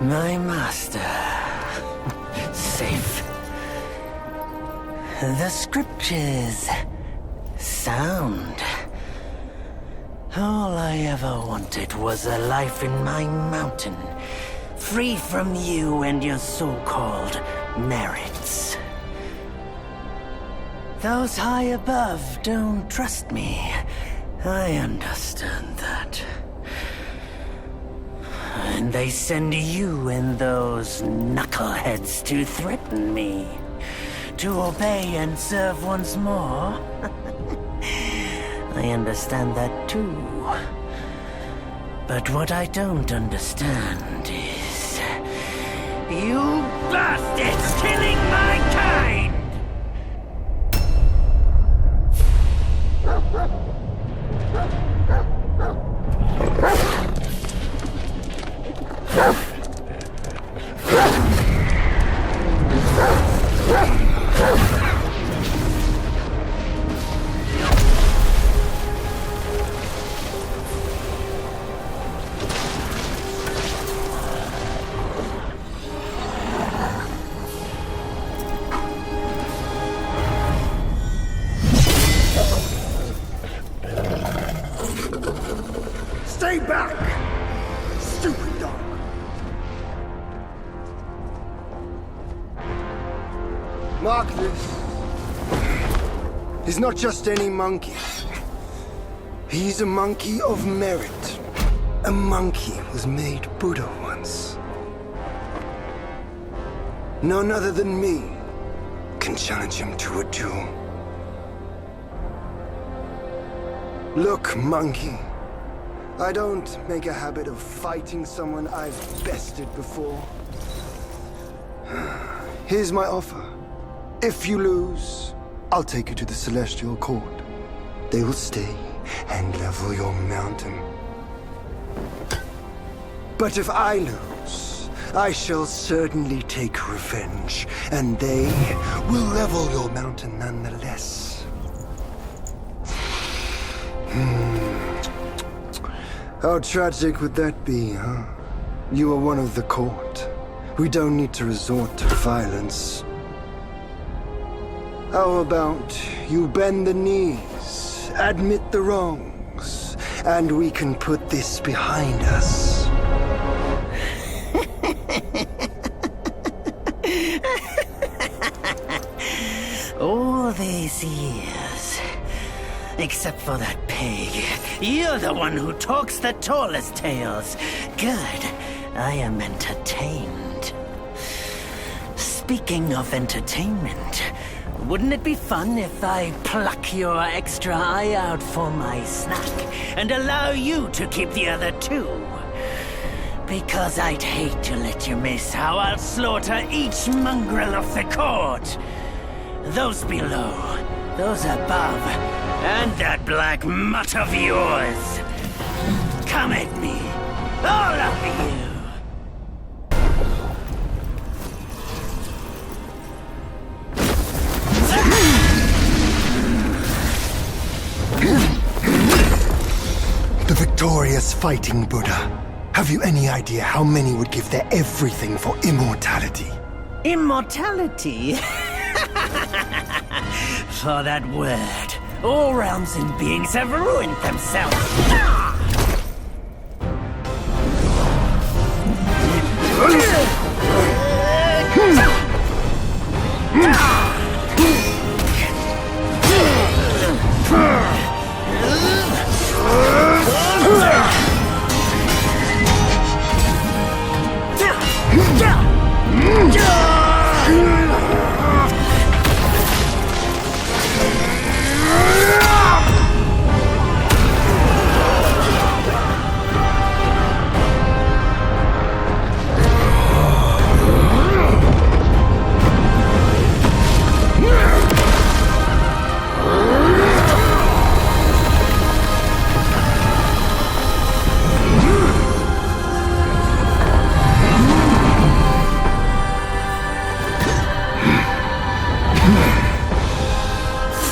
My master. Safe. The scriptures. Sound. All I ever wanted was a life in my mountain, free from you and your so-called merits. Those high above don't trust me. I understand that. And they send you and those knuckleheads to threaten me. To obey and serve once more. I understand that too. But what I don't understand is... you bastards killing my kind! Stay back! Stupid dog! Mark this. He's not just any monkey. He's a monkey of merit. A monkey was made Buddha once. None other than me can challenge him to a duel. Look, monkey. I don't make a habit of fighting someone I've bested before. Here's my offer. If you lose, I'll take you to the Celestial Court. They will stay and level your mountain. But if I lose, I shall certainly take revenge, and they will level your mountain nonetheless. How tragic would that be, huh? You are one of the court. We don't need to resort to violence. How about you bend the knees, admit the wrongs, and we can put this behind us. All these years, except for that pig, you're the one who talks the tallest tales. Good, I am entertained. Speaking of entertainment, wouldn't it be fun if I pluck your extra eye out for my snack and allow you to keep the other two? Because I'd hate to let you miss how I'll slaughter each mongrel of the court. Those below, those above, and that black mutt of yours. Come at me, all of you. The victorious fighting Buddha. Have you any idea how many would give their everything for immortality? Immortality? For that word, all realms and beings have ruined themselves.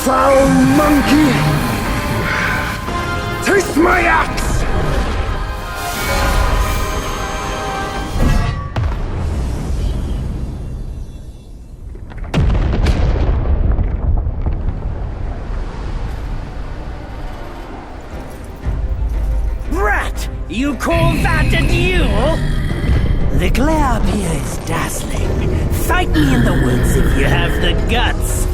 Foul monkey! Taste my axe! You call that a duel? The glare up here is dazzling. Fight me in the woods if you have the guts.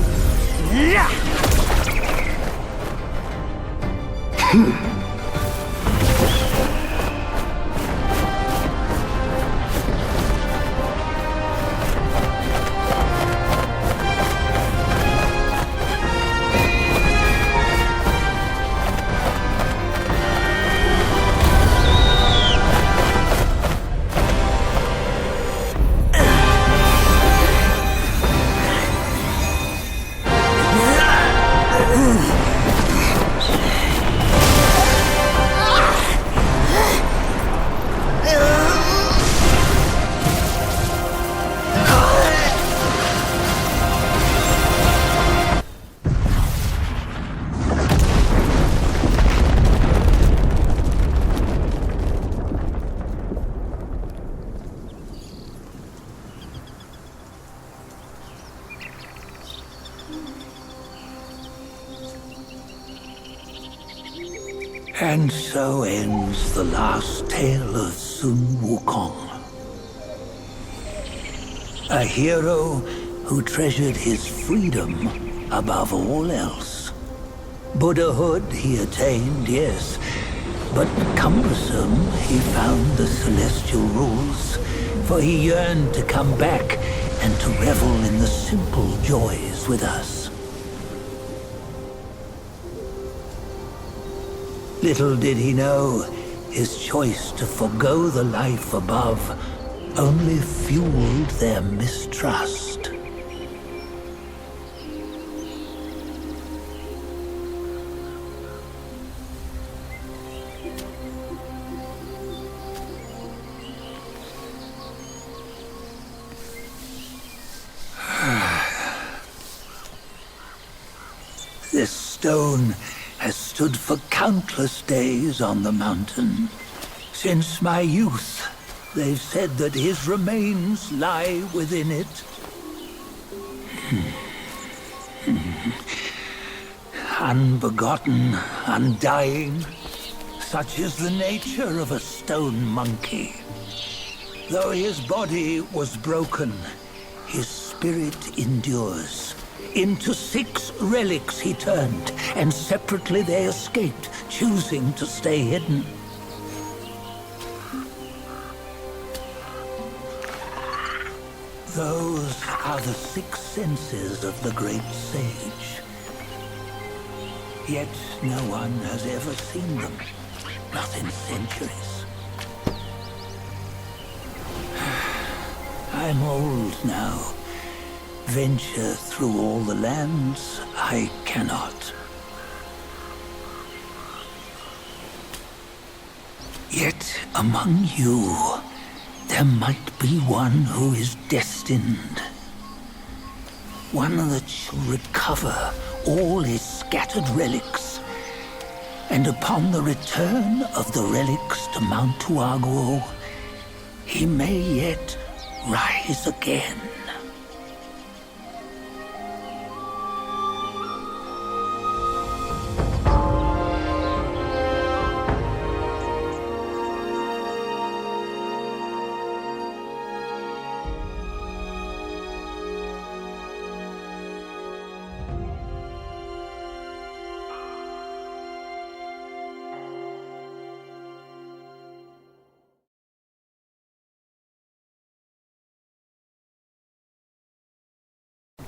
And so ends the last tale of Sun Wukong. A hero who treasured his freedom above all else. Buddhahood he attained, yes, but cumbersome he found the celestial rules, for he yearned to come back and to revel in the simple joys with us. Little did he know, his choice to forgo the life above only fueled their mistrust. This stone has stood for countless days on the mountain. Since my youth, they've said that his remains lie within it. Unbegotten, undying, such is the nature of a stone monkey. Though his body was broken, his spirit endures. Into 6 relics he turned, and separately they escaped, choosing to stay hidden. Those are the 6 senses of the great sage. Yet no one has ever seen them, not in centuries. I'm old now. Venture through all the lands I cannot. Yet among you, there might be one who is destined. One that shall recover all his scattered relics. And upon the return of the relics to Mount Tuaguo, he may yet rise again.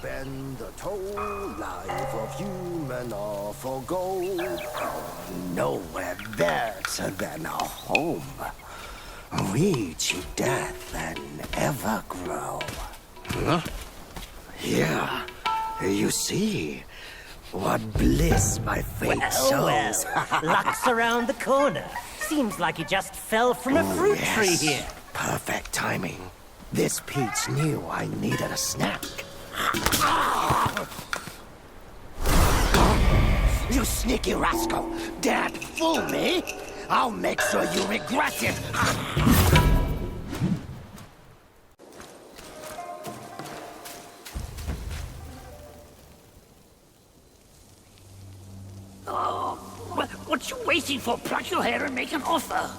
Bend the toe, life of human or for gold. Nowhere better than a home. Reach death and ever grow. Huh? Here, you see, what bliss my fate shows. Luck's around the corner. Seems like he just fell from a fruit tree here. Perfect timing. This peach knew I needed a snack. You sneaky rascal! Dared fool me? I'll make sure you regret it! Oh, what you waiting for? Pluck your hair and make an offer.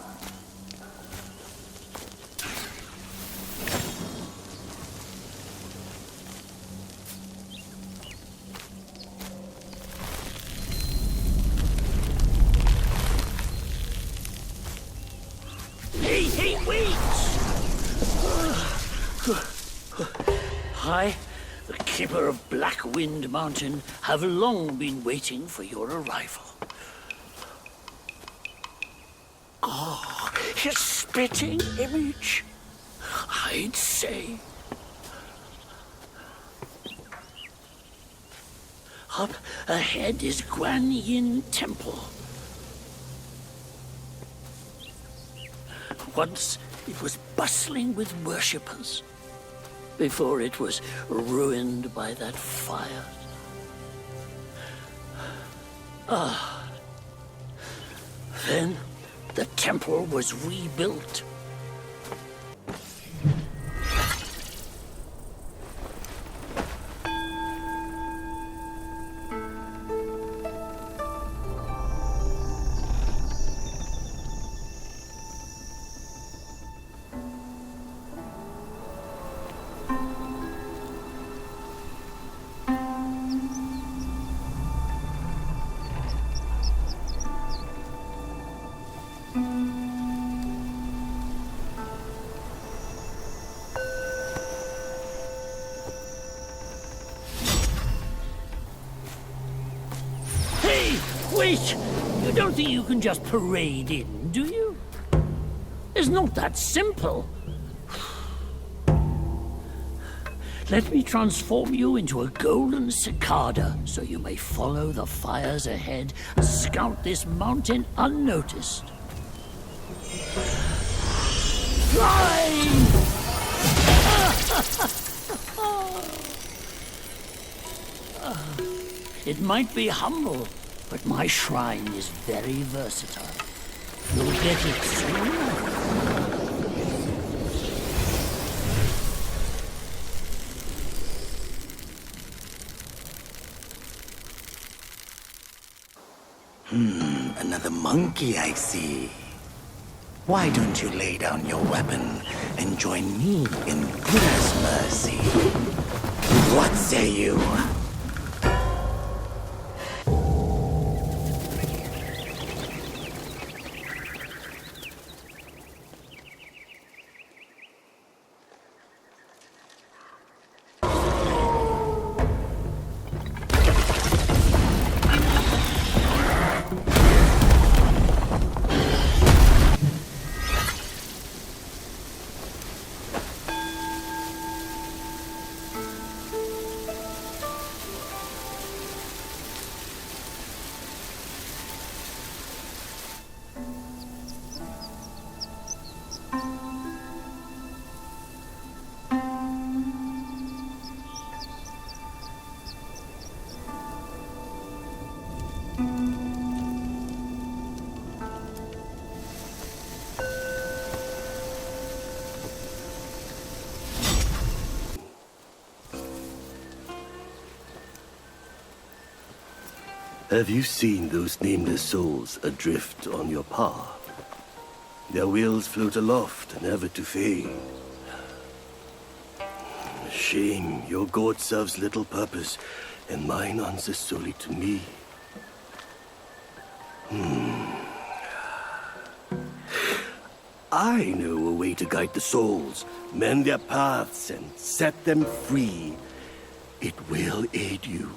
I, the keeper of Black Wind Mountain, have long been waiting for your arrival. Ah, his spitting image, I'd say. Up ahead is Guanyin Temple. Once it was bustling with worshippers, before it was ruined by that fire. Then the temple was rebuilt. Wait! You don't think you can just parade in, do you? It's not that simple. Let me transform you into a golden cicada, so you may follow the fires ahead and scout this mountain unnoticed. Fly! It might be humble, but my shrine is very versatile. You'll get it soon. Another monkey, I see. Why don't you lay down your weapon and join me in Buddha's mercy? What say you? Have you seen those nameless souls adrift on your path? Their wheels float aloft, never to fade. Shame, your god serves little purpose, and mine answers solely to me. I know a way to guide the souls, mend their paths, and set them free. It will aid you.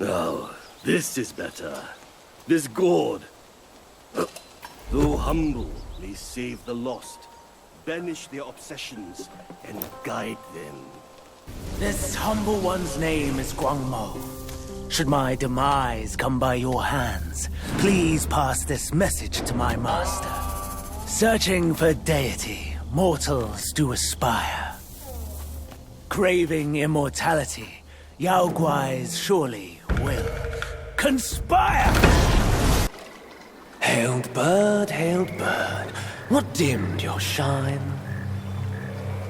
Now, this is better. This gourd, though humble, may save the lost, banish their obsessions, and guide them. This humble one's name is Guangmo. Should my demise come by your hands, please pass this message to my master. Searching for deity, mortals do aspire. Craving immortality, Yaoguais surely will conspire! Hailed bird, what dimmed your shine?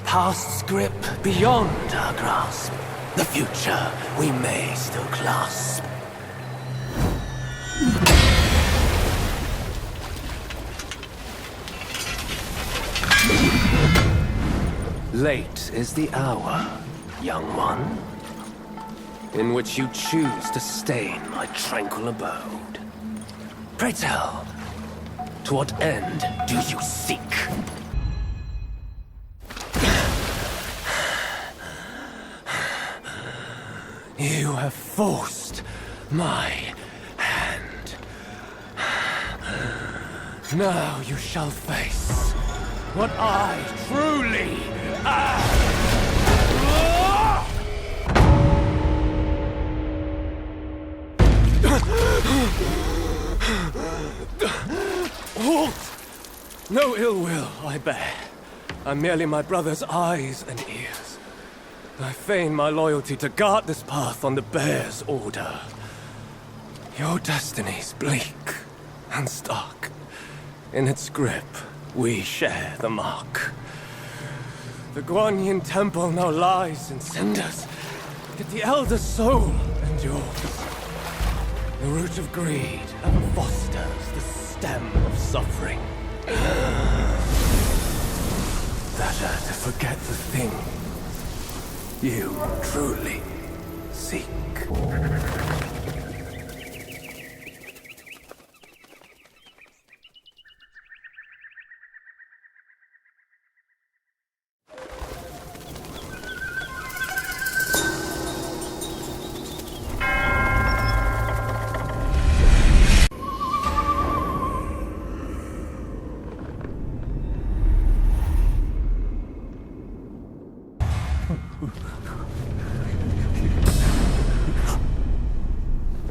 Past's grip beyond our grasp. The future we may still clasp. Late is the hour. young one, in which you choose to stain my tranquil abode. Pray tell, to what end do you seek? You have forced my hand. Now you shall face what I truly am. Halt! No ill will I bear. I'm merely my brother's eyes and ears. I feign my loyalty to guard this path on the bear's order. Your destiny's bleak and stark. In its grip, we share the mark. The Guanyin temple now lies in cinders, yet the elder soul endures. The root of greed ever fosters the stem of suffering. Better to forget the thing you truly seek.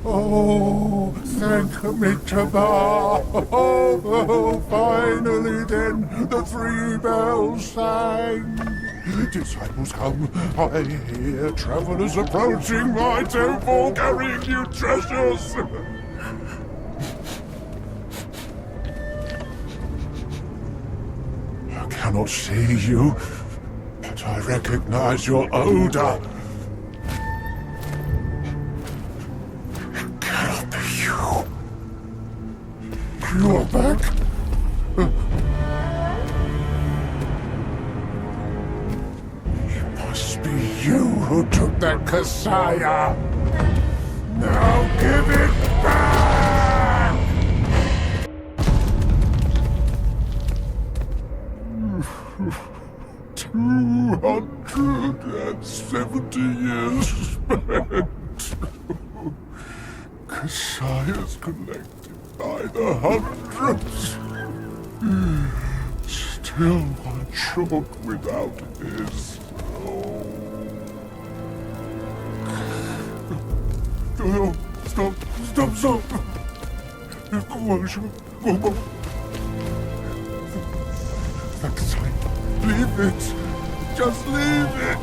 哦，三颗Mitraba. Oh, finally then, the 3 bells sang. Disciples come, I hear travelers approaching my temple carrying new treasures. I cannot see you, but I recognize your odor. It cannot be you. You are back? It must be you who took that Kasaya. Now give it back! 270 years spent. Kasaya's collected by the hundreds. Still one short without his. Oh, stop. Leave it. Just leave it.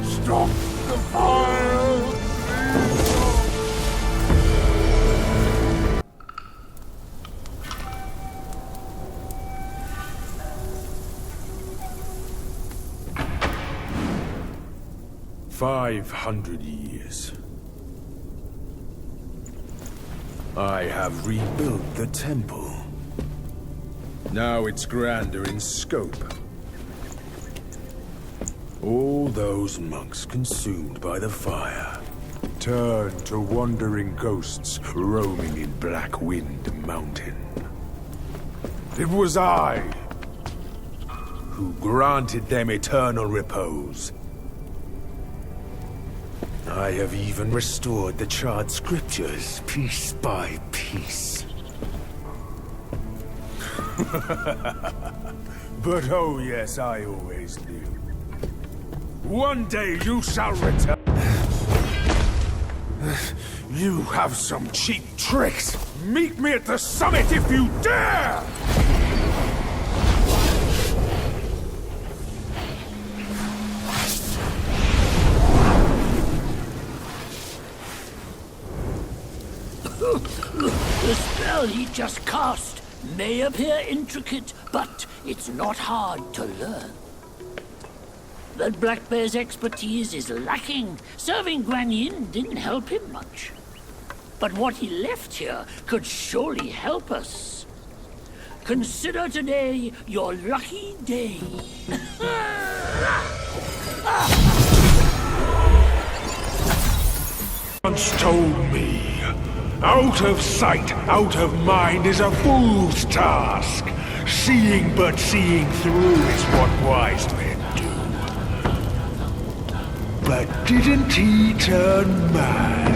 Stop the fire. Please. 500 years. I have rebuilt the temple. Now it's grander in scope. All those monks consumed by the fire turned to wandering ghosts roaming in Black Wind Mountain. It was I who granted them eternal repose. I have even restored the charred scriptures piece by piece. But oh yes, I always knew. One day you shall return. You have some cheap tricks. Meet me at the summit if you dare! The spell he just cast may appear intricate, but it's not hard to learn. That Black Bear's expertise is lacking. Serving Guanyin didn't help him much. But what he left here could surely help us. Consider today your lucky day. once told me, out of sight, out of mind is a fool's task. Seeing but seeing through is what wise men do. But didn't he turn mad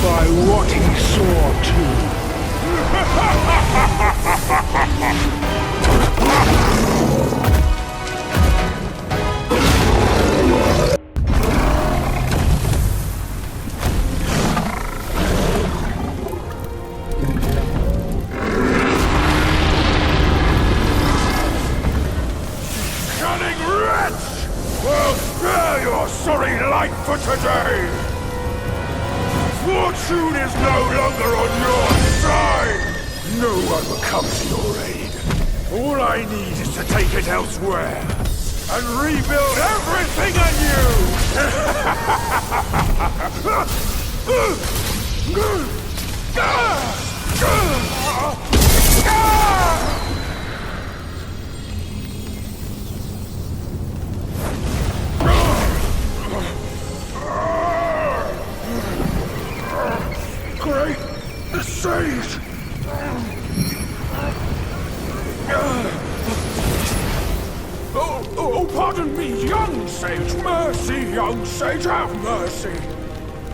by what he saw too? Sorry light for today! Fortune is no longer on your side! No one comes to your aid. All I need is to take it elsewhere and rebuild everything anew! Great sage! Oh, pardon me, young sage! Mercy, young sage, have mercy!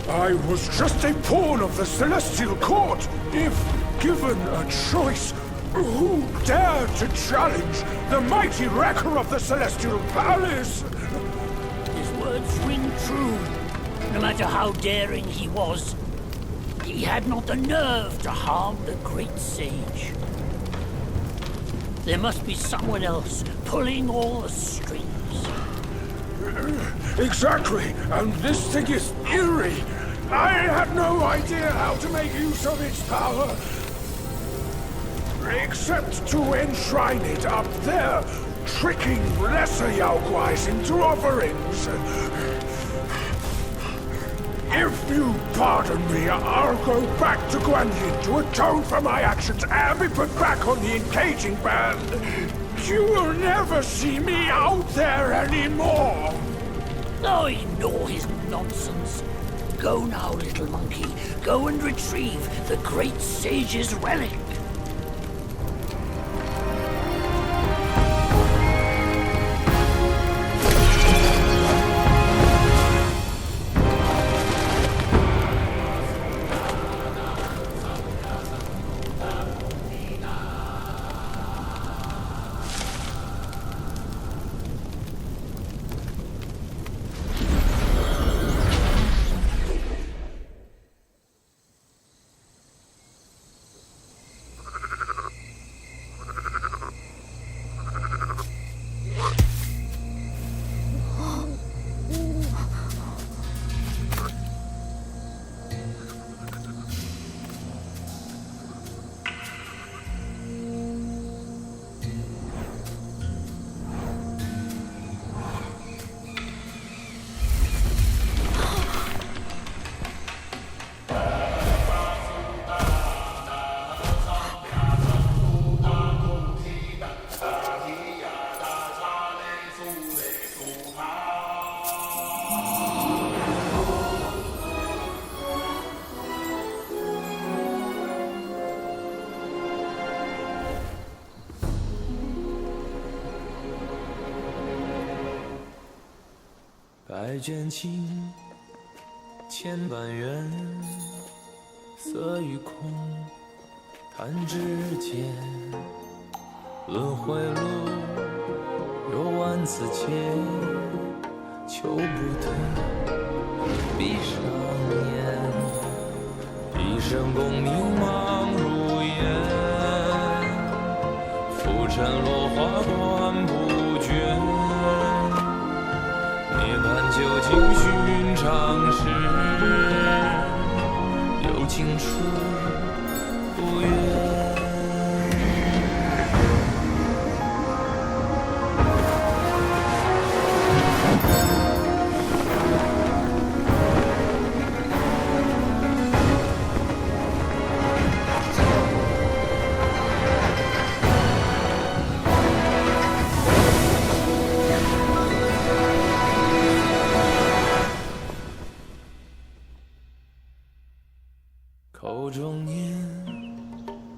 I was just a pawn of the Celestial Court. If given a choice, who dared to challenge the mighty wrecker of the Celestial Palace? His words ring true. No matter how daring he was, he had not the nerve to harm the great sage. There must be someone else pulling all the strings. Exactly, and this thing is eerie. I had no idea how to make use of its power. Except to enshrine it up there, tricking lesser Yaoguais into offerings. If you pardon me, I'll go back to Guanyin to atone for my actions and be put back on the engaging band. You will never see me out there anymore. Oh, ignore his nonsense. Go now, little monkey. Go and retrieve the great sage's relic.百卷情，千般缘，色与空，弹指间，轮回路，有万次劫，求不得，闭上眼，一生功名忙如烟，浮沉落花断不绝。涅槃究竟寻常事，有情处不远。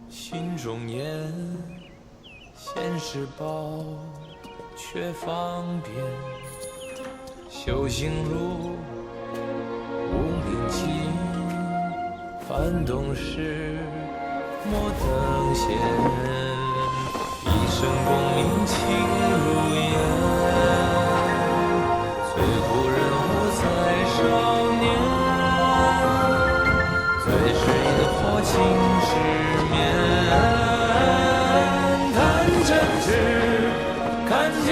心中烟，现世报却方便。修行路无名情，幡动时莫等闲。一生功名情如烟，最后人物在少年。最是因祸情失眠，谈真知看见。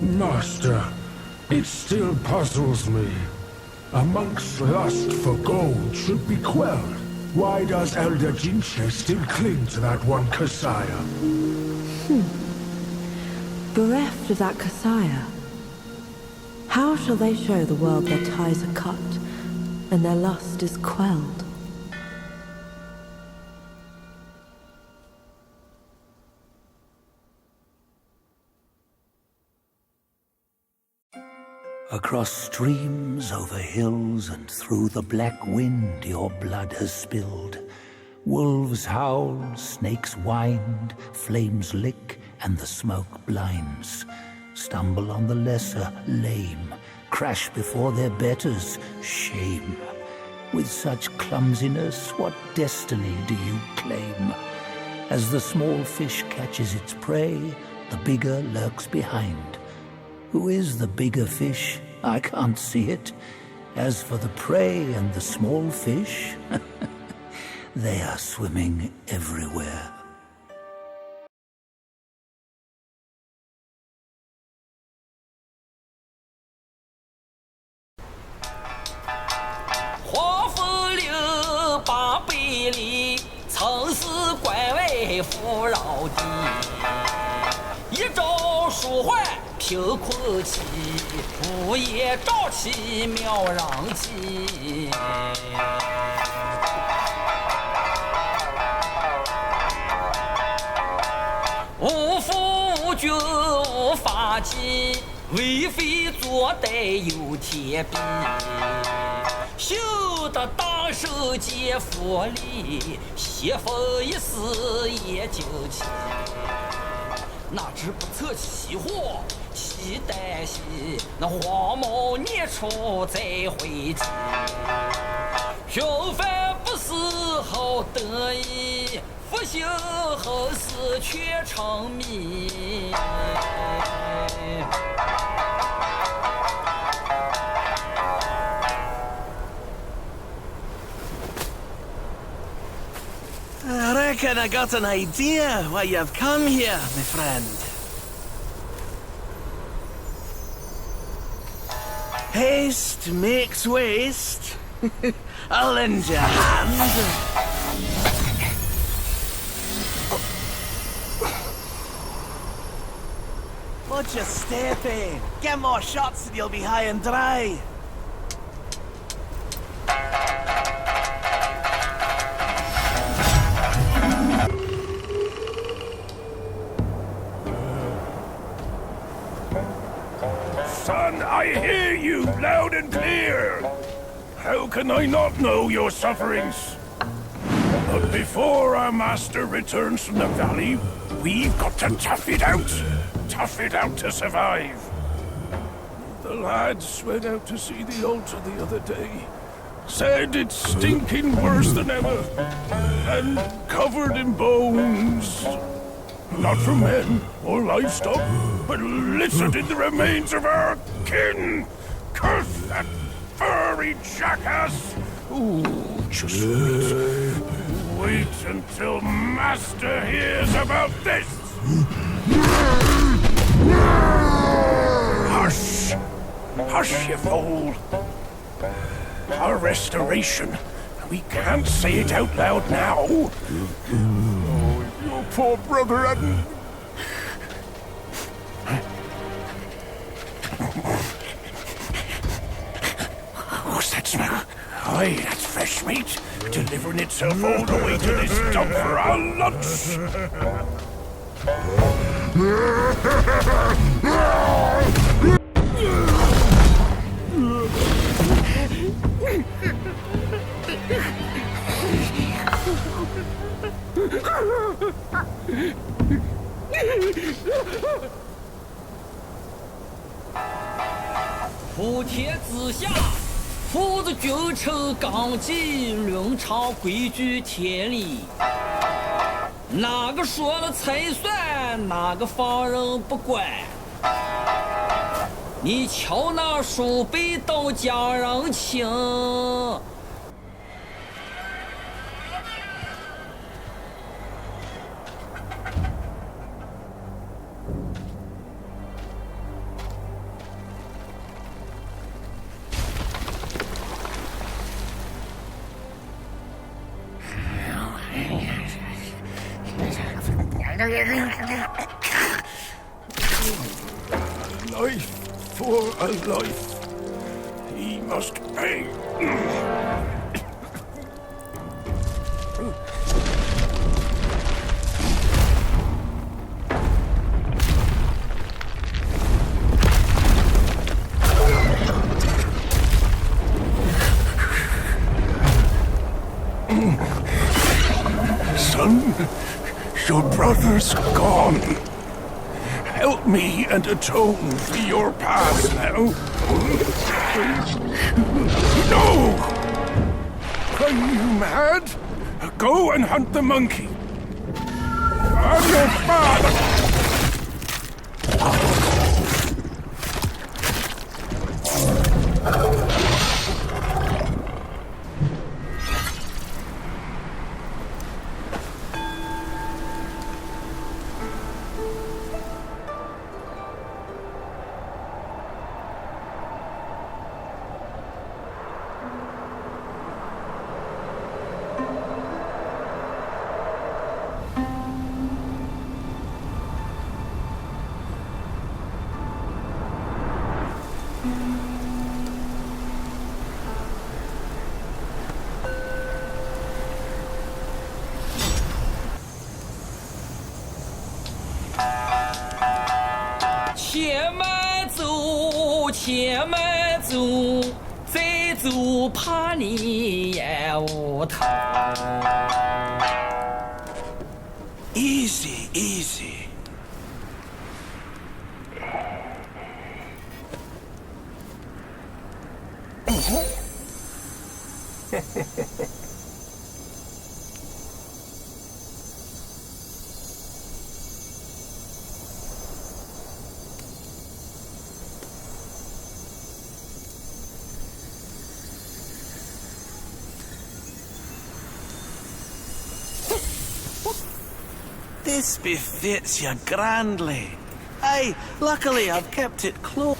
Master, it still puzzles me. A monk's lust for gold should be quelled. Why does Elder Jinche still cling to that one Kasaya? Bereft of that Kasaya, how shall they show the world their ties are cut and their lust is quelled? Across streams, over hills, and through the black wind your blood has spilled. Wolves howl, snakes wind, flames lick, and the smoke blinds. Stumble on the lesser, lame, crash before their betters, shame. With such clumsiness, what destiny do you claim? As the small fish catches its prey, the bigger lurks behind. Who is the bigger fish? I can't see it. As for the prey and the small fish, they are swimming everywhere.贫困起，不夜朝起，渺壤起。无父无君无法纪，为非作歹有天庇。修得大圣皆佛力，邪风一丝也就起。哪知不测其祸，其旦夕，那黄毛孽畜再回击。平凡不是好得意，复兴后世却成谜。I reckon I got an idea why you've come here, my friend. Haste makes waste. I'll lend you a hand. Watch your step, eh? Get more shots and you'll be high and dry. Son, I hear you loud and clear. How can I not know your sufferings? But before our master returns from the valley, we've got to tough it out. Tough it out to survive. The lads went out to see the altar the other day. Said it's stinking worse than ever. And covered in bones. Not from men or livestock, but littered in the remains of our kin. Curse that mercenary jackass! Ooh, just wait until Master hears about this! Hush! Hush, you fool! Our restoration. We can't say it out loud now. Oh, your poor brother hadn't... What's that smell? Aye, that's fresh meat. Delivering itself all the way to this dump for our lunch.普天之下，父子君臣纲纪，论朝规矩天理。哪个说了才算，哪个放任不管？你瞧那鼠辈都家人情。Life for a life. He must pay. Son, your brother's gone. Help me and atone for your past now. No! Are you mad? Go and hunt the monkey. I'm your father!且慢走，再走怕你也无头。Easy, easy. This befits you grandly. Aye, luckily I've kept it close.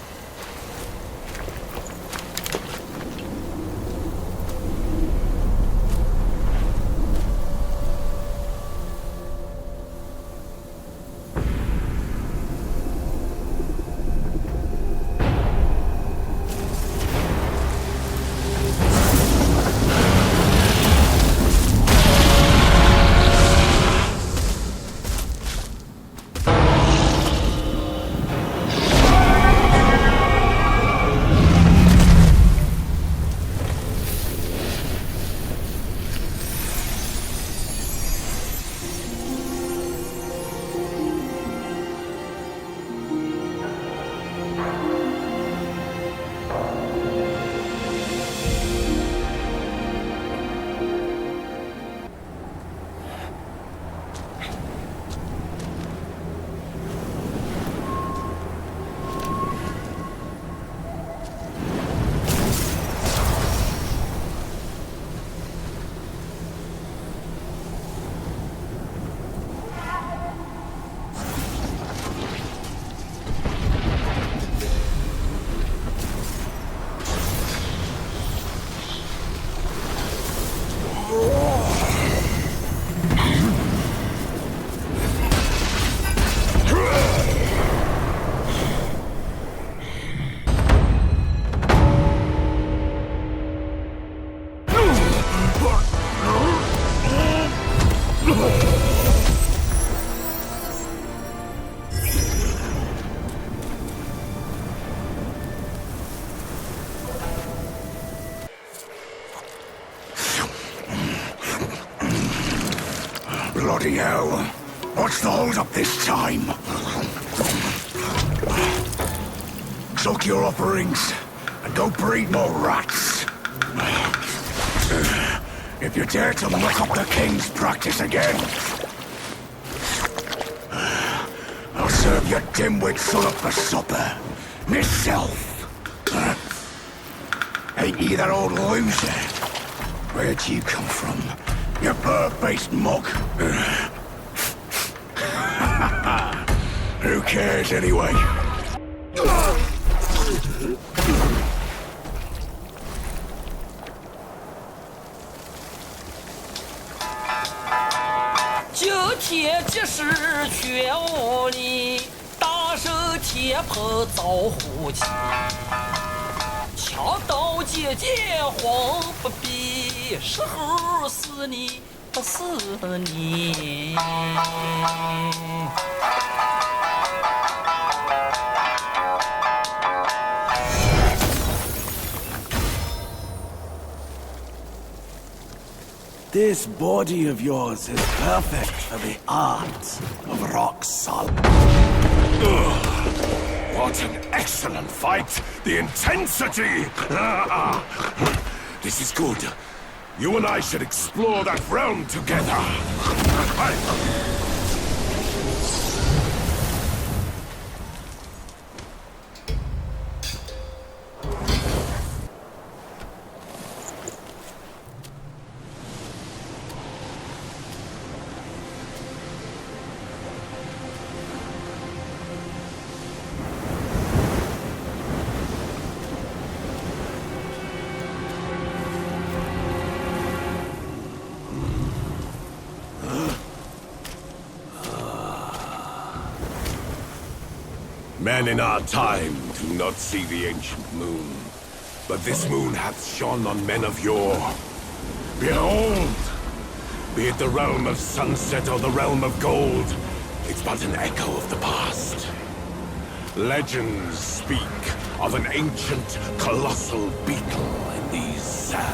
Bloody hell. What's the hold-up this time? Suck your upper rings and go breed more rats. If you dare to muck up the king's practice again, I'll serve your dimwit son up for supper. Myself. Ain't you that old loser? Where'd you come from? You bird-based mug. Who cares anyway?铁骑士全无力，大手铁炮造虎旗，枪刀剑剑慌不必，时候死你不死你。This body of yours is perfect for the art of rock solid. What an excellent fight! The intensity! This is good. You and I should explore that realm together. Men in our time do not see the ancient moon, but this moon hath shone on men of yore. Behold! Be it the realm of sunset or the realm of gold, it's but an echo of the past. Legends speak of an ancient, colossal beetle in these sands.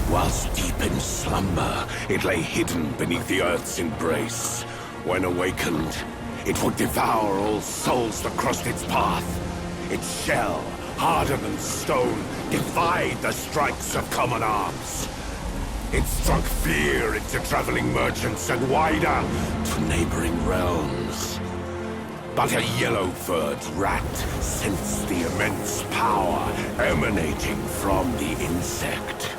Whilst deep in slumber, it lay hidden beneath the earth's embrace. When awakened, it would devour all souls that crossed its path. Its shell, harder than stone, defied the strikes of common arms. It struck fear into traveling merchants and wider to neighboring realms. But a yellow-furred rat sensed the immense power emanating from the insect.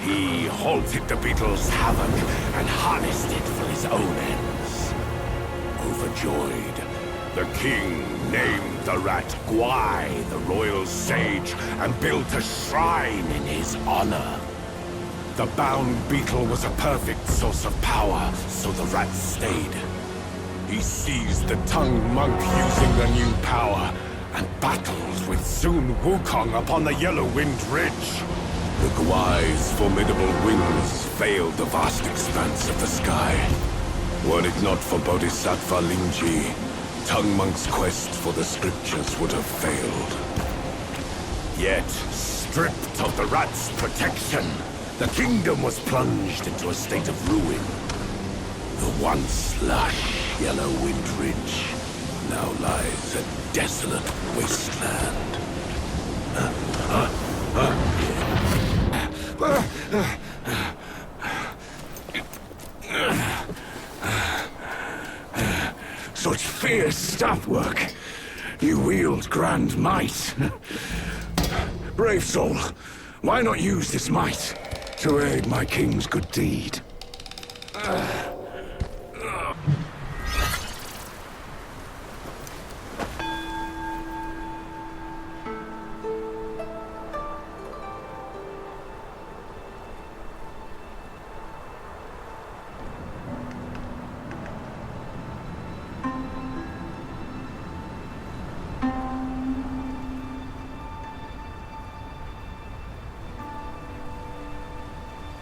He halted the beetle's havoc and harnessed it for his own ends. Overjoyed, the king named the rat Guai, the royal sage, and built a shrine in his honor. The bound beetle was a perfect source of power, so the rat stayed. He seized the tongue monk using the new power, and battled with Sun Wukong upon the Yellowwind Ridge. The Guai's formidable wings veiled the vast expanse of the sky. Were it not for Bodhisattva Lingji, Tongue Monk's quest for the scriptures would have failed. Yet, stripped of the rat's protection, the kingdom was plunged into a state of ruin. The once lush Yellowwind Ridge now lies a desolate wasteland. Such fierce staff work. You wield grand might. Brave soul, why not use this might to aid my king's good deed?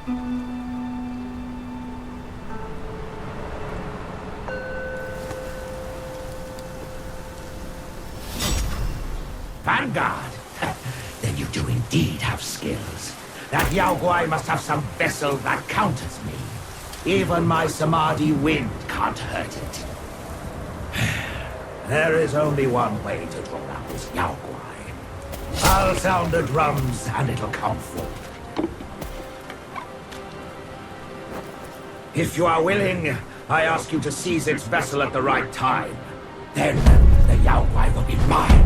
Vanguard? Then you do indeed have skills. That Yaoguai must have some vessel that counters me. Even my Samadhi wind can't hurt it. There is only one way to draw out this Yaoguai. I'll sound the drums and it'll come forward. If you are willing, I ask you to seize its vessel at the right time. Then the Yaoguai will be mine.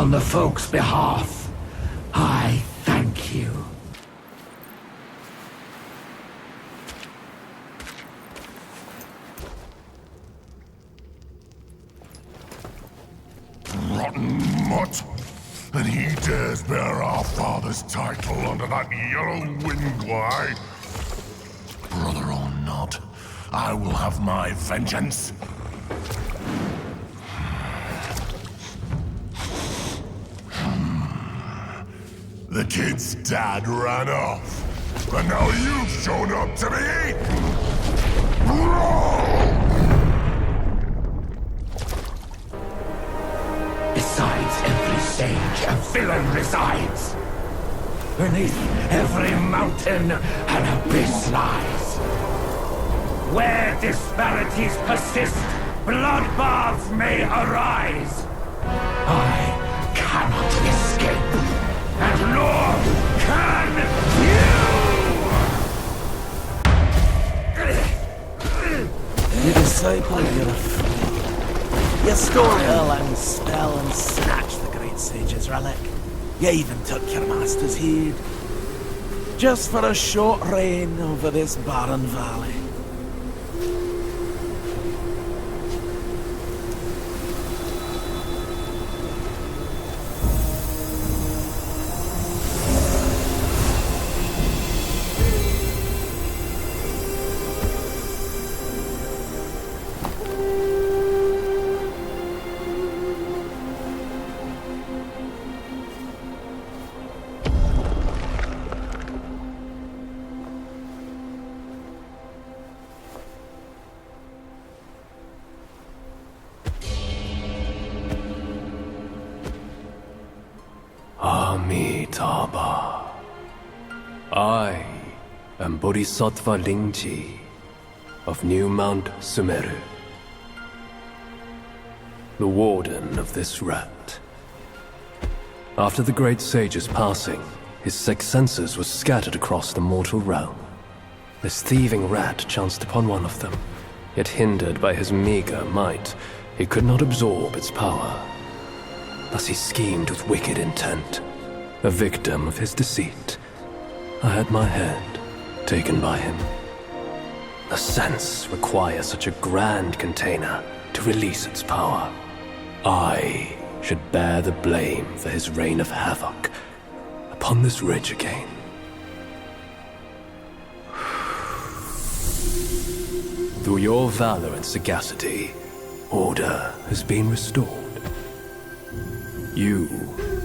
On the folks' behalf, I thank you. Rotten mutt! And he dares bear our father's title under that yellow wind, Guai. Brother or not, I will have my vengeance. The kid's dad ran off, but now you've shown up to be eaten! Besides every sage, a villain resides. Beneath every mountain, an abyss lies. Where disparities persist, bloodbaths may arise. I cannot escape. And nor can You disciple, you're a fool. You stole Erlang's spell and snatched the great sage's relic. You even took your master's heed. Just for a short reign over this barren valley. Amitabha. I am Bodhisattva Lingji of New Mount Sumeru, the warden of this rat. After the great sage's passing, his sixth senses were scattered across the mortal realm. This thieving rat chanced upon one of them, yet hindered by his meager might, he could not absorb its power. Thus he schemed with wicked intent. A victim of his deceit, I had my head taken by him. The sense requires such a grand container to release its power. I should bear the blame for his reign of havoc upon this ridge again. Through your valor and sagacity, order has been restored. You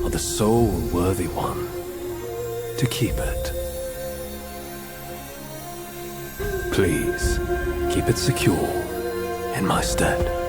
are the sole worthy one to keep it. Please, keep it secure in my stead.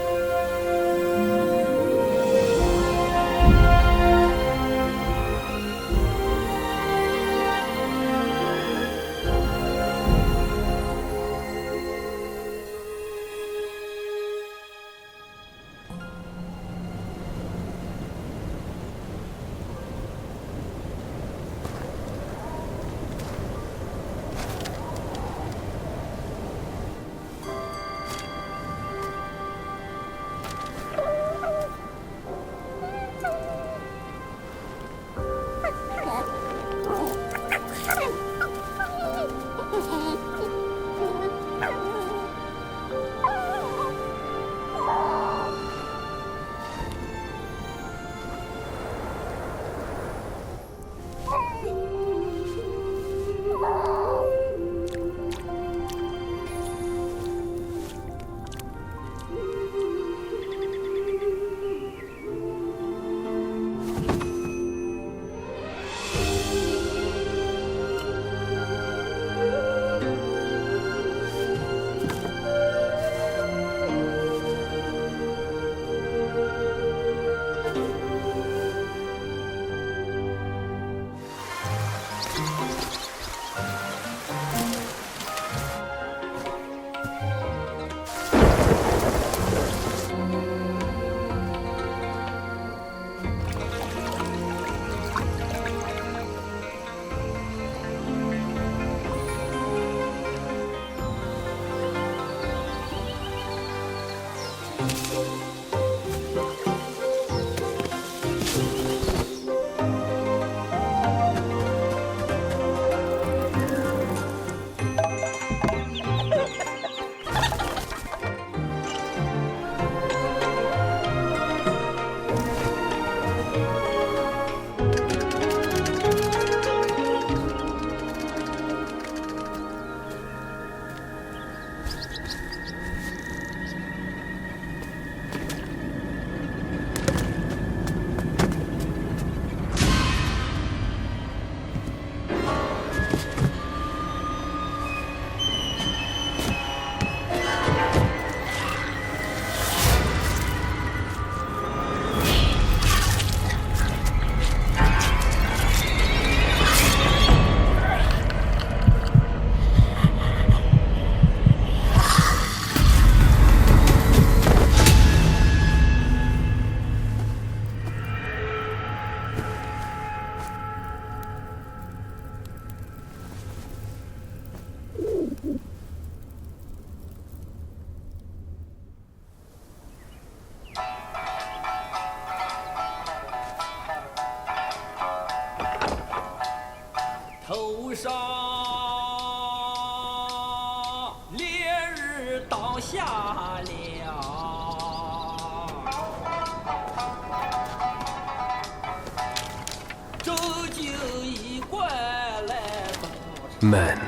Men,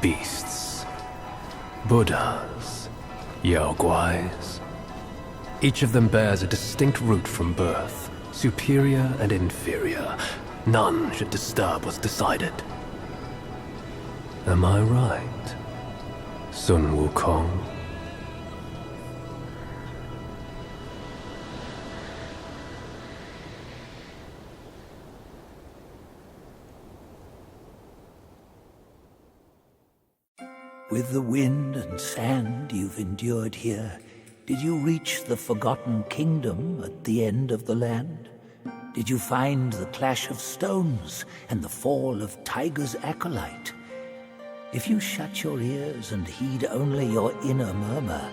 beasts, Buddhas, Yaoguais. Each of them bears a distinct root from birth, superior and inferior. None should disturb what's decided. Am I right, Sun Wukong? With the wind and sand you've endured here, did you reach the Forgotten Kingdom at the end of the land? Did you find the clash of stones and the fall of Tiger's acolyte? If you shut your ears and heed only your inner murmur,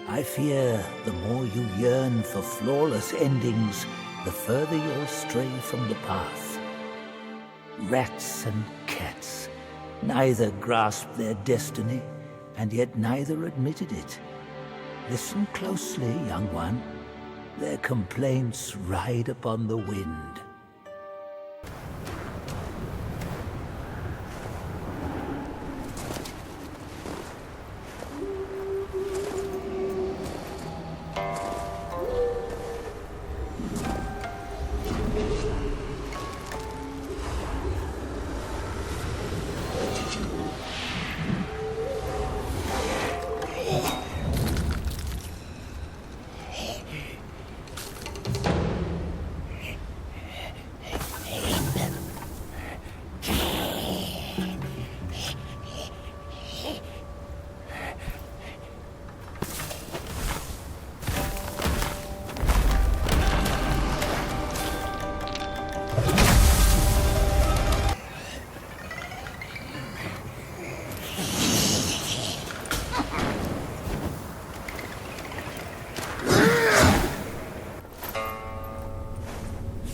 I fear the more you yearn for flawless endings, the further you'll stray from the path. Rats and cats, neither grasped their destiny, and yet neither admitted it. Listen closely, young one. Their complaints ride upon the wind.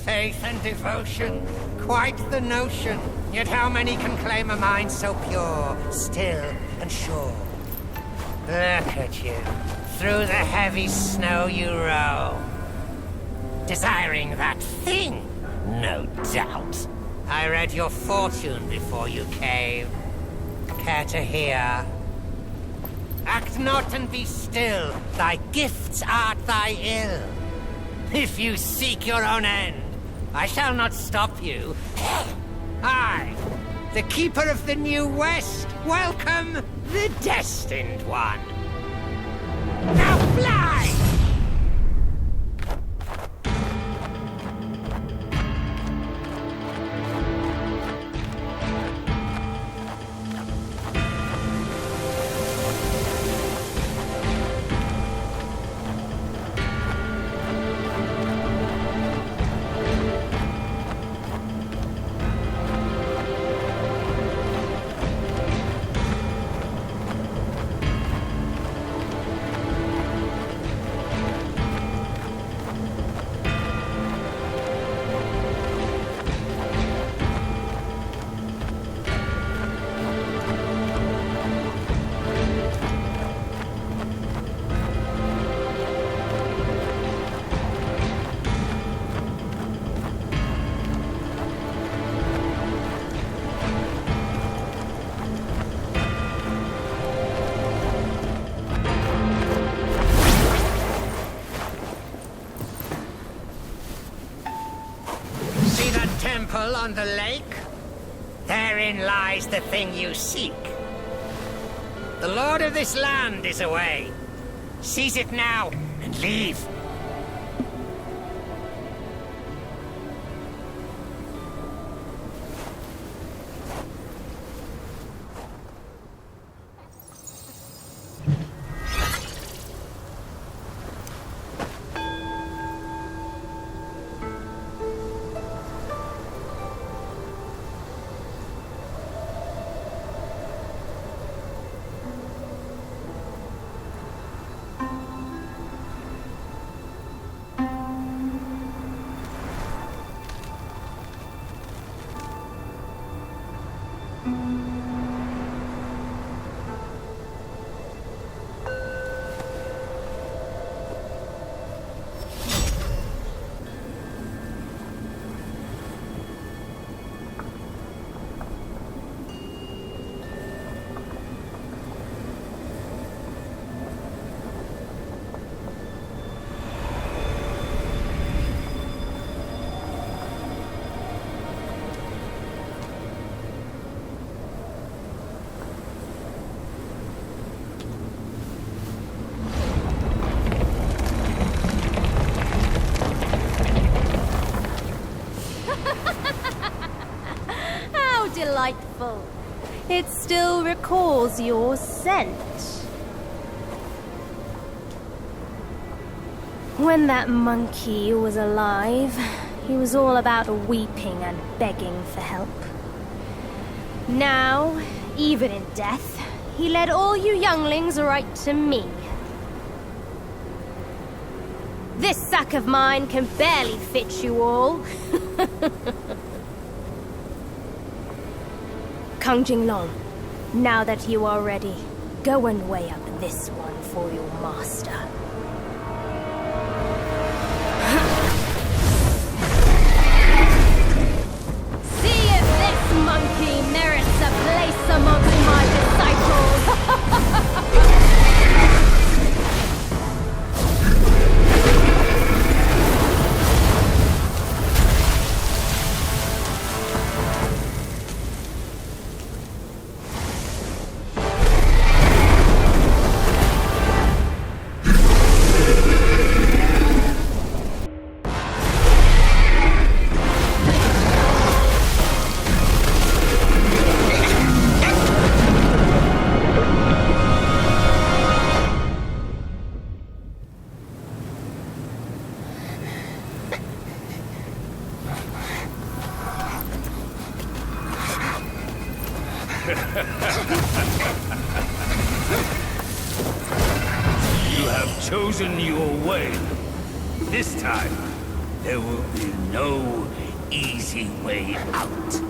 Faith and devotion, quite the notion. Yet how many can claim a mind so pure, still and sure? Look at you. Through the heavy snow you roam. Desiring that thing, no doubt. I read your fortune before you came. Care to hear? Act not and be still. Thy gifts art thy ill. If you seek your own end, I shall not stop you. I, the Keeper of the New West, welcome the Destined One. Now fly! On the lake? Therein lies the thing you seek. The lord of this land is away. Seize it now and leave. Delightful. It still recalls your scent. When that monkey was alive, he was all about weeping and begging for help. Now, even in death, he led all you younglings right to me. This sack of mine can barely fit you all. Kang Jinglong, now that you are ready, go and weigh up this one for your master. See if this monkey merits a place amongst my disciples. You have chosen your way. This time, there will be no easy way out.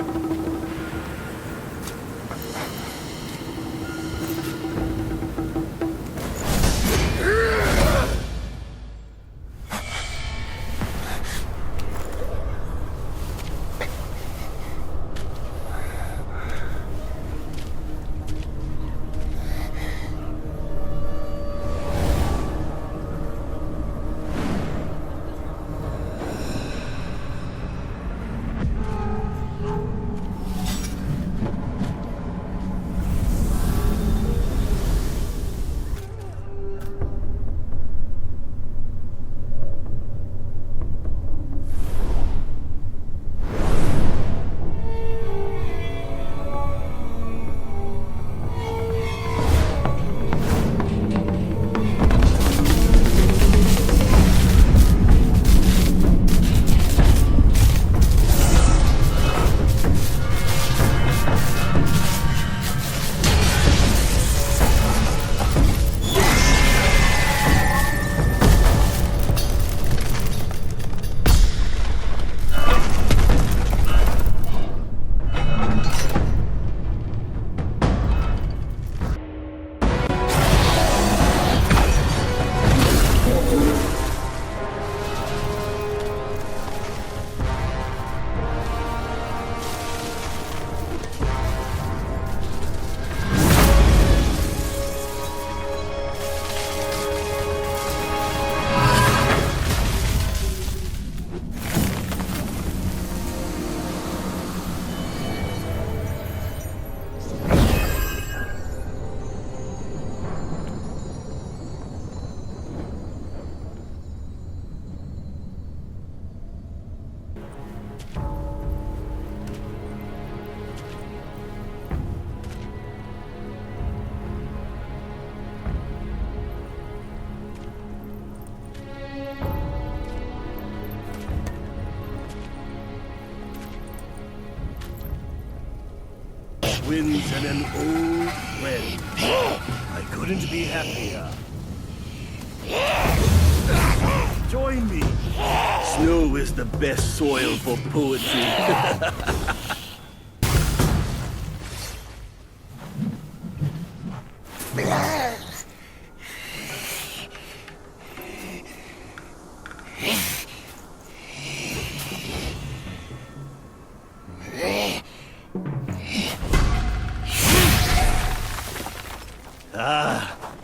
Winds and an old friend. I couldn't be happier. Join me. Snow is the best soil for poetry.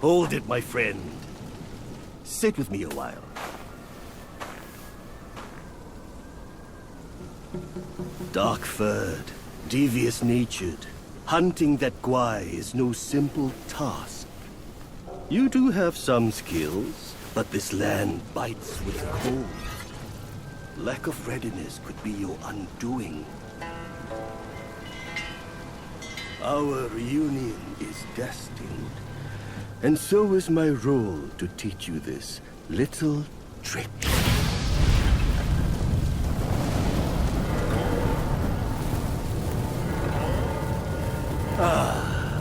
Hold it, my friend. Sit with me a while. Dark-furred, devious-natured, hunting that Guai is no simple task. You do have some skills, but this land bites with the cold. Lack of readiness could be your undoing. Our reunion is destined. And so is my role to teach you this little trick.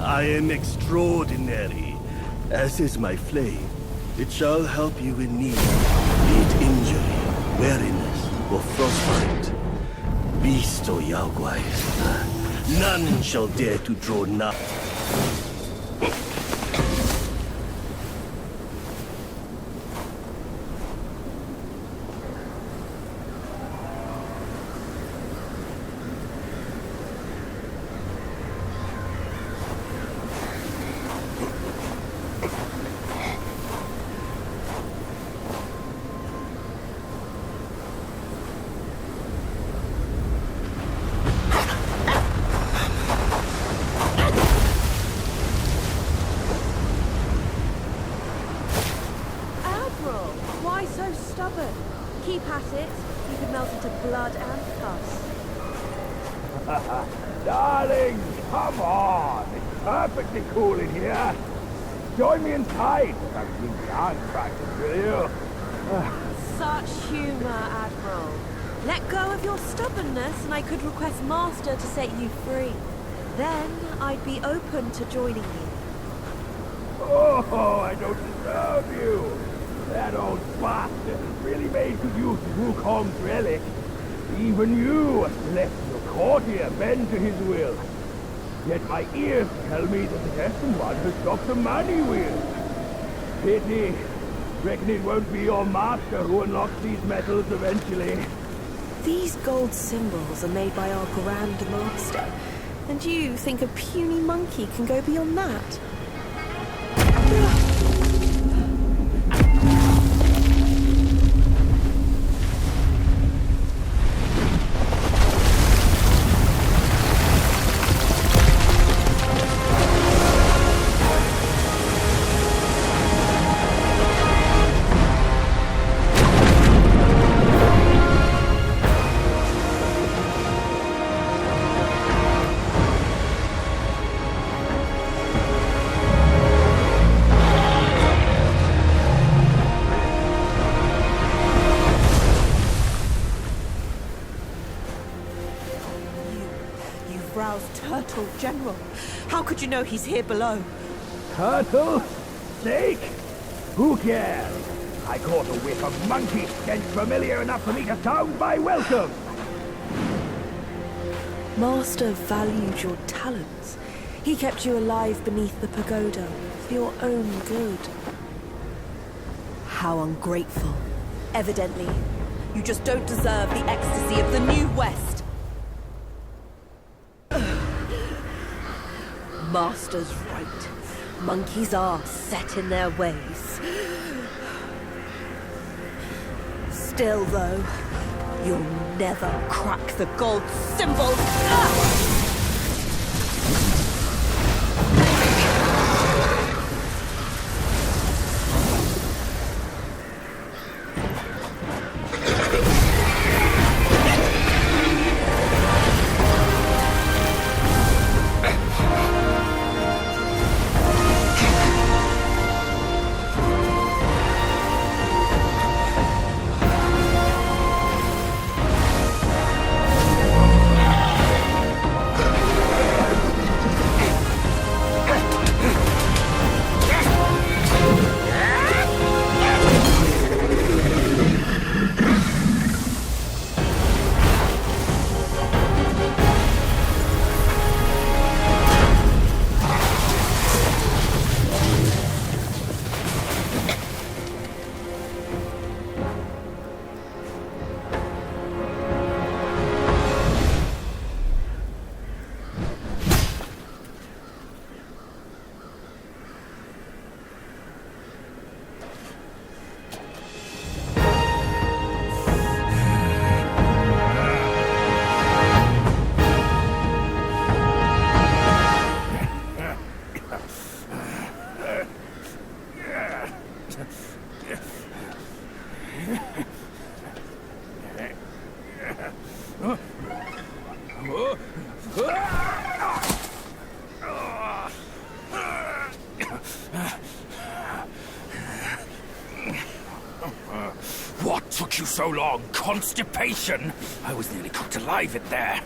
I am extraordinary, as is my flame. It shall help you in need, be it injury, weariness, or frostbite. Beast or Yaoguai, none shall dare to draw nigh. Keep at it. You could melt into blood and pus. Darling, come on. It's perfectly cool in here. Join me inside. I've seen dance practice with you. Such humor, Admiral. Let go of your stubbornness and I could request Master to set you free. Then I'd be open to joining you. Oh, I don't deserve you. That old bastard really made good use of Wukong's relic. Even you, a celestial courtier, bend to his will. Yet my ears tell me that the Destined One has stopped the money wheel. Pity. Reckon it won't be your master who unlocks these metals eventually. These gold symbols are made by our Grand Master. And you think a puny monkey can go beyond that? Turtle General. How could you know he's here below? Turtle? Snake? Who cares? I caught a whiff of monkey stench familiar enough for me to sound my welcome. Master valued your talents. He kept you alive beneath the pagoda for your own good. How ungrateful. Evidently, you just don't deserve the ecstasy of the New West. Master's right. Monkeys are set in their ways. Still, though, you'll never crack the gold symbol. took you so long? Constipation? I was nearly cooked alive in there.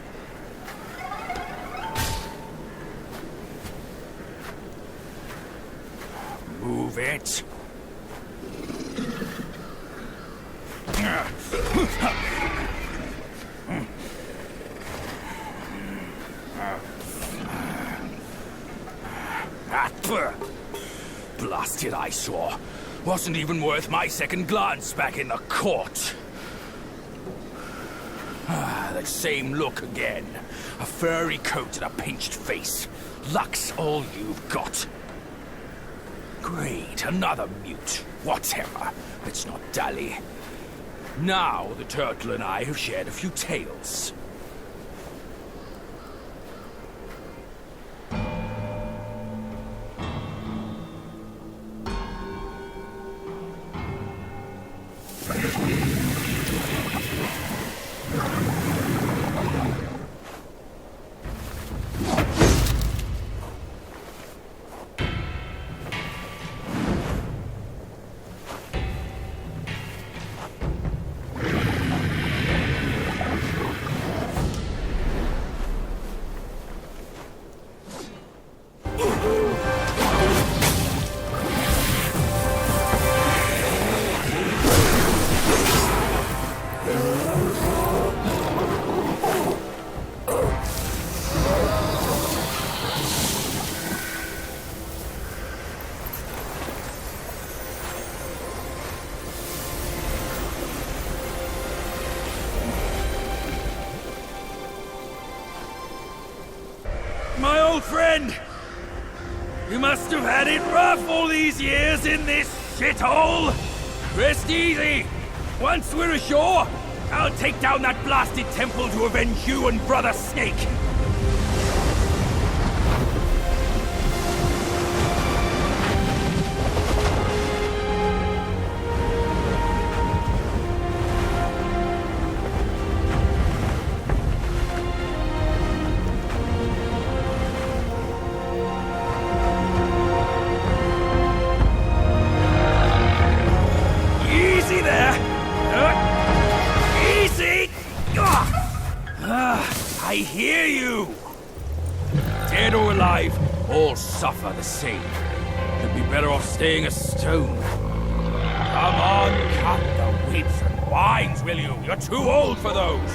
Move it. Blasted eyesore. Wasn't even worth my second glance back in the court. The same look again. A furry coat and a pinched face. Luck's all you've got. Great, another mute. Whatever. Let's not dally. Now the turtle and I have shared a few tales. My old friend! You must have had it rough all these years in this shithole! Rest easy! Once we're ashore, I'll take down that blasted temple to avenge you and Brother Snake! I hear you! Dead or alive, all suffer the same. You'd be better off staying a stone. Come on, cut the whips and wines, will you? You're too old for those.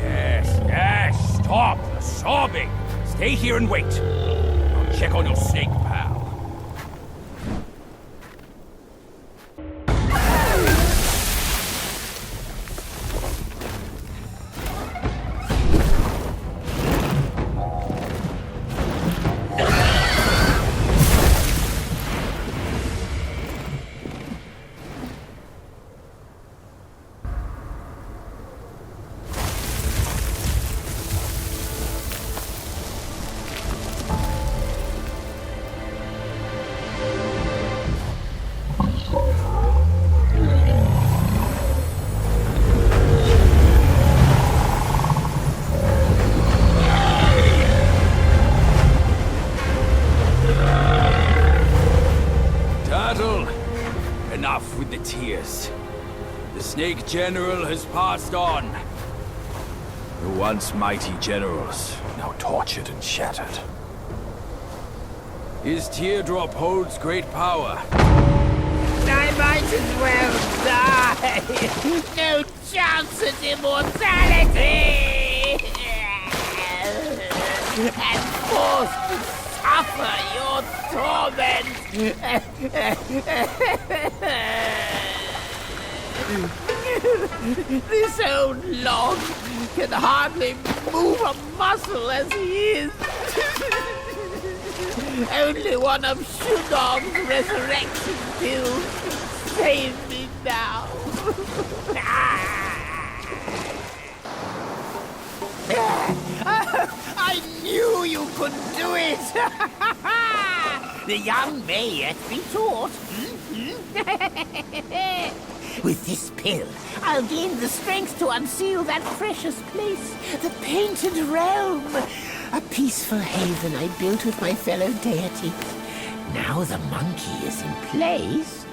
Yes, stop the sobbing. Stay here and wait. I'll check on your snake, pal. Enough with the tears. The Snake General has passed on. The once mighty generals, now tortured and shattered. His teardrop holds great power. I might as well die! No chance at immortality! And forced to suffer your torment! This old log can hardly move a muscle as he is. Only one of Shudong's resurrection pills can save me now. I knew you could do it! The young may yet be taught. With this pill, I'll gain the strength to unseal that precious place, the Painted Realm. A peaceful haven I built with my fellow deities. Now the monkey is in place,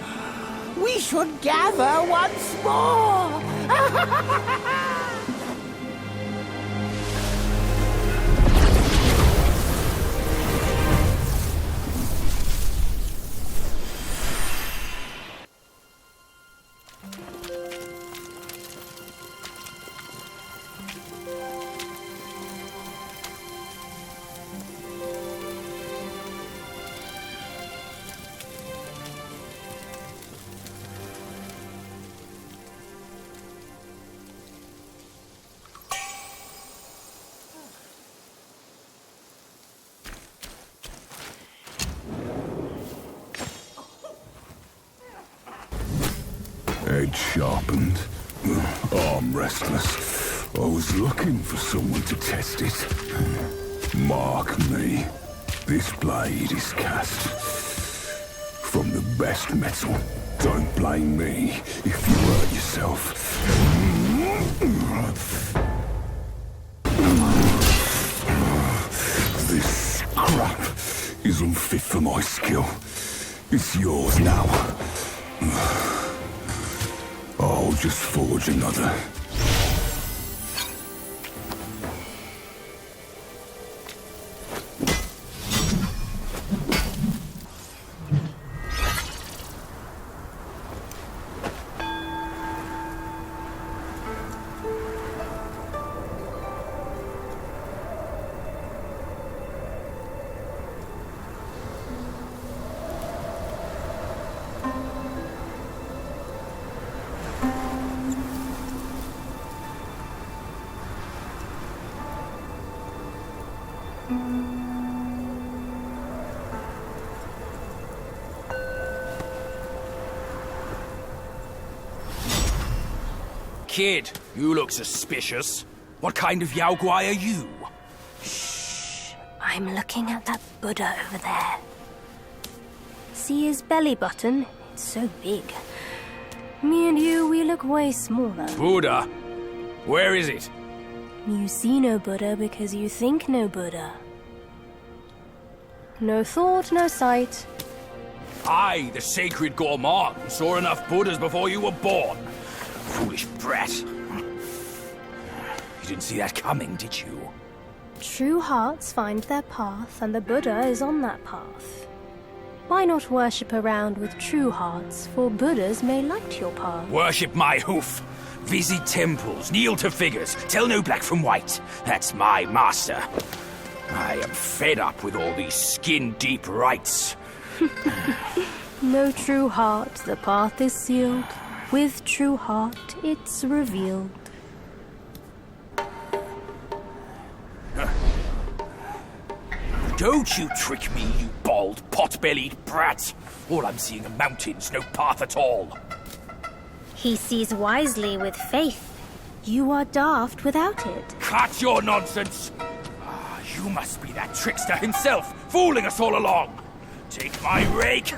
we we should gather once more. Head sharpened, arm restless. I was looking for someone to test it. Mark me. This blade is cast from the best metal. Don't blame me if you hurt yourself. This crap is unfit for my skill. It's yours now. I'll just forge another. Kid, you look suspicious. What kind of Yaoguai are you? Shh. I'm looking at that Buddha over there. See his belly button? It's so big. Me and you, we look way smaller. Buddha? Where is it? You see no Buddha because you think no Buddha. No thought, no sight. I, the sacred gourmand, saw enough Buddhas before you were born. Foolish brat. You didn't see that coming, did you? True hearts find their path, and the Buddha is on that path. Why not worship around with true hearts, for Buddhas may light your path. Worship my hoof. Visit temples, kneel to figures, tell no black from white. That's my master. I am fed up with all these skin-deep rites. No true heart, the path is sealed. With true heart, it's revealed. Don't you trick me, you bald, pot-bellied brat. All I'm seeing are mountains, no path at all. He sees wisely with faith. You are daft without it. Cut your nonsense! You must be that trickster himself, fooling us all along. Take my rake.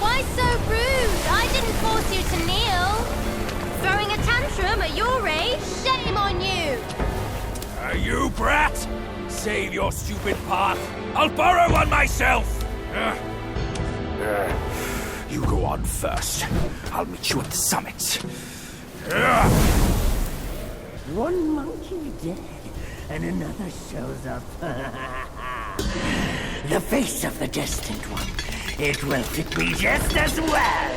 Why so rude? I didn't force you to kneel. Throwing a tantrum at your age? Shame on you! You brat! Save your stupid path. I'll borrow one myself! You go on first. I'll meet you at the summit. One monkey dead, and another shows up. The face of the Destined One. It will fit me just as well.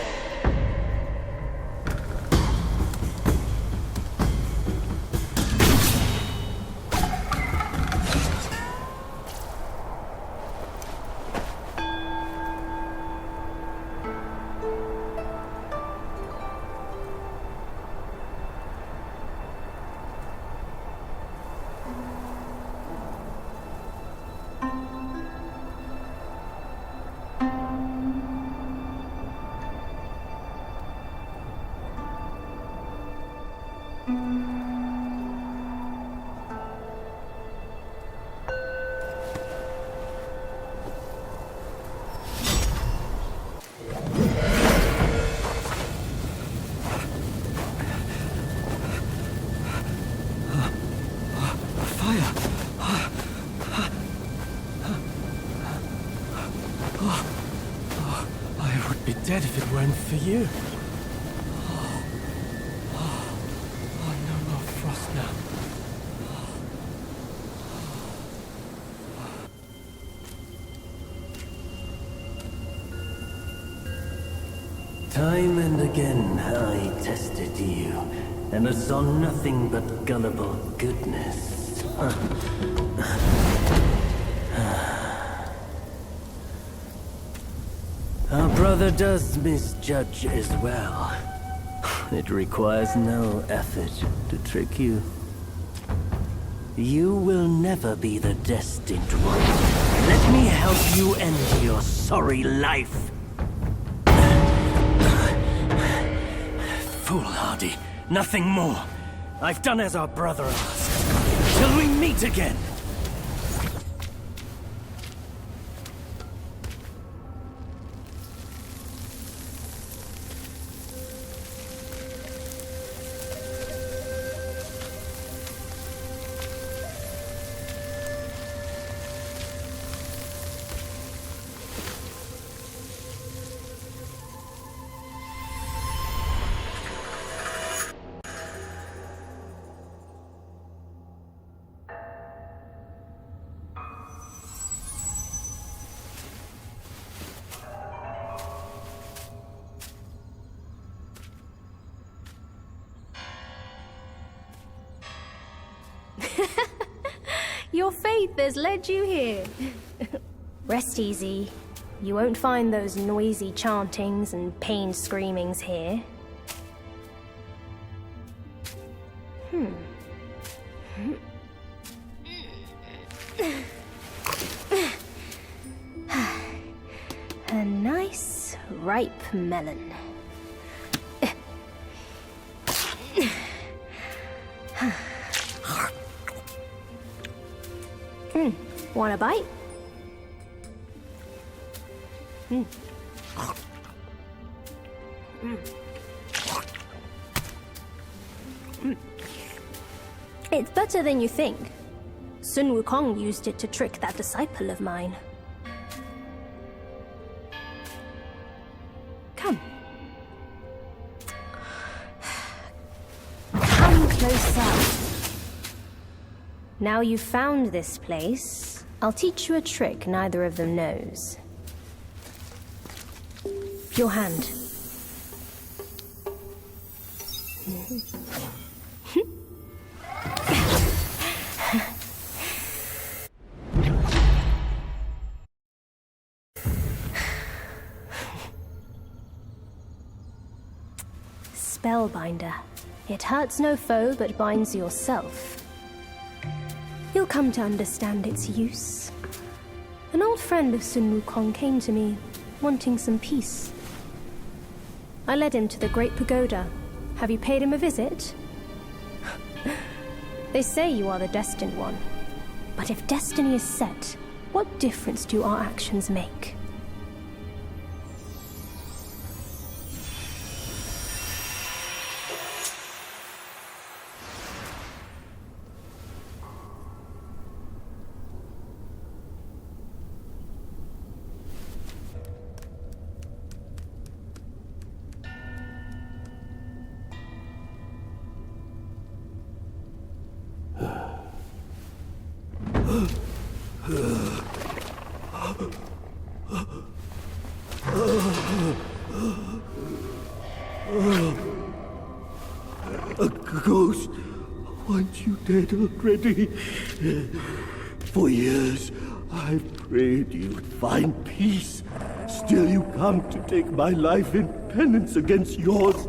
I would be dead if it weren't for you. No more frost now. Time and again I tested you, and I saw nothing but gullible goodness. Our brother does misjudge as well. It requires no effort to trick you. You will never be the Destined One. Let me help you end your sorry life. Foolhardy. Nothing more. I've done as our brother asked. Till we meet again. Your faith has led you here. Rest easy. You won't find those noisy chantings and pained screamings here. A nice, ripe melon. Want a bite? It's better than you think. Sun Wukong used it to trick that disciple of mine. Come. Come closer. Now you've found this place, I'll teach you a trick neither of them knows. Your hand. Spellbinder. It hurts no foe but binds yourself. You'll come to understand its use. An old friend of Sun Wukong came to me, wanting some peace. I led him to the Great Pagoda. Have you paid him a visit? They say you are the Destined One. But if destiny is set, what difference do our actions make? A ghost wants you dead already. For years, I prayed you'd find peace. Still you come to take my life in penance against yours.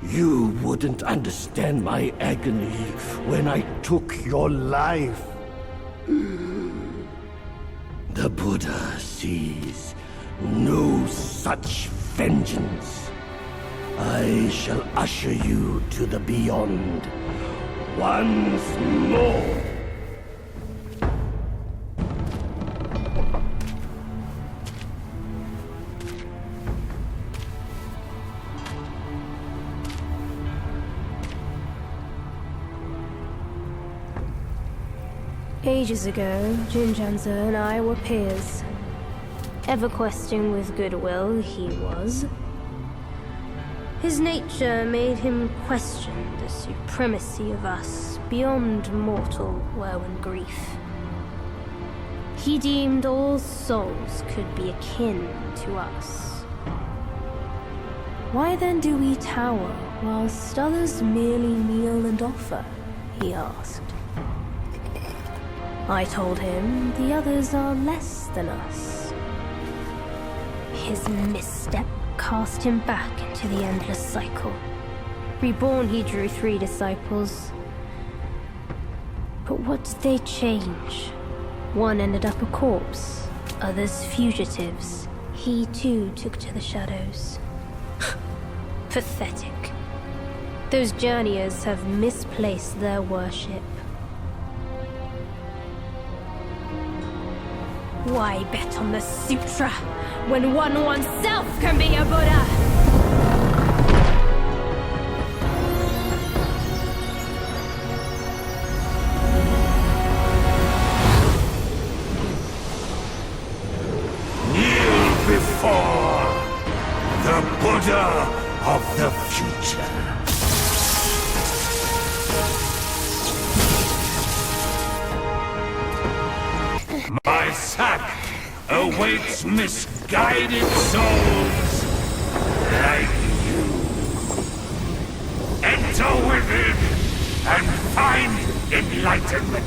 You wouldn't understand my agony when I took your life. The Buddha sees no such vengeance. I shall usher you to the beyond once more. Ages ago, Jinjanza and I were peers. Ever-questing with goodwill, he was. His nature made him question the supremacy of us beyond mortal woe and grief. He deemed all souls could be akin to us. Why then do we tower whilst others merely kneel and offer? He asked. I told him the others are less than us. His misstep cast him back into the endless cycle. Reborn, he drew 3 disciples. But what did they change? One ended up a corpse, others fugitives. He too took to the shadows. Pathetic. Those journeyers have misplaced their worship. Why bet on the sutra when one oneself can be a Buddha? Kneel before the Buddha of the future. My sack awaits misguided souls like you. Enter within and find enlightenment.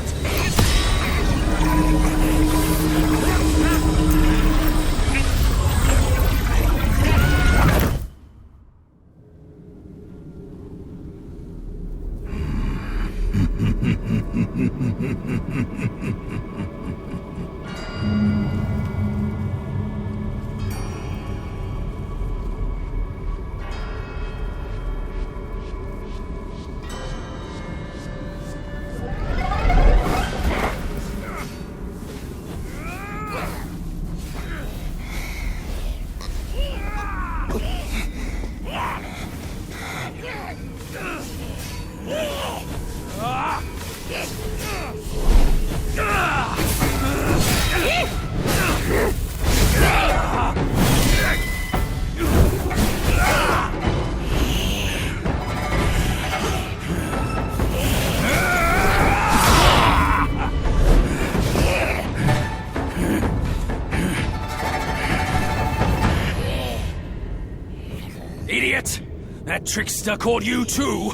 That trickster called you too?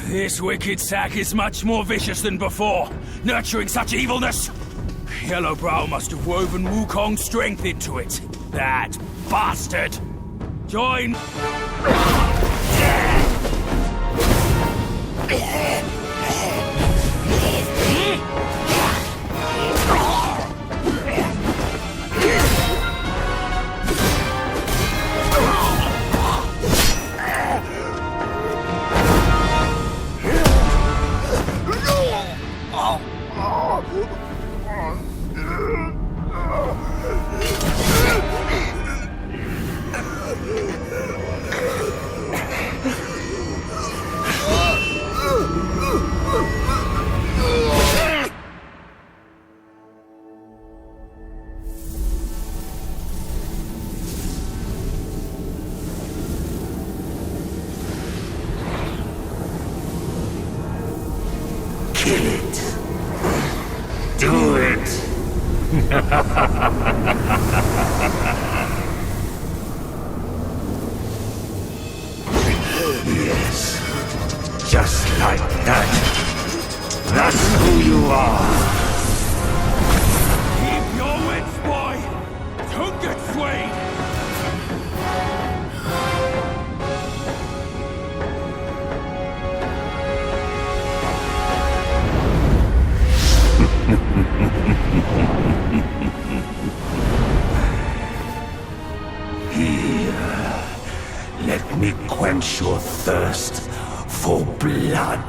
This wicked sack is much more vicious than before, nurturing such evilness. Yellowbrow must have woven Wukong's strength into it. That bastard! Join... Yes, just like that. That's who you are. Keep your wits, boy! Don't get swayed! Here, let me quench your thirst for blood.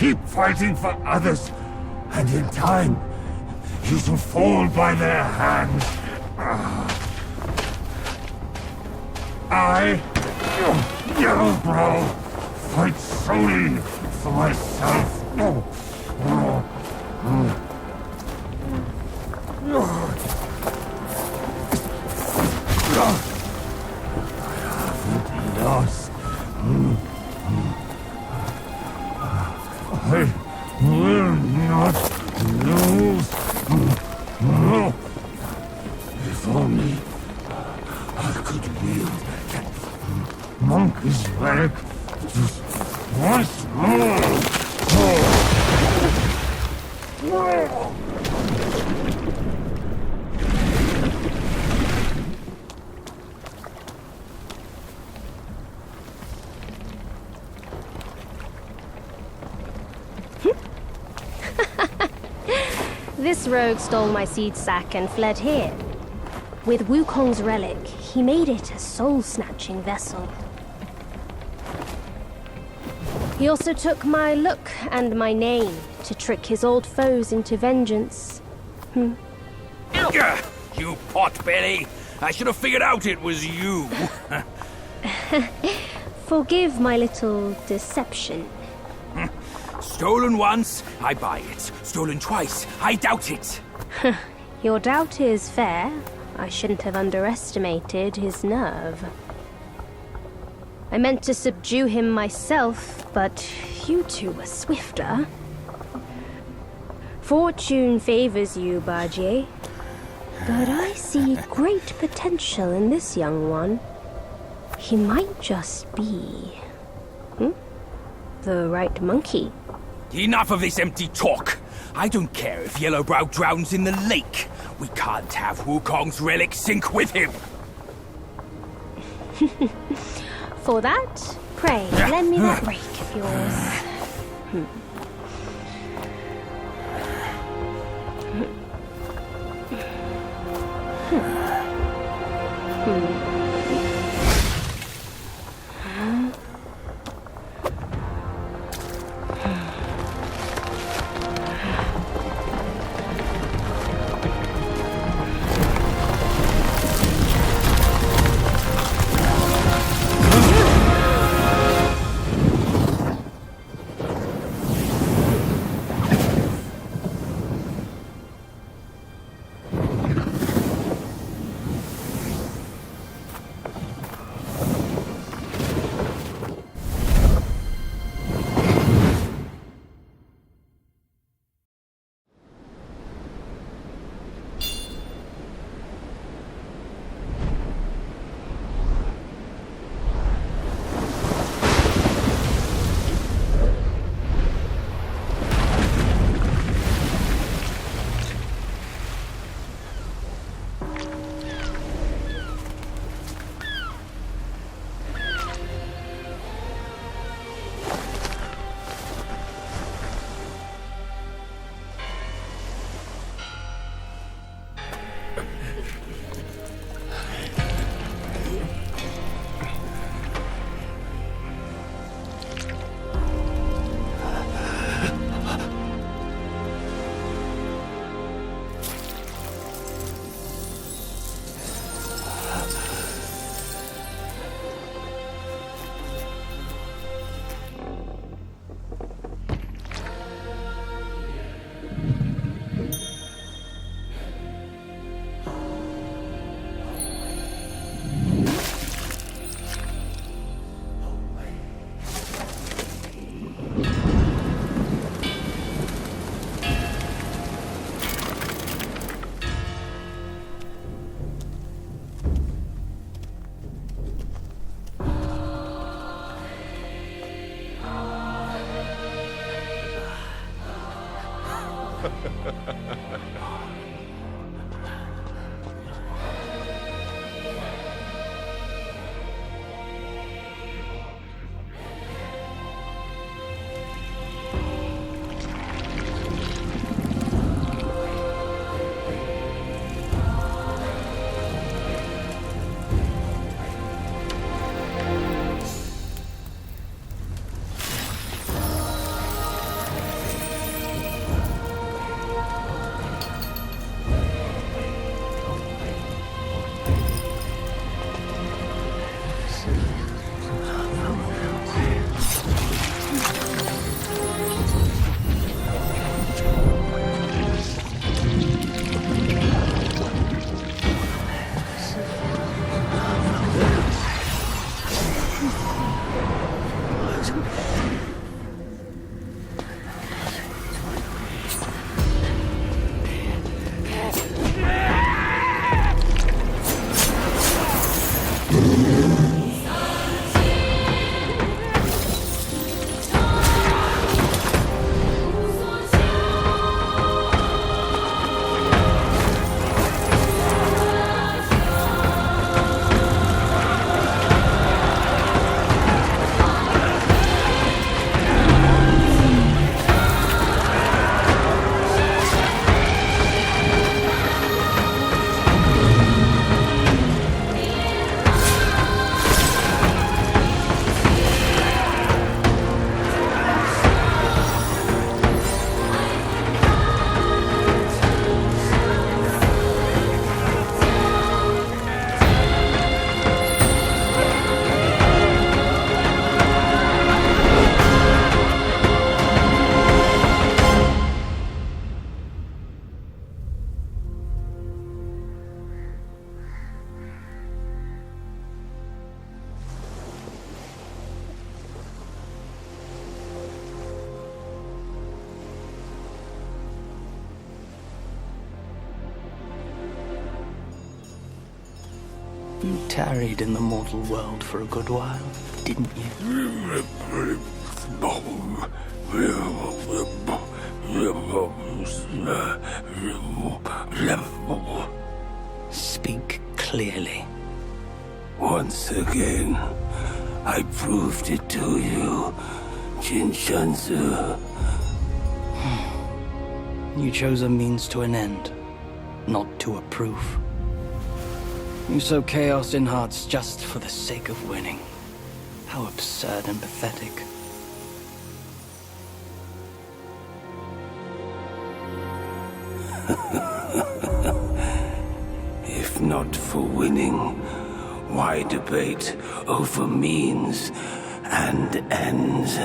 keep fighting for others, and in time, you shall fall by their hands. I, Yellowbrow, fight solely for myself. Lost. I will not lose. If only I could wield that monkey's relic just once more. This rogue stole my seed sack and fled here. With Wukong's relic, he made it a soul-snatching vessel. He also took my look and my name to trick his old foes into vengeance. You potbelly! I should have figured out it was you. Forgive my little deception. Stolen once, I buy it. Stolen twice, I doubt it. Your doubt is fair. I shouldn't have underestimated his nerve. I meant to subdue him myself, but you two were swifter. Fortune favors you, Bajie. But I see great potential in this young one. He might just be... the right monkey. Enough of this empty talk. I don't care if Yellowbrow drowns in the lake. We can't have Wukong's relic sink with him. For that, pray, lend me that rake of yours. tarried in the mortal world for a good while, didn't you? Speak clearly. Once again, I proved it to you, Jin Shanzu. You chose a means to an end, not to a proof. You sow chaos in hearts just for the sake of winning. How absurd and pathetic. If not for winning, why debate over means and ends?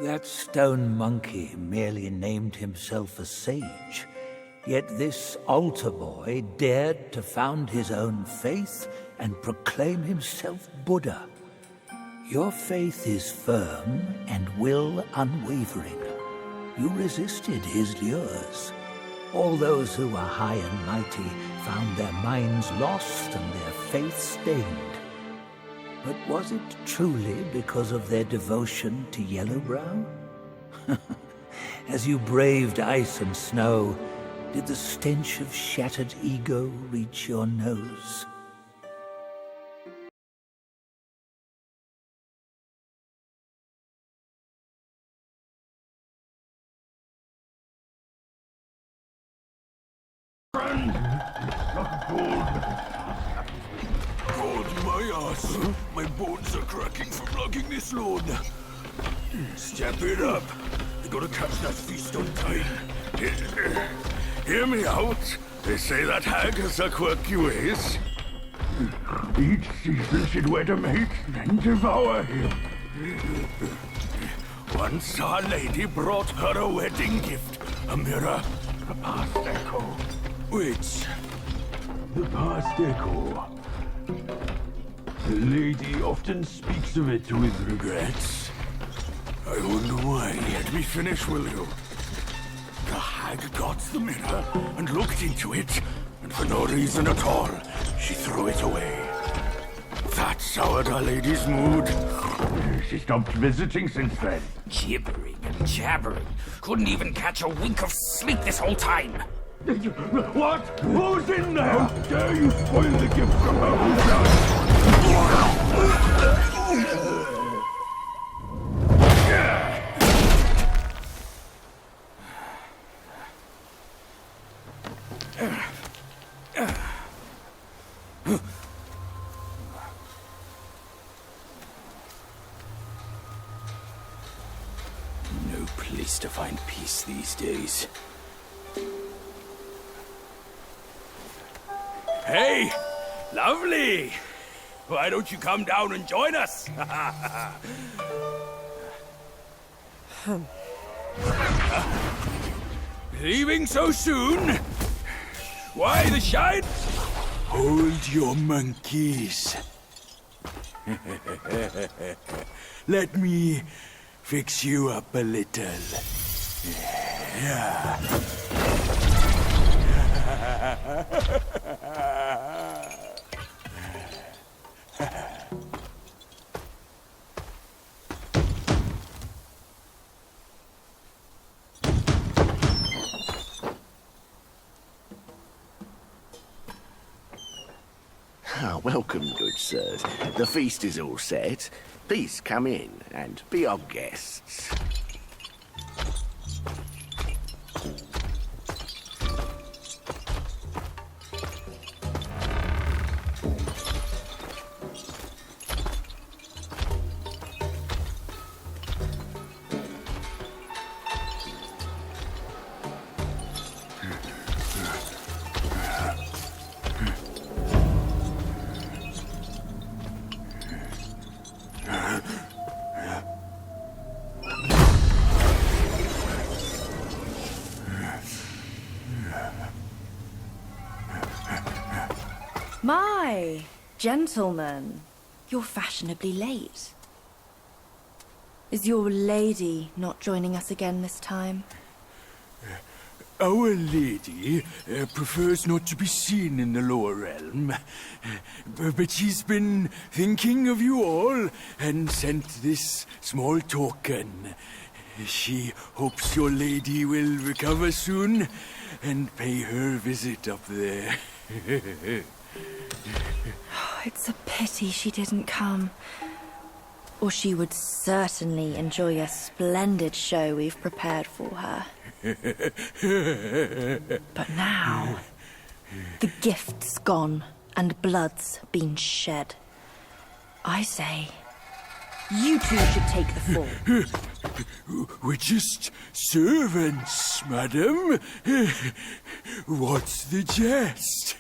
That stone monkey merely named himself a sage, yet this altar boy dared to found his own faith and proclaim himself Buddha. Your faith is firm and will unwavering. You resisted his lures. All those who were high and mighty found their minds lost and their faith stained. But was it truly because of their devotion to Yellowbrow? As you braved ice and snow, did the stench of shattered ego reach your nose? God, my ass. My bones are cracking from lugging this load. Step it up. I gotta catch that feast on time. Hear me out. They say that hag has her quirky ways. Each season she'd wed a mate, then devour him. Once our lady brought her a wedding gift, a mirror, a past echo. Which? The past echo. The lady often speaks of it with regrets. I wonder why. Let me finish, will you? The hag got the mirror and looked into it, and for no reason at all, she threw it away. That soured our lady's mood. She stopped visiting since then. Gibbering and jabbering. Couldn't even catch a wink of sleep this whole time. What? Who's in there? How dare you spoil the gift from her own son? No place to find peace these days. Hey! Lovely! Why don't you come down and join us? Leaving so soon? Why the shine? Hold your monkeys. Let me fix you up a little. Yeah. Welcome, good sirs. The feast is all set. Please come in and be our guests. My gentlemen, you're fashionably late. Is your lady not joining us again this time? Our lady prefers not to be seen in the lower realm. But she's been thinking of you all and sent this small token. She hopes your lady will recover soon and pay her visit up there. It's a pity she didn't come. Or she would certainly enjoy a splendid show we've prepared for her. But now, the gift's gone and blood's been shed. I say, you two should take the fall. We're just servants, madam. What's the jest?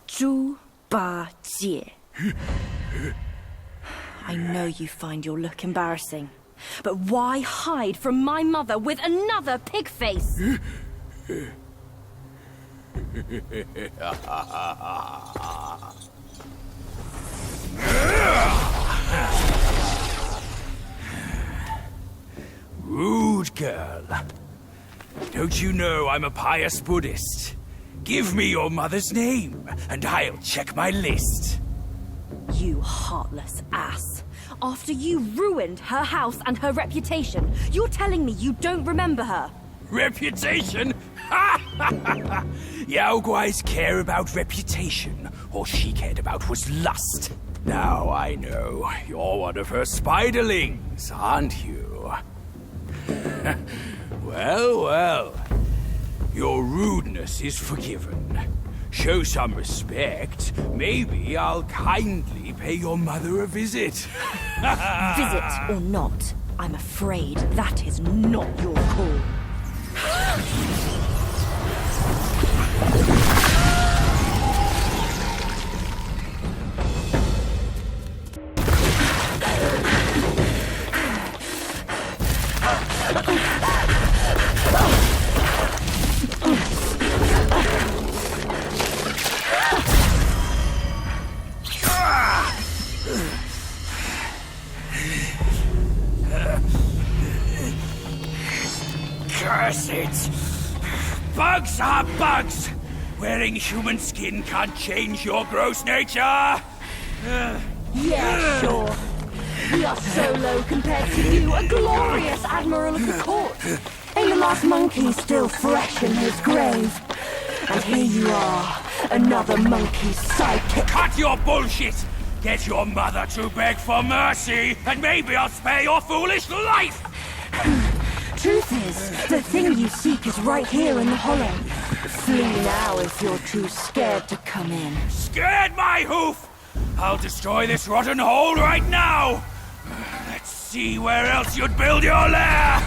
Zhu Bajie. I know you find your look embarrassing, but why hide from my mother with another pig face? Rude girl. Don't you know I'm a pious Buddhist? Give me your mother's name, and I'll check my list. You heartless ass. After you ruined her house and her reputation, you're telling me you don't remember her? Reputation? Yaoguais care about reputation. All she cared about was lust. Now I know. You're one of her spiderlings, aren't you? Well, well. Your rudeness is forgiven. Show some respect. Maybe I'll kindly pay your mother a visit. Visit or not, I'm afraid that is not your call. Curse it! Bugs are bugs! Wearing human skin can't change your gross nature! Yeah, sure. We are so low compared to you, a glorious admiral of the court. Ain't the last monkey still fresh in his grave? And here you are, another monkey's sidekick. Cut your bullshit! Get your mother to beg for mercy, and maybe I'll spare your foolish life! Truth is, the thing you seek is right here in the hollow. Flee now if you're too scared to come in. Scared my hoof! I'll destroy this rotten hole right now! Let's see where else you'd build your lair!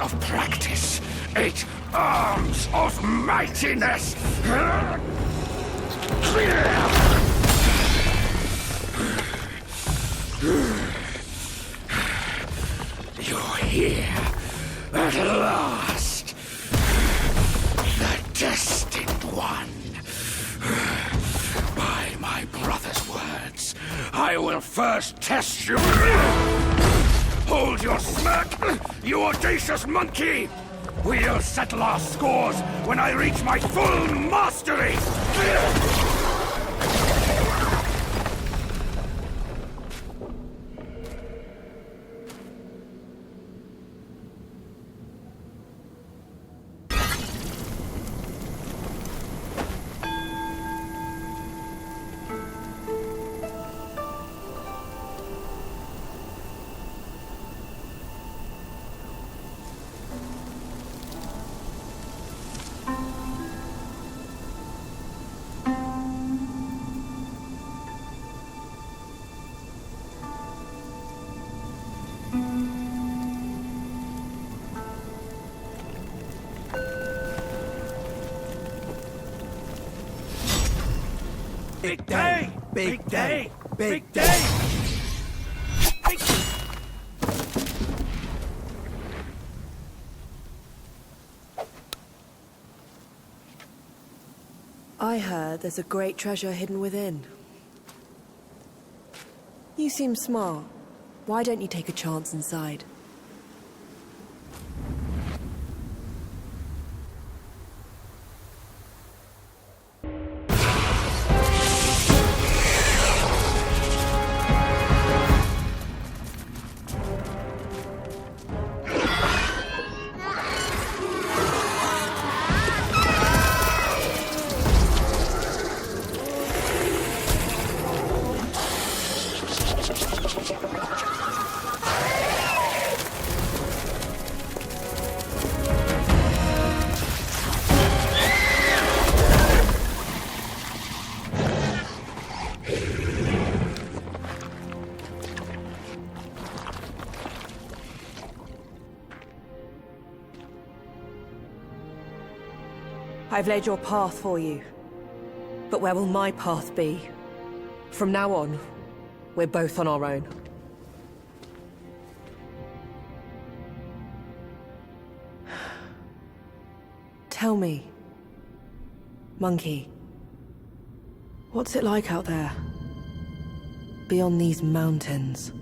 Of practice, 8 arms of mightiness. You're here at last, the Destined One. By my brother's words, I will first test you. Hold your smirk, you audacious monkey! We'll settle our scores when I reach my full mastery! Big day! Big day! Big day! I heard there's a great treasure hidden within. You seem smart. Why don't you take a chance inside? I've laid your path for you. But where will my path be? From now on, we're both on our own. Tell me, Monkey, what's it like out there? Beyond these mountains?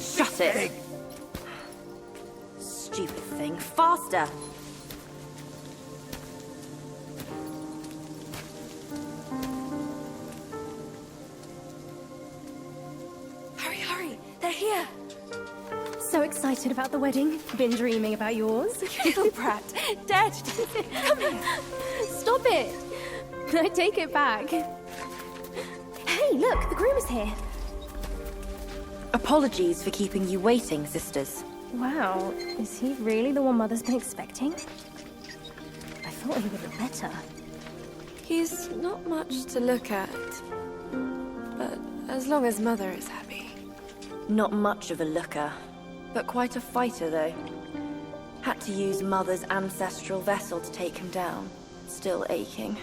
Shut it! Stupid thing. Faster! Hurry, hurry! They're here! So excited about the wedding. Been dreaming about yours. Little brat. Dead. Come here. Stop it. I take it back. Hey, look, the groom is here. Apologies for keeping you waiting, sisters. Wow, is he really the one Mother's been expecting? I thought he would look better. He's not much to look at. But as long as Mother is happy. Not much of a looker, but quite a fighter, though. Had to use Mother's ancestral vessel to take him down. Still aching.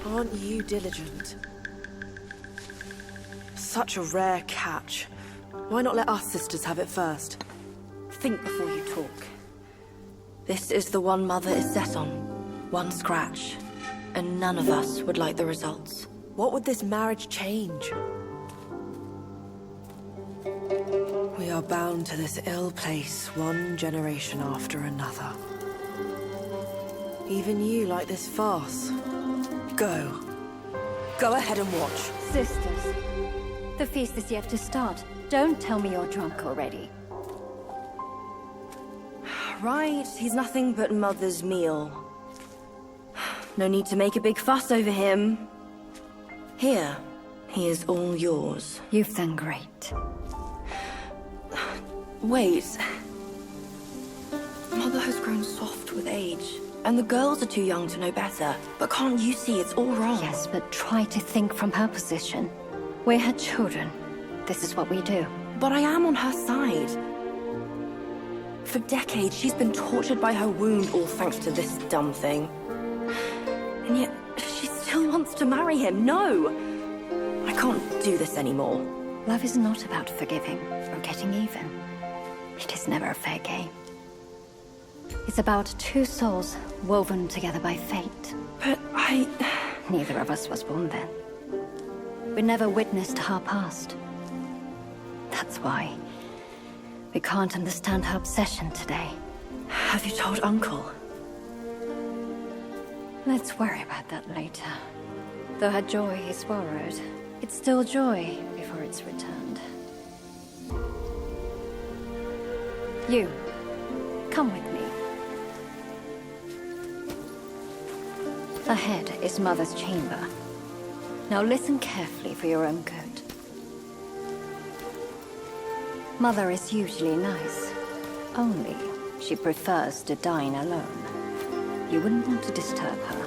Aren't you diligent? Such a rare catch. Why not let us sisters have it first? Think before you talk. This is the one Mother is set on. One scratch. And none of us would like the results. What would this marriage change? We are bound to this ill place one generation after another. Even you like this farce. Go. Go ahead and watch. Sisters, the feast is yet to start. Don't tell me you're drunk already. Right, he's nothing but Mother's meal. No need to make a big fuss over him. Here, he is all yours. You've done great. Wait. Mother has grown soft with age, and the girls are too young to know better. But can't you see it's all wrong? Yes, but try to think from her position. We're her children. This is what we do. But I am on her side. For decades, she's been tortured by her wound, all thanks to this dumb thing. And yet, she still wants to marry him. No! I can't do this anymore. Love is not about forgiving or getting even. It is never a fair game. It's about two souls woven together by fate. But Neither of us was born then. We never witnessed her past. That's why we can't understand her obsession today. Have you told Uncle? Let's worry about that later. Though her joy is borrowed, it's still joy before it's returned. You, come with me. Ahead is Mother's chamber. Now listen carefully for your own good. Mother is usually nice, only she prefers to dine alone. You wouldn't want to disturb her.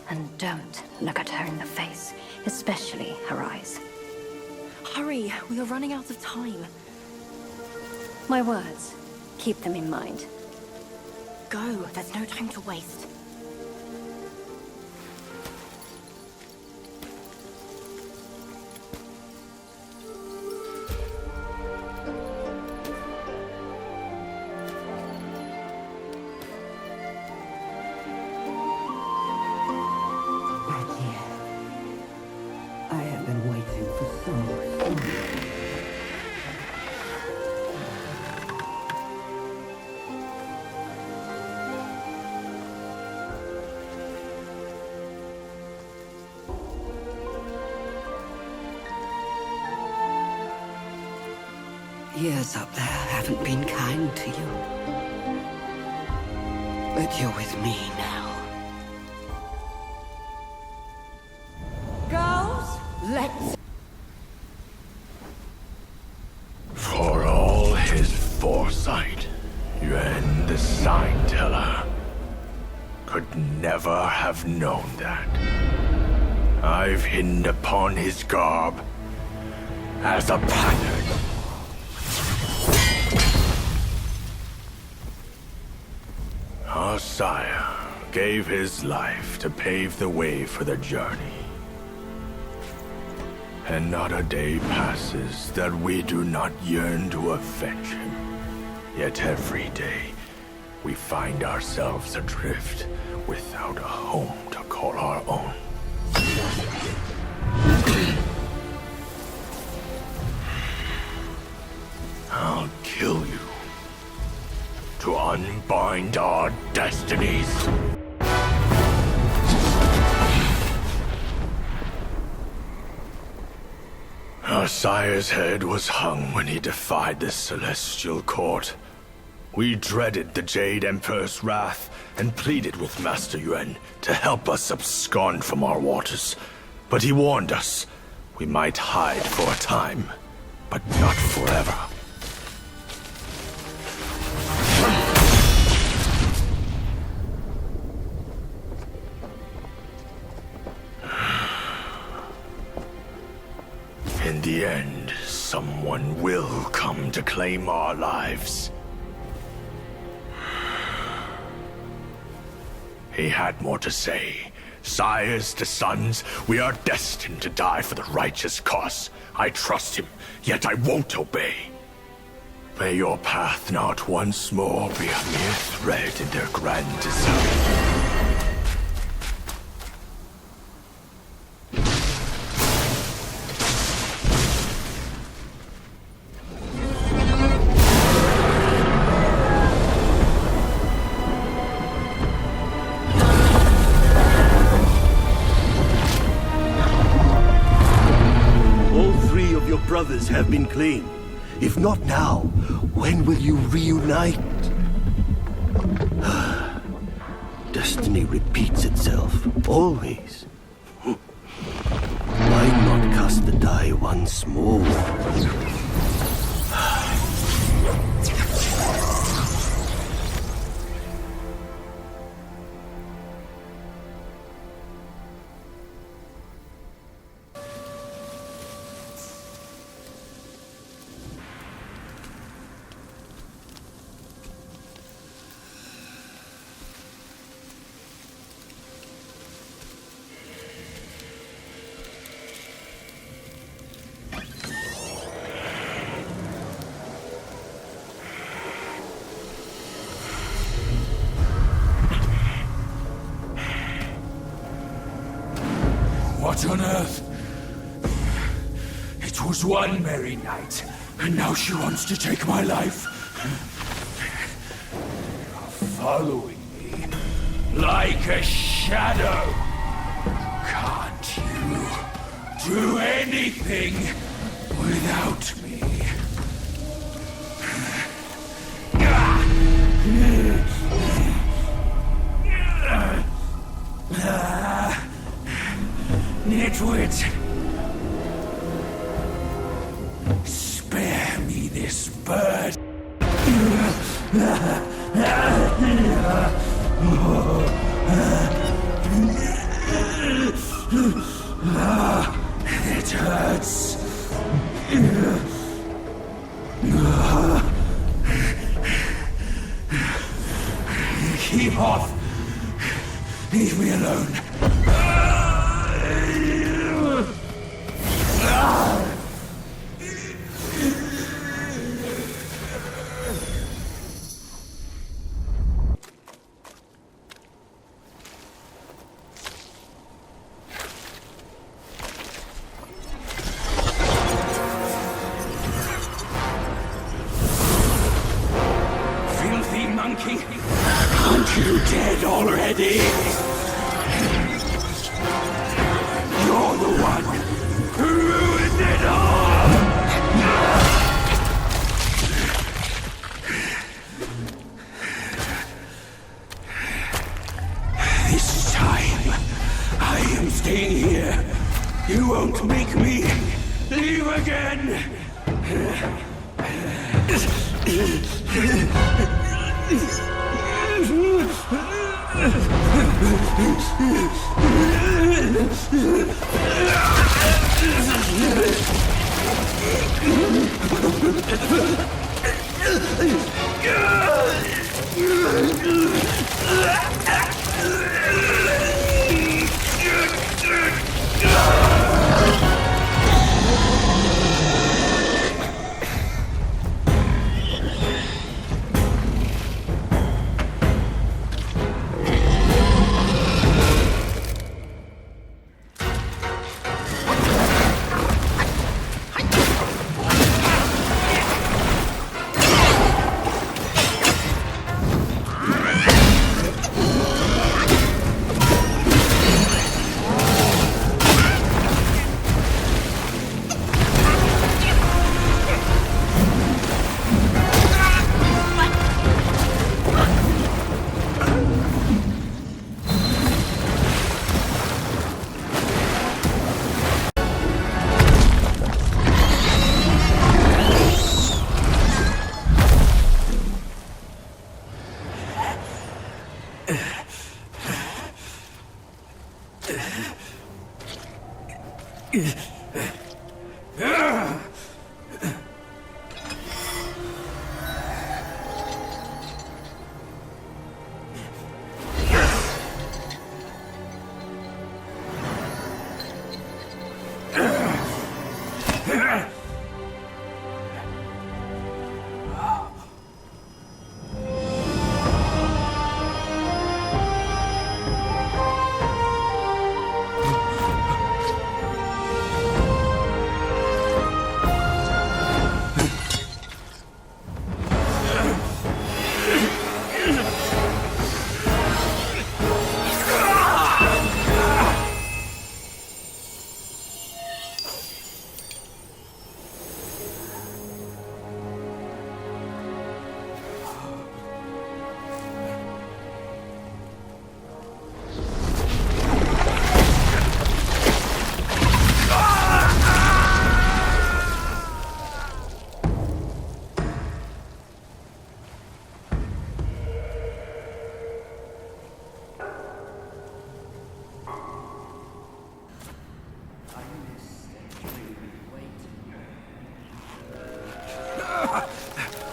And don't look at her in the face, especially her eyes. Hurry, we are running out of time. My words, keep them in mind. Go, there's no time to waste. I have been waiting for so long. Years up there haven't been kind to you. But you're with me now. Girls, let's... For all his foresight, Yuan the Sign Teller could never have known that. I've hidden upon his garb as a pattern. Our sire gave his life to pave the way for the journey. And not a day passes that we do not yearn to avenge him. Yet every day, we find ourselves adrift without a home to call our own. I'll kill you to unbind our destinies. Our sire's head was hung when he defied the Celestial Court. We dreaded the Jade Emperor's wrath and pleaded with Master Yuan to help us abscond from our waters. But he warned us we might hide for a time, but not forever. In the end, someone will come to claim our lives. He had more to say. Sires to sons, we are destined to die for the righteous cause. I trust him, yet I won't obey. May your path not once more be a mere thread in their grand design. Brothers have been claimed. If not now, when will you reunite? Destiny repeats itself, always. Why not cast the die once more? What on earth? It was one merry night, and now she wants to take my life. Following me like a shadow. Can't you do anything without me? Nitwit! Spare me this bird! It hurts. Keep off! Leave me alone. Filthy monkey! Aren't you dead already? You're the one who ruined it all! This time, I am staying here. You won't make me leave again!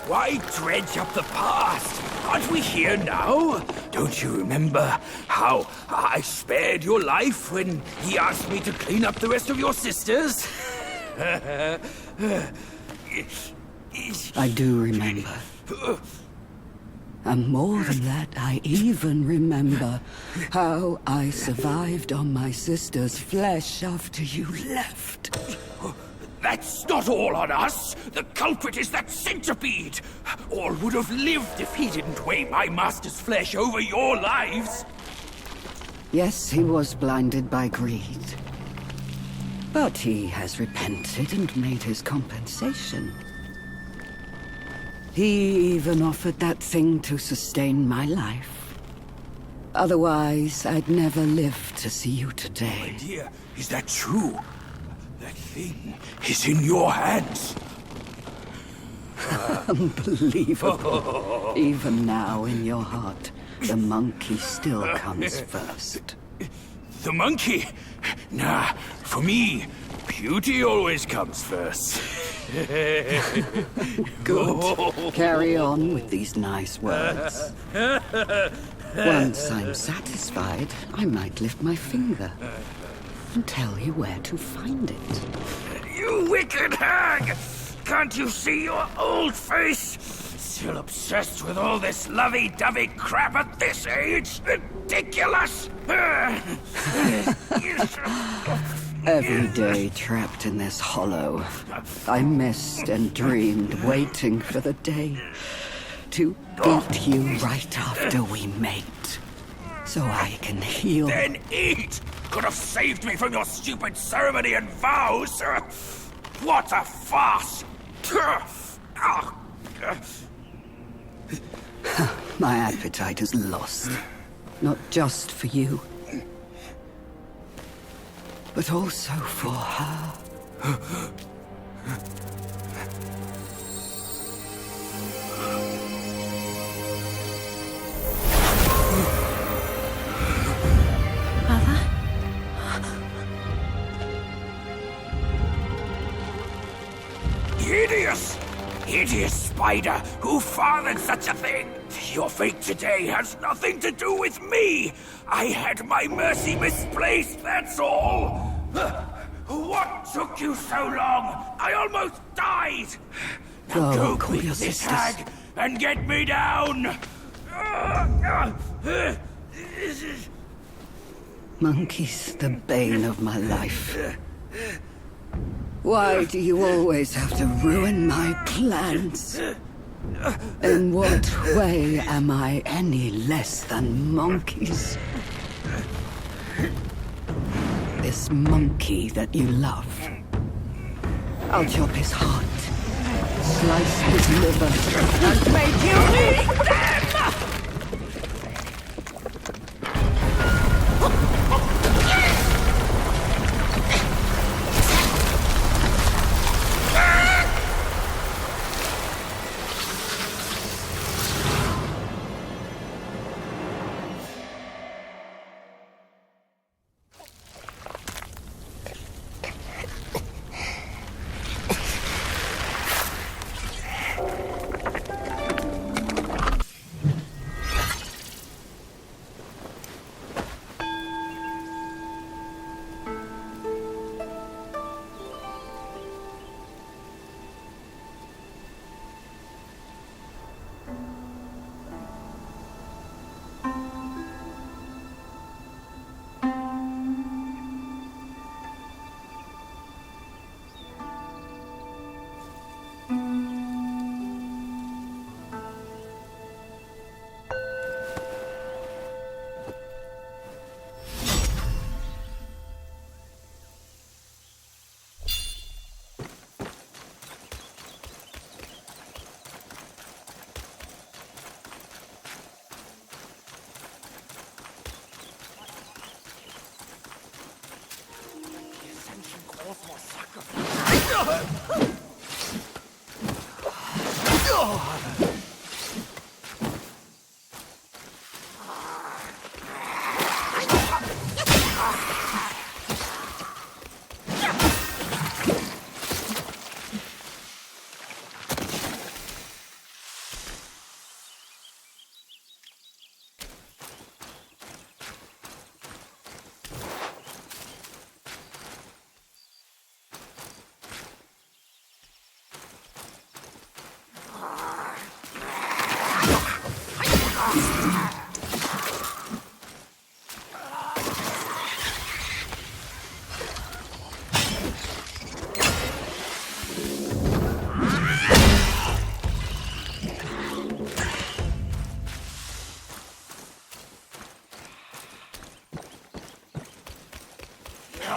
Why dredge up the past? Aren't we here now? Don't you remember how I spared your life when he asked me to clean up the rest of your sisters? I do remember. And more than that, I even remember how I survived on my sister's flesh after you left. That's not all on us! The culprit is that centipede! All would have lived if he didn't weigh my master's flesh over your lives! Yes, he was blinded by greed. But he has repented and made his compensation. He even offered that thing to sustain my life. Otherwise, I'd never live to see you today. My dear, is that true? That thing is in your hands. Unbelievable. Even now, in your heart, the monkey still comes first. The monkey? Nah, for me, beauty always comes first. Good. Carry on with these nice words. Once I'm satisfied, I might lift my finger and tell you where to find it. You wicked hag! Can't you see your old face? Still obsessed with all this lovey-dovey crap at this age? Ridiculous! Every day trapped in this hollow, I missed and dreamed, waiting for the day to eat you right after we mate, so I can heal. Then eat! Could have saved me from your stupid ceremony and vows! What a farce! My appetite is lost. Not just for you, but also for her. Hideous! Hideous spider! Who fathered such a thing? Your fate today has nothing to do with me! I had my mercy misplaced, that's all! What took you so long? I almost died! Now go call quick, your this sisters. hag, and get me down! Monkey's the bane of my life. Why do you always have to ruin my plans? In what way am I any less than monkeys? This monkey that you love. I'll chop his heart, slice his liver, and make you eat them!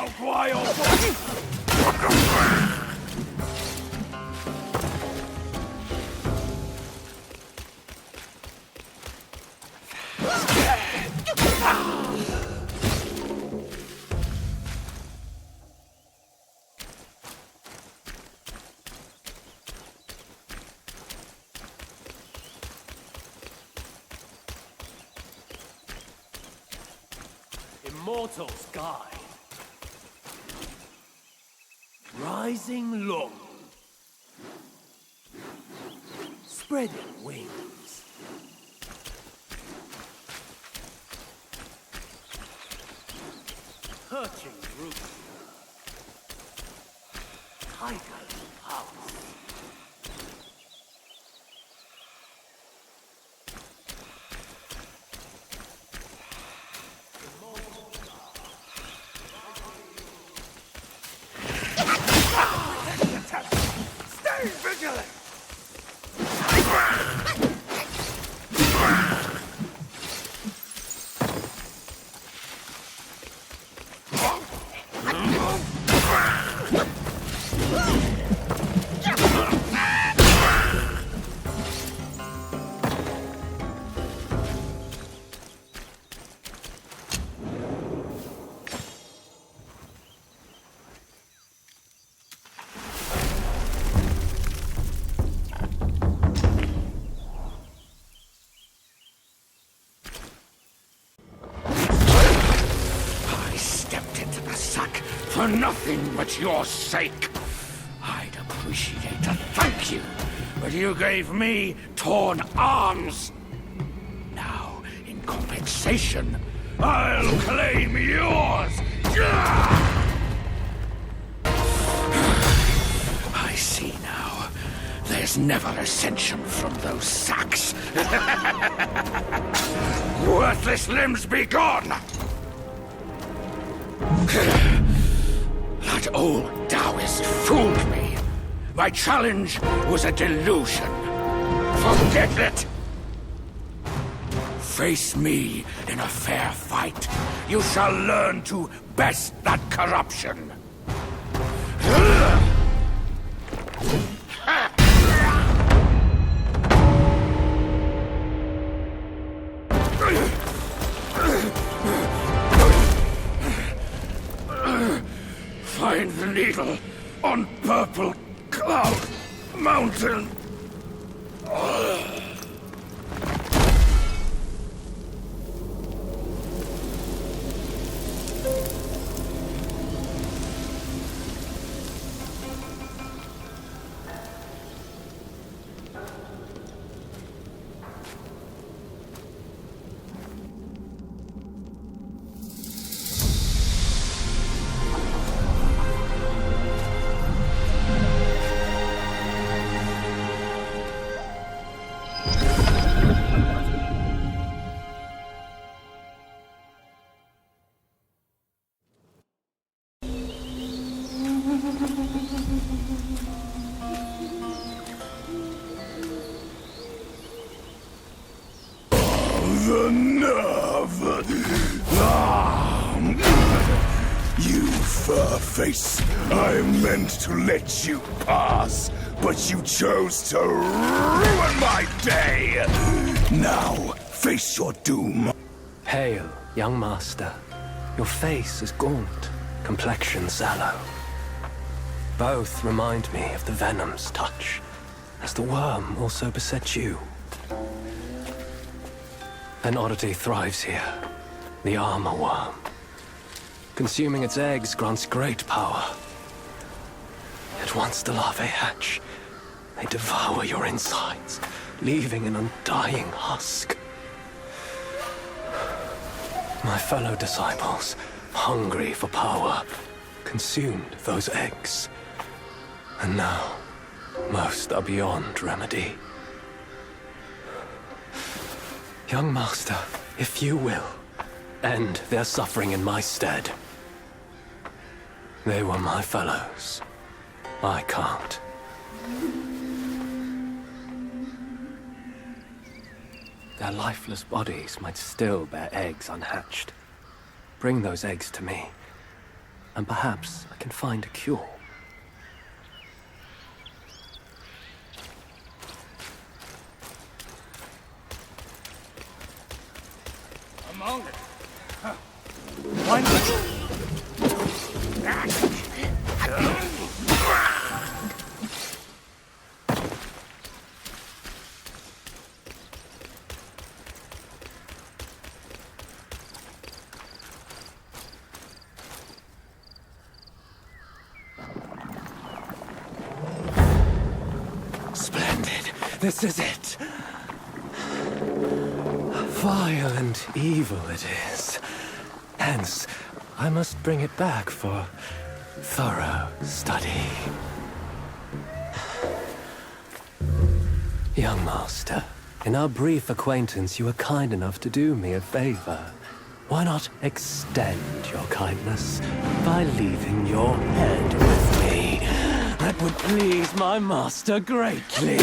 Yaoguai Immortal's Guide. Rising long. Spreading wings. Perching roots. Tiger's house. Stay vigilant! For nothing but your sake. I'd appreciate a thank you, but you gave me torn arms. Now, in compensation, I'll claim yours. I see now. There's never ascension from those sacks. Worthless limbs be gone! That old Daoist fooled me. My challenge was a delusion. Forget it! Face me in a fair fight. You shall learn to best that corruption. Find the needle on Purple Cloud Mountain. The nerve! You fur-face! I meant to let you pass, but you chose to ruin my day! Now, face your doom! Hail, young master. Your face is gaunt, complexion sallow. Both remind me of the venom's touch, as the worm also beset you. An oddity thrives here, the armor worm. Consuming its eggs grants great power. Yet once the larvae hatch, they devour your insides, leaving an undying husk. My fellow disciples, hungry for power, consumed those eggs. And now, most are beyond remedy. Young master, if you will, end their suffering in my stead. They were my fellows. I can't. Their lifeless bodies might still bear eggs unhatched. Bring those eggs to me, and perhaps I can find a cure. Among it. Splendid. This is it. Vile and evil it is. Hence, I must bring it back for thorough study. Young master, in our brief acquaintance, you were kind enough to do me a favor. Why not extend your kindness by leaving your head with me? That would please my master greatly.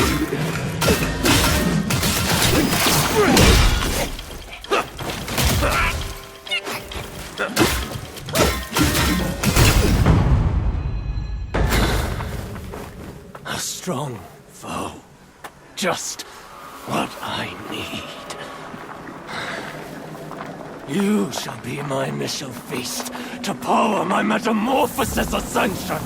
A strong foe. Just what I need. You shall be my initial feast to power my metamorphosis ascension.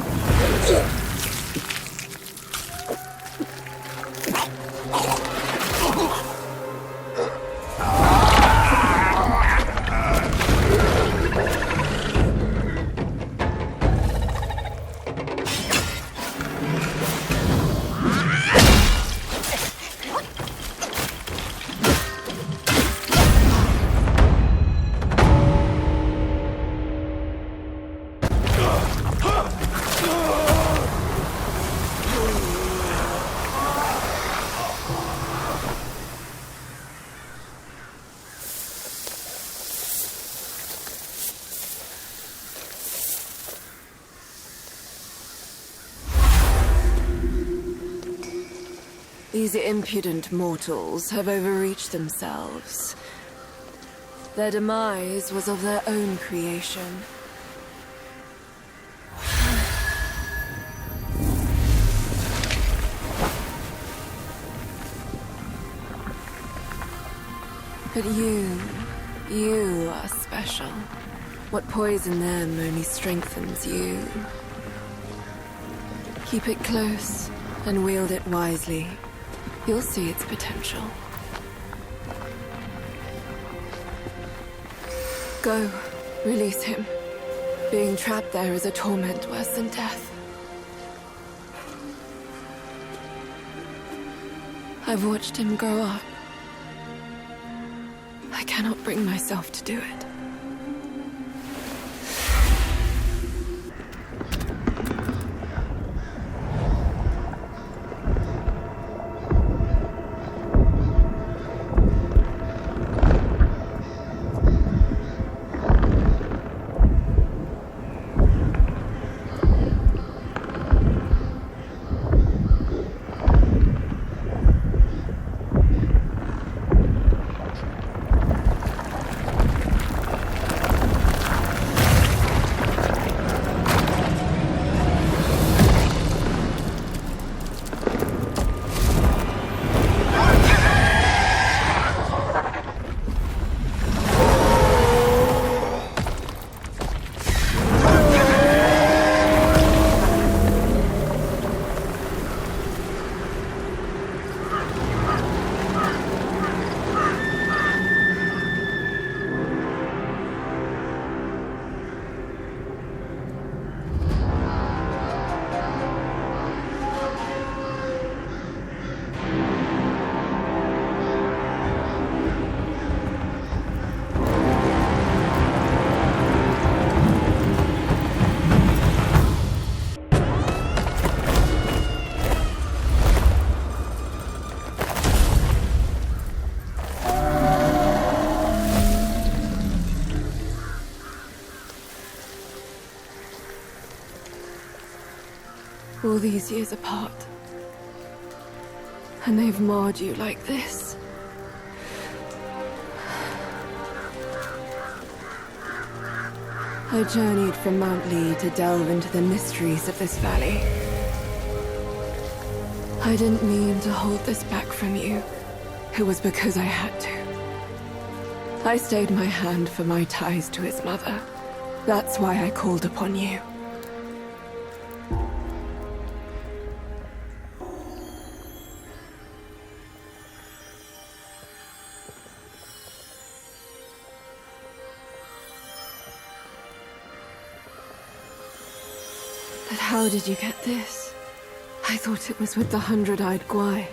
These impudent mortals have overreached themselves. Their demise was of their own creation. But you are special. What poisoned them only strengthens you. Keep it close and wield it wisely. You'll see its potential. Go, release him. Being trapped there is a torment worse than death. I've watched him grow up. I cannot bring myself to do it. All these years apart. And they've marred you like this. I journeyed from Mount Lee to delve into the mysteries of this valley. I didn't mean to hold this back from you. It was because I had to. I stayed my hand for my ties to his mother. That's why I called upon you. But how did you get this? I thought it was with the 100-eyed Guai.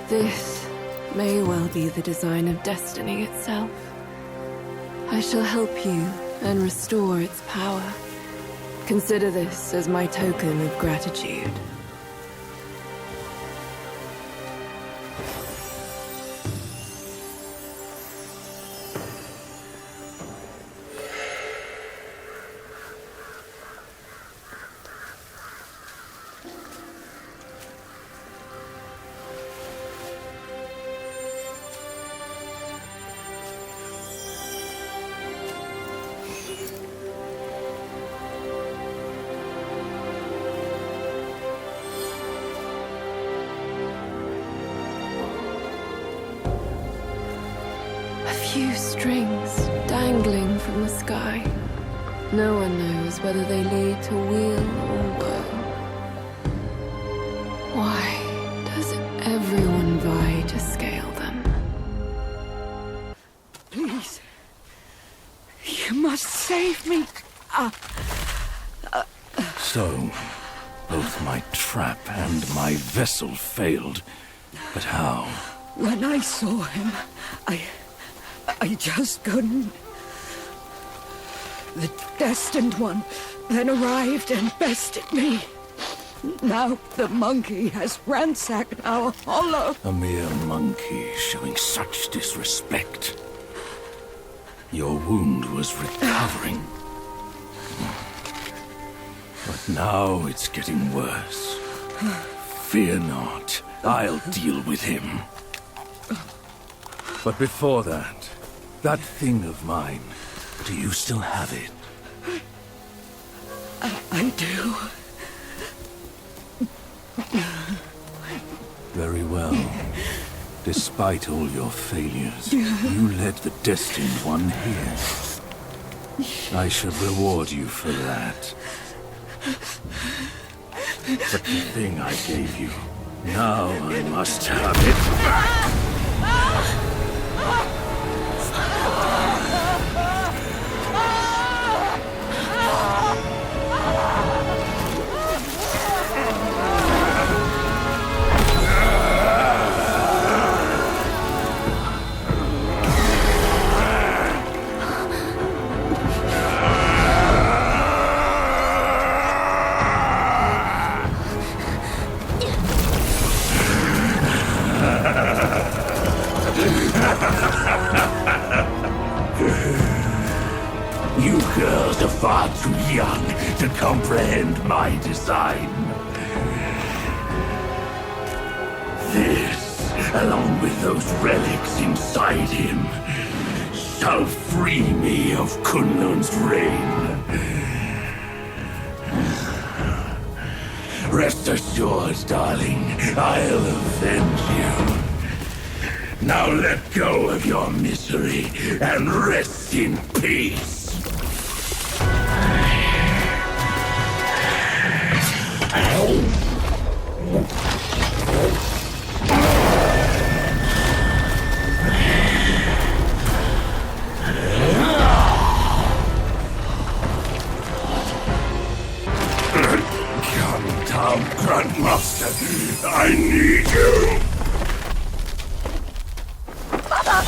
This may well be the design of destiny itself. I shall help you and restore its power. Consider this as my token of gratitude. Few strings dangling from the sky. No one knows whether they lead to weal or woe. Why does everyone vie to scale them? Please. You must save me. So, both my trap and my vessel failed. But how? When I saw him, I just couldn't. The Destined One then arrived and bested me. Now the monkey has ransacked our hollow. A mere monkey showing such disrespect. Your wound was recovering. But now it's getting worse. Fear not, I'll deal with him. But before that thing of mine, do you still have it? I do. Very well. Despite all your failures, you led the Destined One here. I shall reward you for that. But the thing I gave you, now I must have it back! You girls are far too young to comprehend my design. This, along with those relics inside him, shall free me of Kunlun's reign. Rest assured, darling, I'll avenge you. Now let go of your misery and rest in peace. Come down, Grandmaster. I need you. Mother!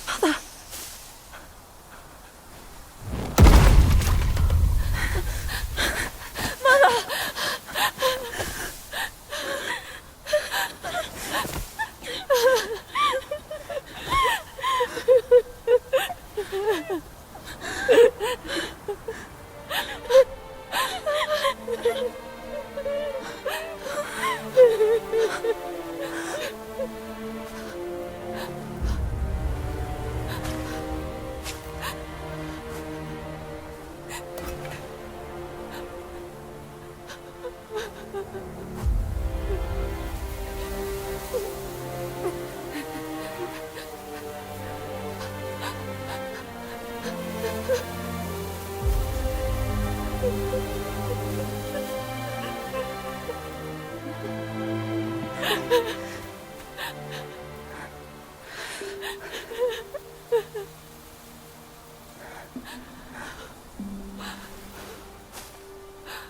Mother!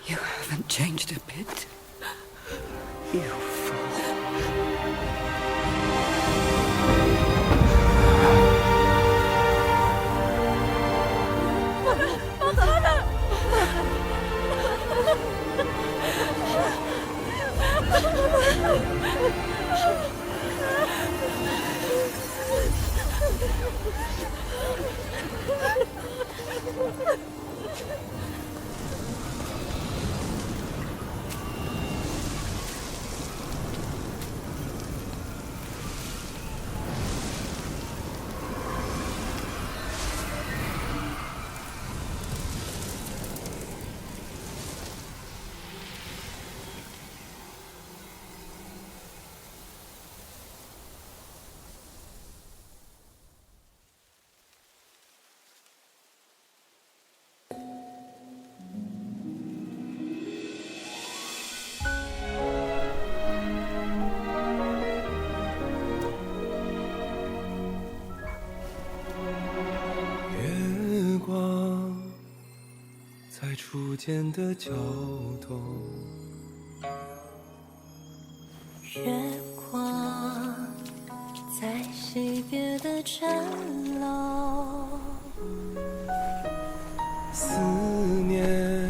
You haven't changed a bit. You fool.初见的角动，月光在惜别的城楼，思念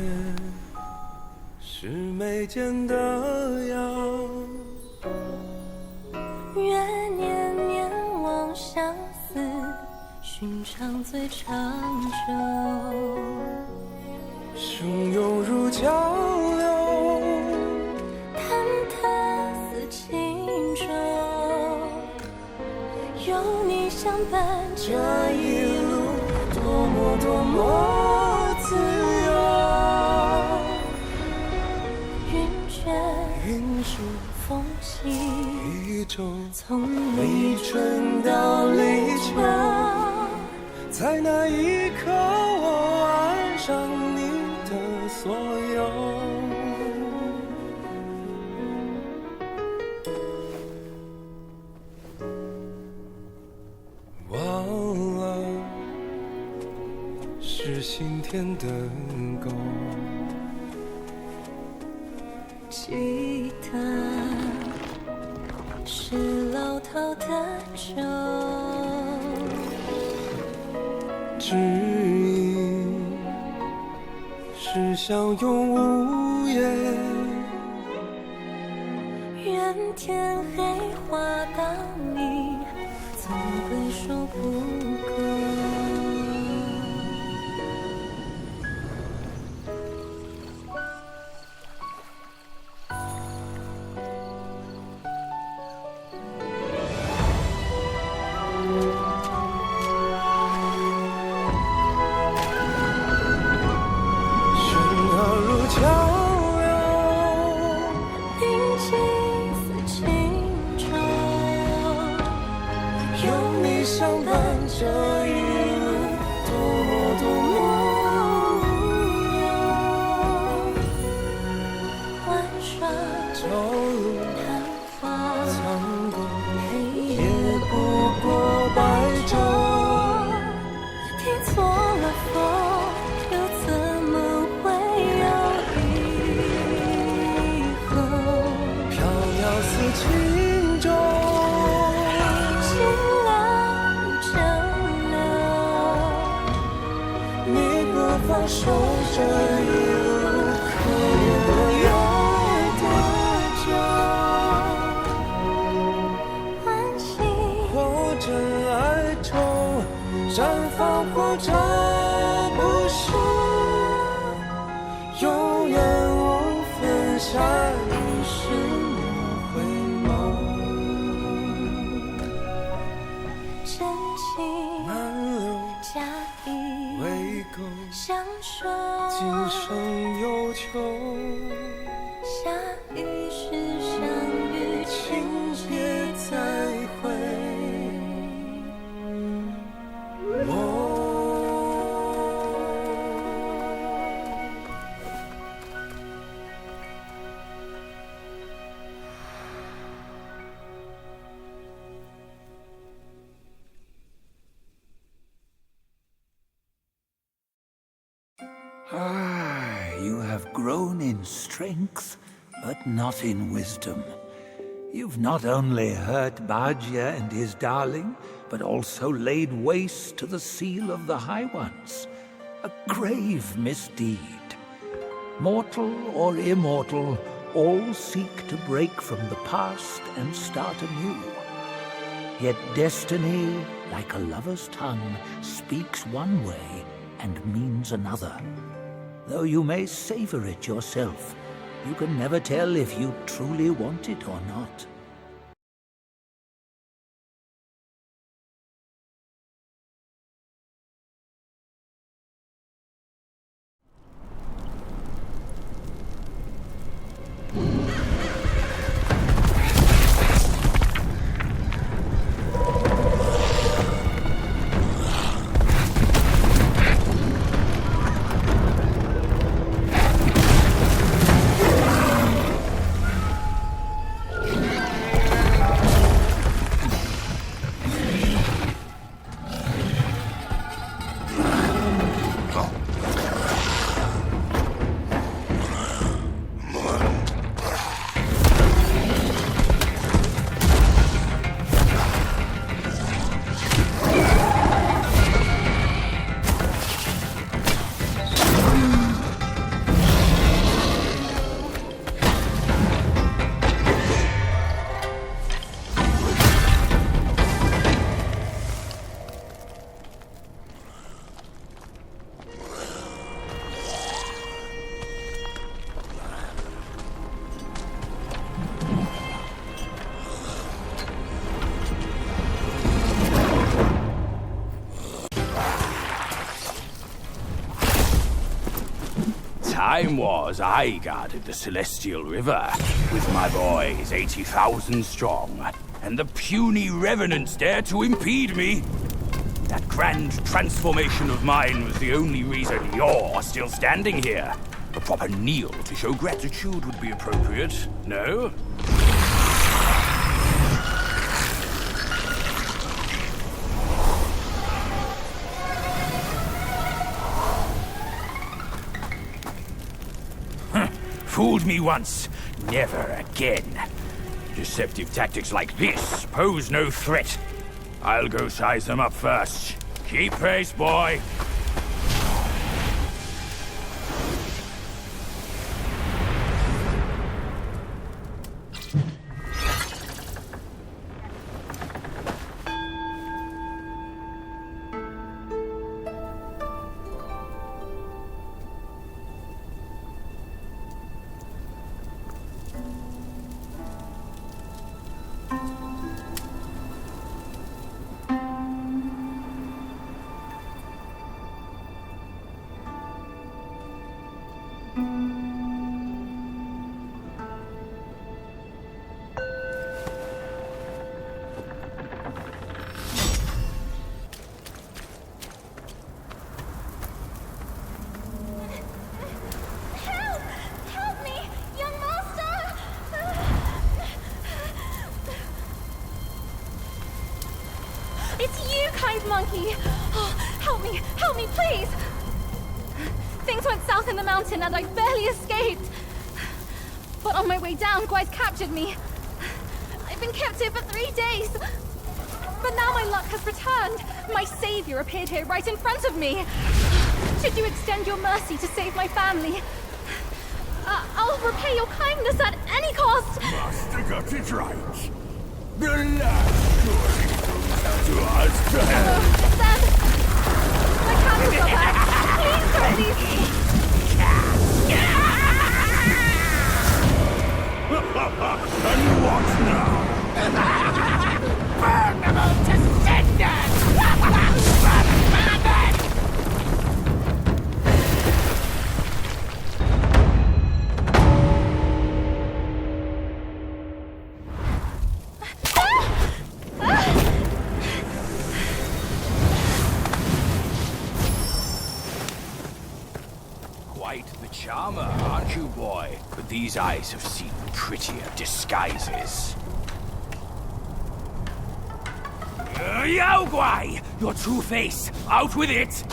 是眉间的药，愿念念望相思，寻常最长久。汹涌如江流，忐忑似轻舟，有你相伴，这一路多么多么自由。云卷云舒风起，一周从立春到立秋，在那一刻我爱上你的所有。忘了是心田的沟，记得是老饕的酒，知音是相拥无言，愿天黑花当你总归说不够。have grown in strength, but not in wisdom. You've not only hurt Bajie and his darling, but also laid waste to the seal of the High Ones. A grave misdeed. Mortal or immortal, all seek to break from the past and start anew. Yet destiny, like a lover's tongue, speaks one way and means another. Though you may savor it yourself, you can never tell if you truly want it or not. Time was I guarded the Celestial River with my boys 80,000 strong, and the puny revenants dared to impede me. That grand transformation of mine was the only reason you're still standing here. A proper kneel to show gratitude would be appropriate, no? Fooled me once, never again. Deceptive tactics like this pose no threat. I'll go size them up first. Keep pace, boy. Monkey! Oh, help me, please! Things went south in the mountain and I barely escaped. But on my way down, Guai's captured me. I've been kept here for 3 days. But now my luck has returned. My savior appeared here right in front of me. Should you extend your mercy to save my family? I'll repay your kindness at any cost! Master got it right. The last story comes to us. Then, my candles are back. Please don't leave. And what now? Burn them all to cinders! Quite the charmer, aren't you, boy? But these eyes have seen prettier disguises. Yaoguai! Your true face! Out with it!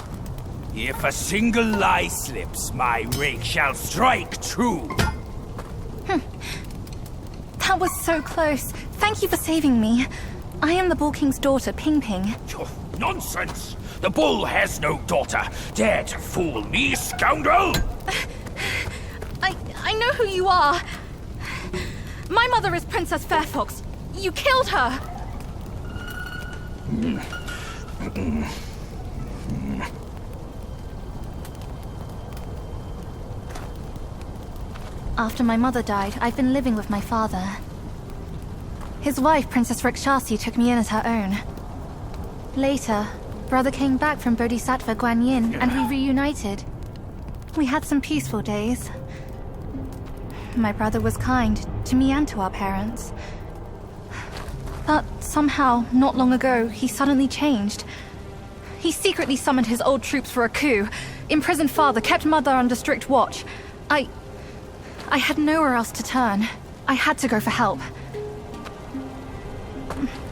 If a single lie slips, my rake shall strike true. That was so close. Thank you for saving me. I am the Bull King's daughter, Ping Ping. Nonsense! The bull has no daughter. Dare to fool me, scoundrel! I know who you are. My mother is Princess Fairfox. You killed her. After my mother died, I've been living with my father. His wife, Princess Rakshasi, took me in as her own. Later, brother came back from Bodhisattva Guanyin, and we reunited. We had some peaceful days. My brother was kind to me and to our parents. But somehow, not long ago, he suddenly changed. He secretly summoned his old troops for a coup, imprisoned father, kept mother under strict watch. I had nowhere else to turn. I had to go for help.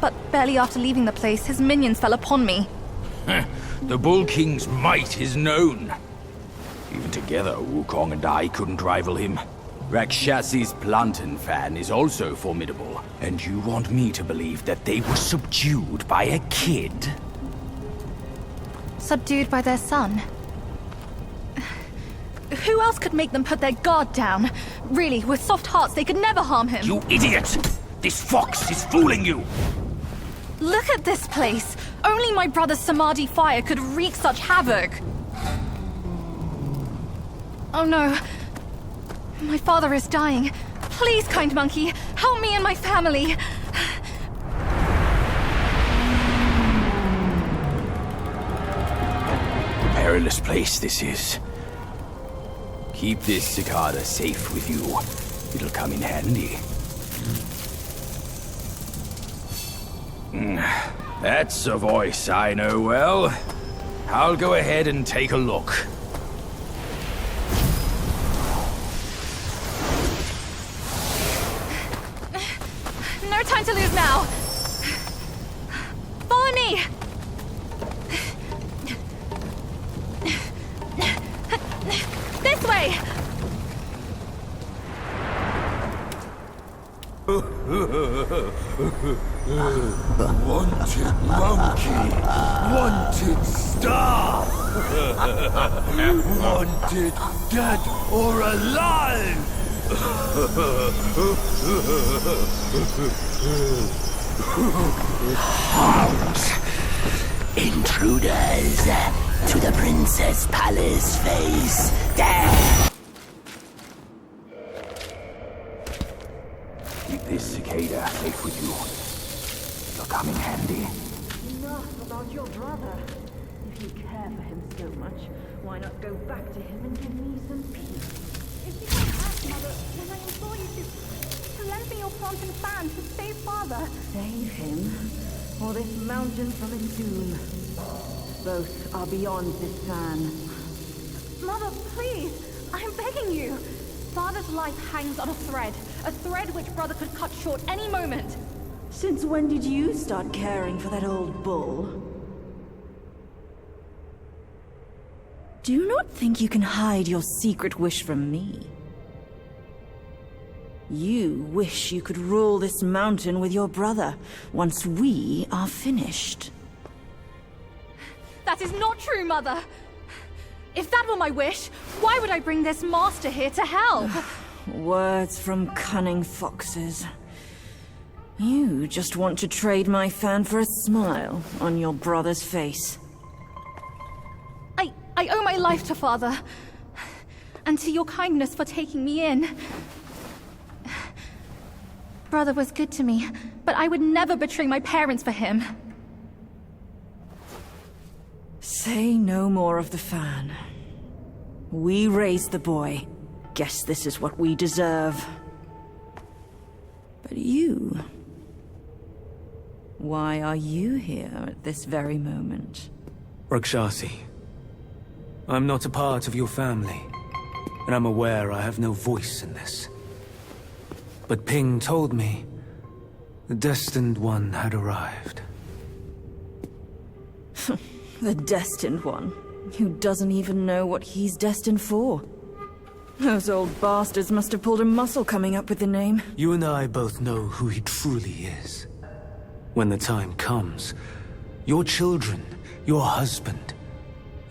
But barely after leaving the place, his minions fell upon me. The Bull King's might is known. Even together, Wukong and I couldn't rival him. Rakshasi's plantain fan is also formidable. And you want me to believe that they were subdued by a kid? Subdued by their son? Who else could make them put their guard down? Really, with soft hearts, they could never harm him. You idiot! This fox is fooling you! Look at this place! Only my brother's Samadhi fire could wreak such havoc! Oh no. My father is dying. Please, kind monkey, help me and my family! Perilous place this is. Keep this cicada safe with you. It'll come in handy. That's a voice I know well. I'll go ahead and take a look. No time to lose now! Follow me! This way! Wanted monkey, wanted star, wanted dead or alive. Halt! Intruders to the Princess Palace face. There! Keep this cicada safe with you. It'll come in handy. Enough about your brother. If you care for him so much, why not go back to him and give me some peace? If you don't ask, Mother, then I implore you to lend me your plantain fan to save Father. Save him, or this mountain from its doom. Both are beyond this fan. Mother, please! I'm begging you! Father's life hangs on a thread which brother could cut short any moment. Since when did you start caring for that old bull? Do you not think you can hide your secret wish from me? You wish you could rule this mountain with your brother once we are finished. That is not true, Mother! If that were my wish, why would I bring this master here to help? Words from cunning foxes. You just want to trade my fan for a smile on your brother's face. I owe my life to Father, and to your kindness for taking me in. Brother was good to me, but I would never betray my parents for him. Say no more of the fan. We raised the boy. Guess this is what we deserve. But you... why are you here at this very moment? Rakshasi, I'm not a part of your family, and I'm aware I have no voice in this. But Ping told me the Destined One had arrived. The Destined One? Who doesn't even know what he's destined for? Those old bastards must have pulled a muscle coming up with the name. You and I both know who he truly is. When the time comes, your children, your husband,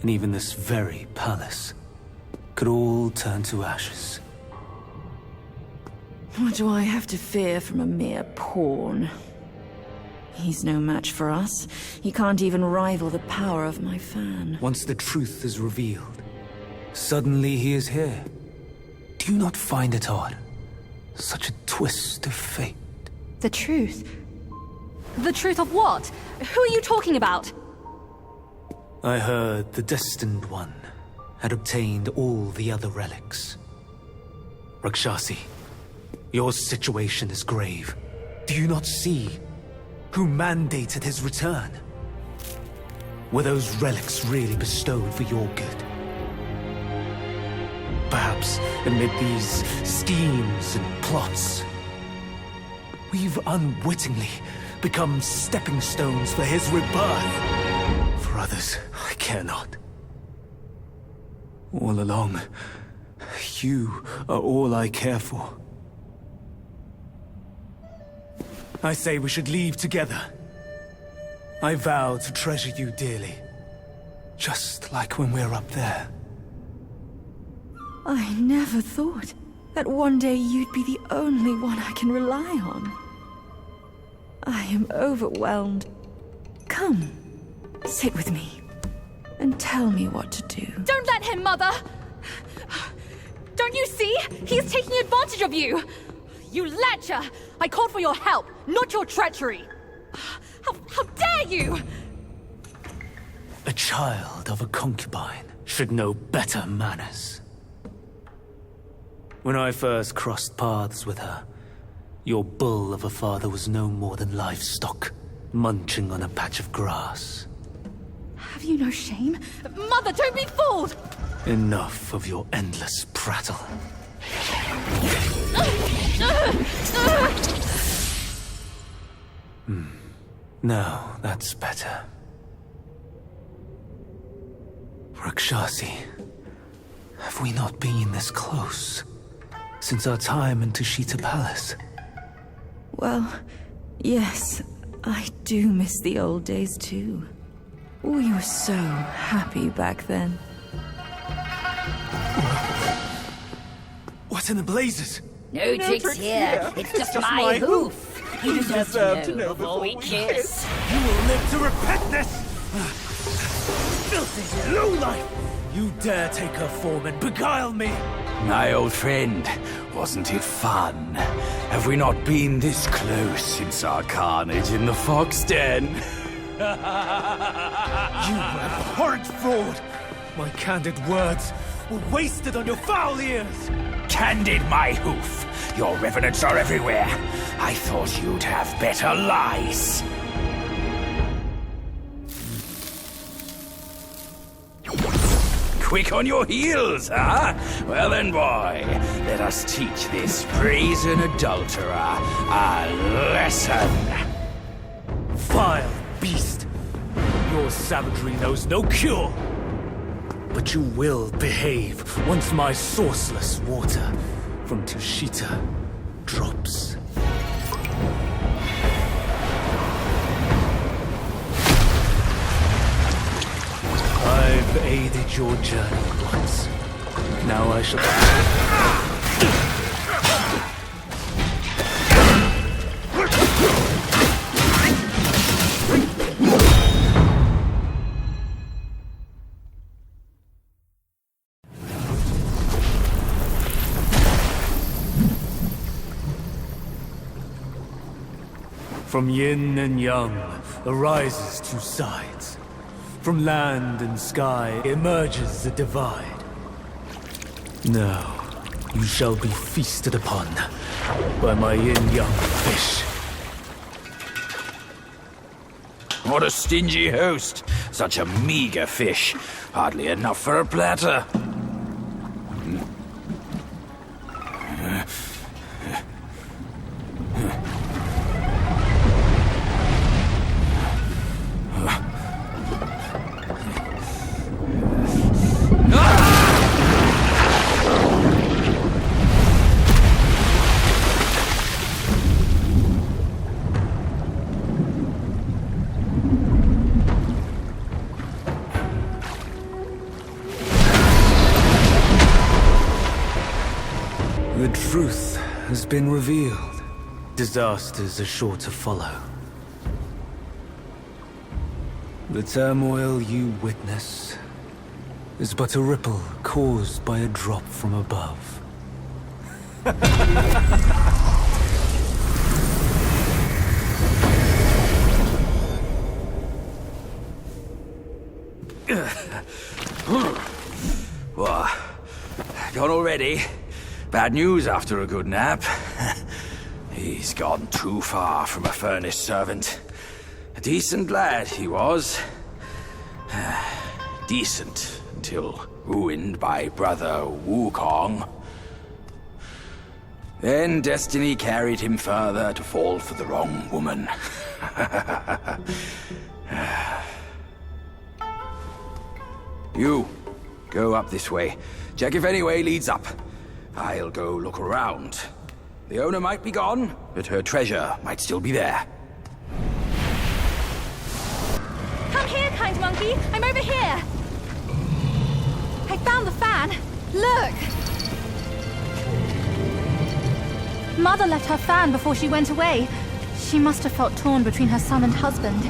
and even this very palace could all turn to ashes. What do I have to fear from a mere pawn? He's no match for us. He can't even rival the power of my fan. Once the truth is revealed, suddenly he is here. Do you not find it odd? Such a twist of fate. The truth? The truth of what? Who are you talking about? I heard the Destined One had obtained all the other relics. Rakshasi, your situation is grave. Do you not see who mandated his return? Were those relics really bestowed for your good? Perhaps amid these schemes and plots, we've unwittingly become stepping stones for his rebirth. For others, I care not. All along, you are all I care for. I say we should leave together. I vow to treasure you dearly, just like when we're up there. I never thought that one day you'd be the only one I can rely on. I am overwhelmed. Come, sit with me, and tell me what to do. Don't let him, Mother! Don't you see? He's taking advantage of you! You lecher! I called for your help, not your treachery! How dare you! A child of a concubine should know better manners. When I first crossed paths with her, your bull of a father was no more than livestock, munching on a patch of grass. Have you no shame? Mother, don't be fooled! Enough of your endless prattle. Now, that's better. Rakshasi, have we not been this close since our time in Tushita Palace? Well, yes, I do miss the old days too. We were so happy back then. What in the blazes? No tricks here. It's just my hoof. You deserve to know before we kiss. You will live to repent this! Filthy lowlife! You dare take her form and beguile me! My old friend, wasn't it fun? Have we not been this close since our carnage in the fox den? You abhorrent fraud! My candid words were wasted on your foul ears! Candid, my hoof! Your revenants are everywhere. I thought you'd have better lies. Quick on your heels, huh? Well then, boy, let us teach this brazen adulterer a lesson. Vile beast! Your savagery knows no cure. But you will behave once my sourceless water from Tushita drops. I've aided your journey once. Now I shall... From yin and yang arises two sides. From land and sky emerges a divide. Now, you shall be feasted upon by my yin-yang fish. What a stingy host. Such a meager fish. Hardly enough for a platter. truth has been revealed. Disasters are sure to follow. The turmoil you witness is but a ripple caused by a drop from above. What? Gone already? Bad news after a good nap. He's gone too far from a furnace servant. A decent lad he was. Decent until ruined by brother Wukong. Then destiny carried him further to fall for the wrong woman. You, go up this way. Check if any way leads up. I'll go look around. The owner might be gone, but her treasure might still be there. Come here, kind monkey! I'm over here! I found the fan! Look! Mother left her fan before she went away. She must have felt torn between her son and husband.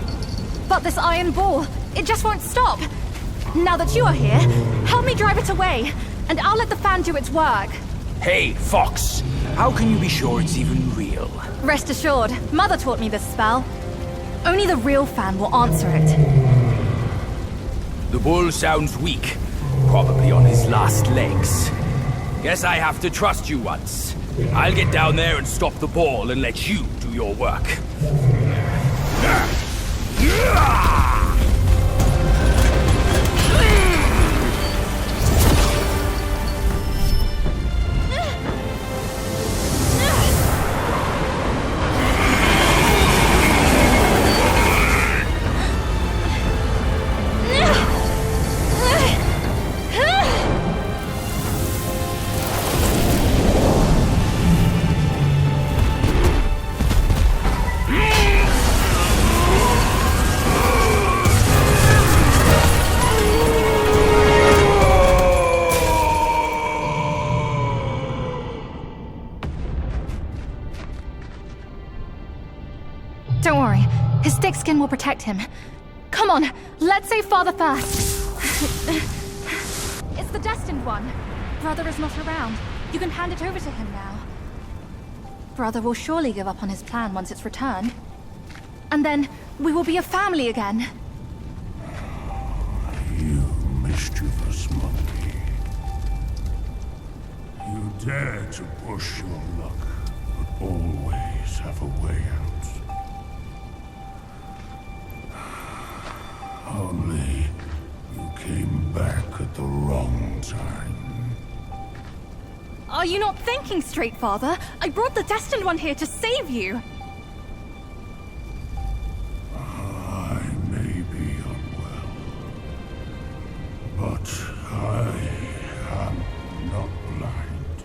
But this iron ball, it just won't stop! Now that you are here, help me drive it away, and I'll let the fan do its work. Hey, Fox! How can you be sure it's even real? Rest assured, Mother taught me this spell. Only the real fan will answer it. The bull sounds weak. Probably on his last legs. Guess I have to trust you once. I'll get down there and stop the ball and let you do your work. Don't worry, his thick skin will protect him. Come on, let's save Father first. It's the Destined One. Brother is not around. You can hand it over to him now. Brother will surely give up on his plan once it's returned. And then we will be a family again. You mischievous monkey. You dare to push your luck, but always have a way out. Only you came back at the wrong time. Are you not thinking straight, Father? I brought the Destined One here to save you. I may be unwell, but I am not blind.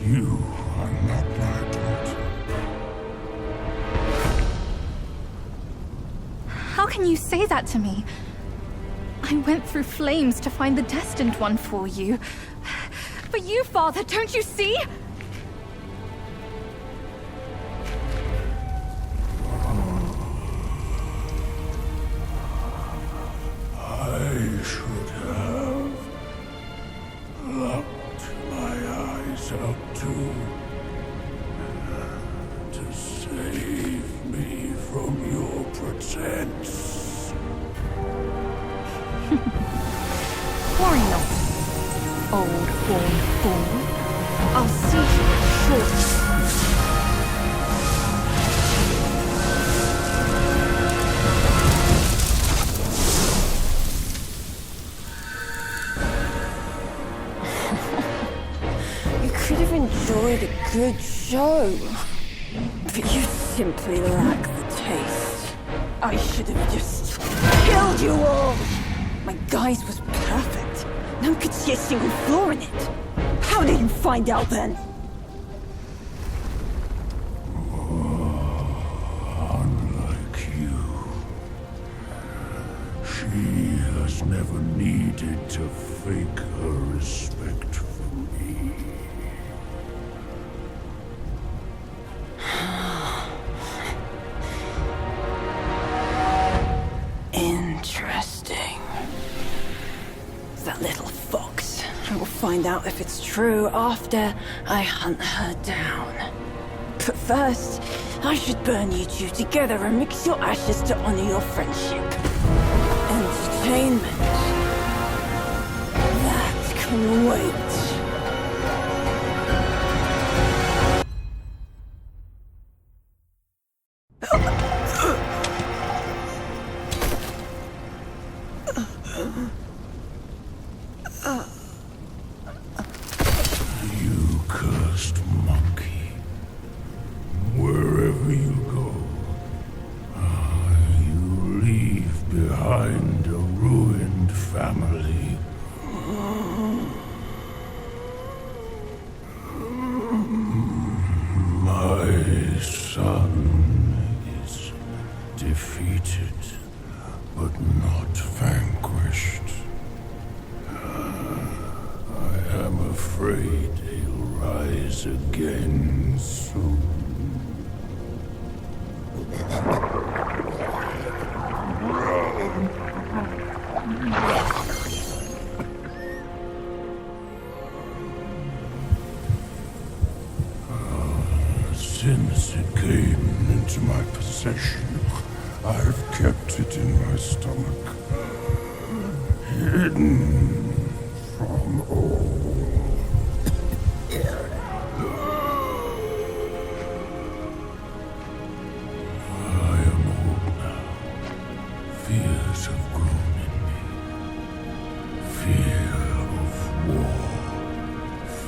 You are not my daughter. How can you say that to me? I went through flames to find the Destined One for you. But you, Father, don't you see? I should have locked my eyes out too, to save me from your pretense. Worry not, old born fool. I'll see you shortly. You could have enjoyed a good show, but you simply lack the taste. I should have just killed you all! My guise was perfect. No one could see a single flaw in it. How did you find out then? Unlike you, she has never needed to fake her respect for me. Interesting. That little fox. I will find out if it's true after I hunt her down. But first, I should burn you two together and mix your ashes to honor your friendship. Entertainment. That can wait. You cursed monkey. Wherever you go, you leave behind a ruined family. My son is defeated, but not vanquished. I am afraid he'll rise again soon. Since it came into my possession, I've kept it in my stomach, hidden from all. I am old now. Fears have grown in me. Fear of war.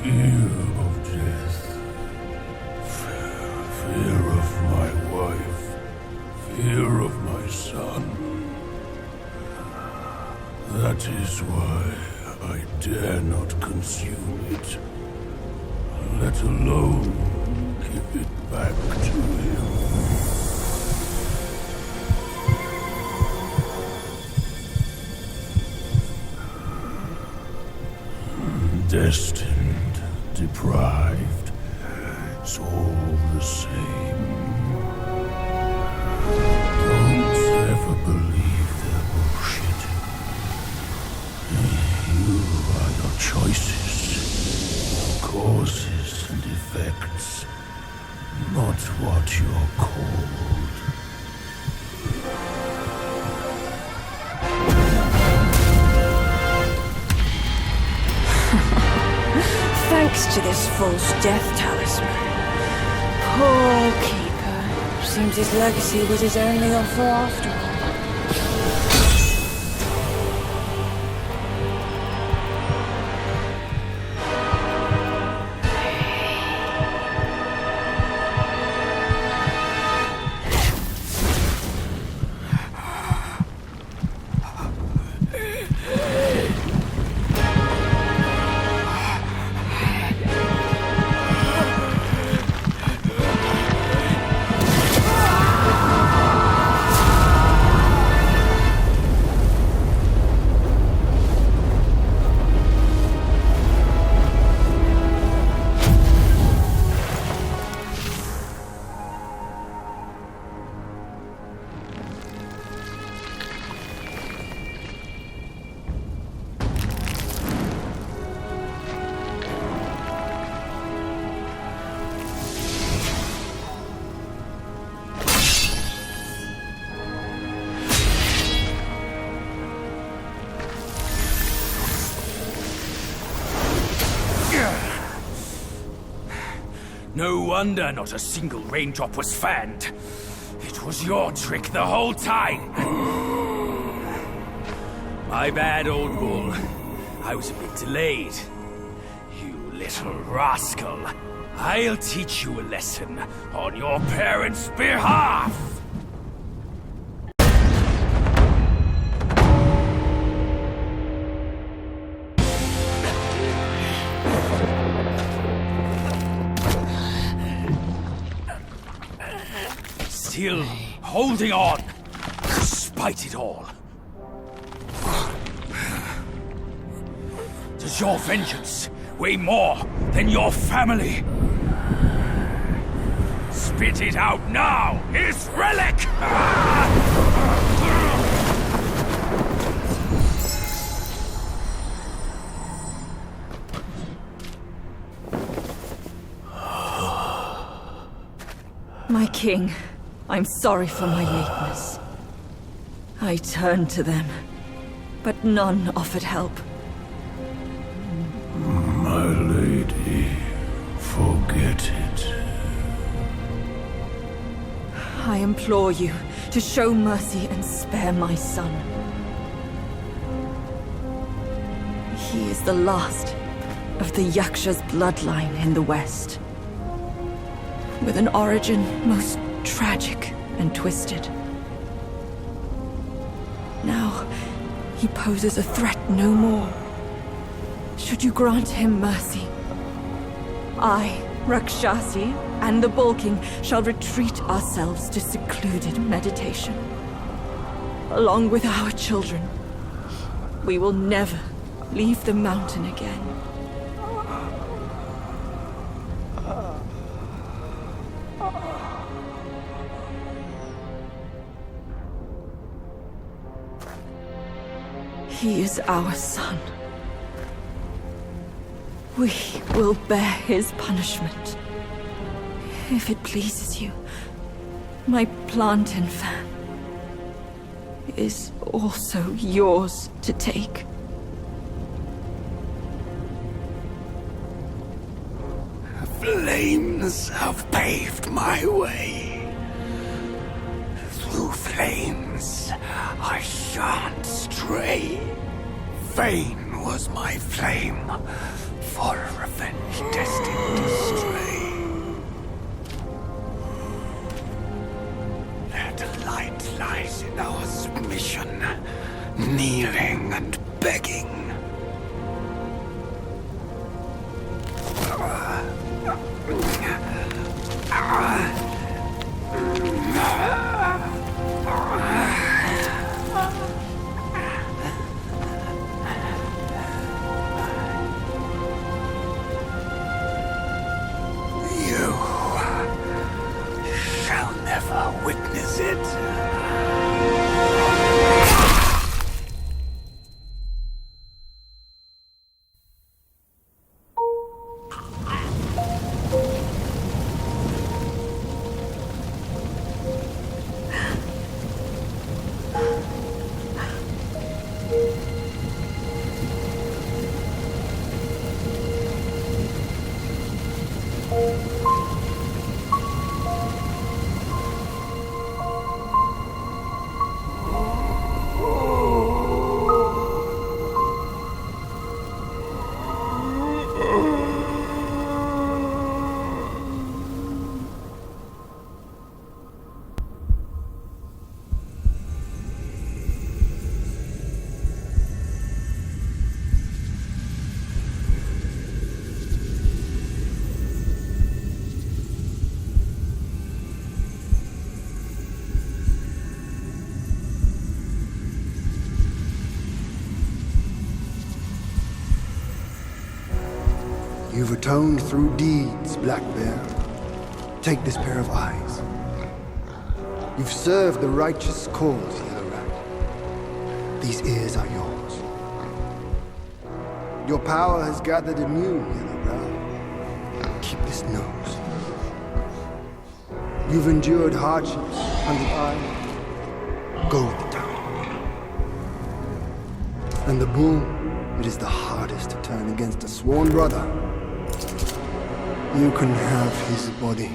Fear of death. Fear of my wife. Fear of my son. That is why I dare not consume it, let alone give it back to him. Destined, deprived, it's all the same. Don't ever believe their bullshit. You are your choices, causes and effects, not what you're called. Thanks to this false death talisman. Poor keeper. Seems his legacy was his only offer after all. No wonder not a single raindrop was fanned. It was your trick the whole time. My bad, old bull. I was a bit delayed. You little rascal. I'll teach you a lesson on your parents' behalf. Still holding on, despite it all. Does your vengeance weigh more than your family? Spit it out now, his relic! My king, I'm sorry for my lateness. I turned to them, but none offered help. My lady, forget it. I implore you to show mercy and spare my son. He is the last of the Yaksha's bloodline in the West, with an origin most tragic and twisted. Now, he poses a threat no more. Should you grant him mercy, I, Rakshasi, and the Bull King shall retreat ourselves to secluded meditation. Along with our children, we will never leave the mountain again. He is our son. We will bear his punishment. If it pleases you, my plantain fan is also yours to take. Flames have paved my way. Through flames, I shan't stray. Vain was my flame, for revenge destined to stray. That light lies in our submission, kneeling and begging. You shall never witness it. You've atoned through deeds, Black Bear. Take this pair of eyes. You've served the righteous cause, Yellow Rat. These ears are yours. Your power has gathered anew, Yellowbrow. Keep this nose. You've endured hardships under eye. Go with the tongue. And the bull, it is the hardest to turn against a sworn brother. You can have his body.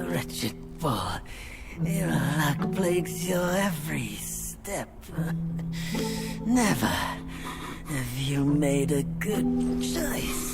Wretched bull, your luck plagues your every step. Never have you made a good choice.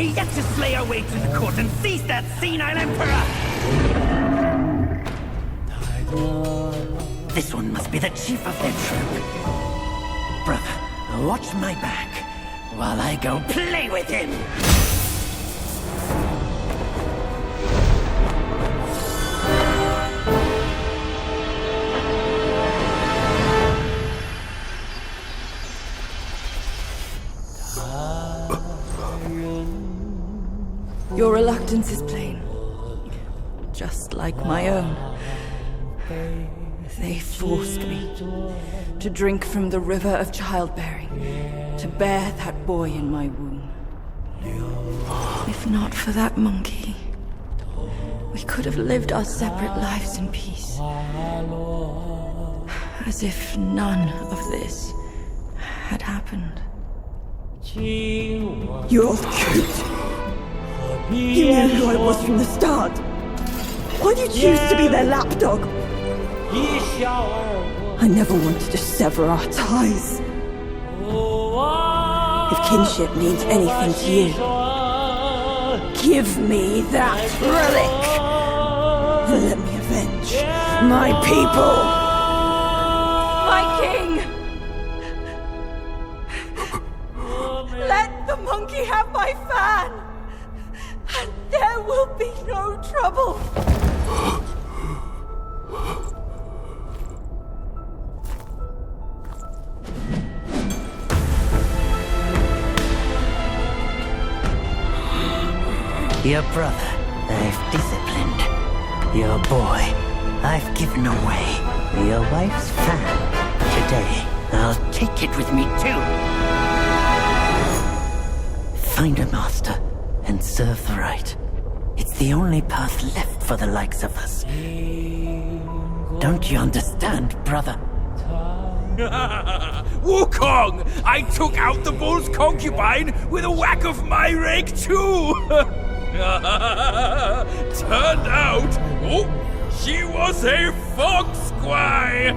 We yet to slay our way to the court and seize that senile emperor! This one must be the chief of their troop. Brother, watch my back while I go play with him! Your reluctance is plain, just like my own. They forced me to drink from the river of childbearing, to bear that boy in my womb. If not for that monkey, we could have lived our separate lives in peace. As if none of this had happened. You're cute. You knew who I was from the start. Why'd you choose to be their lapdog? I never wanted to sever our ties. If kinship means anything to you, give me that relic. And let me avenge my people. My king! Let the monkey have my fan! And there will be no trouble. Your brother, I've disciplined. Your boy, I've given away. Your wife's fan. Today, I'll take it with me too. Find a master and serve the right. It's the only path left for the likes of us. Don't you understand, brother? Wukong! I took out the bull's concubine with a whack of my rake too! Turned out, she was a fox, Guai!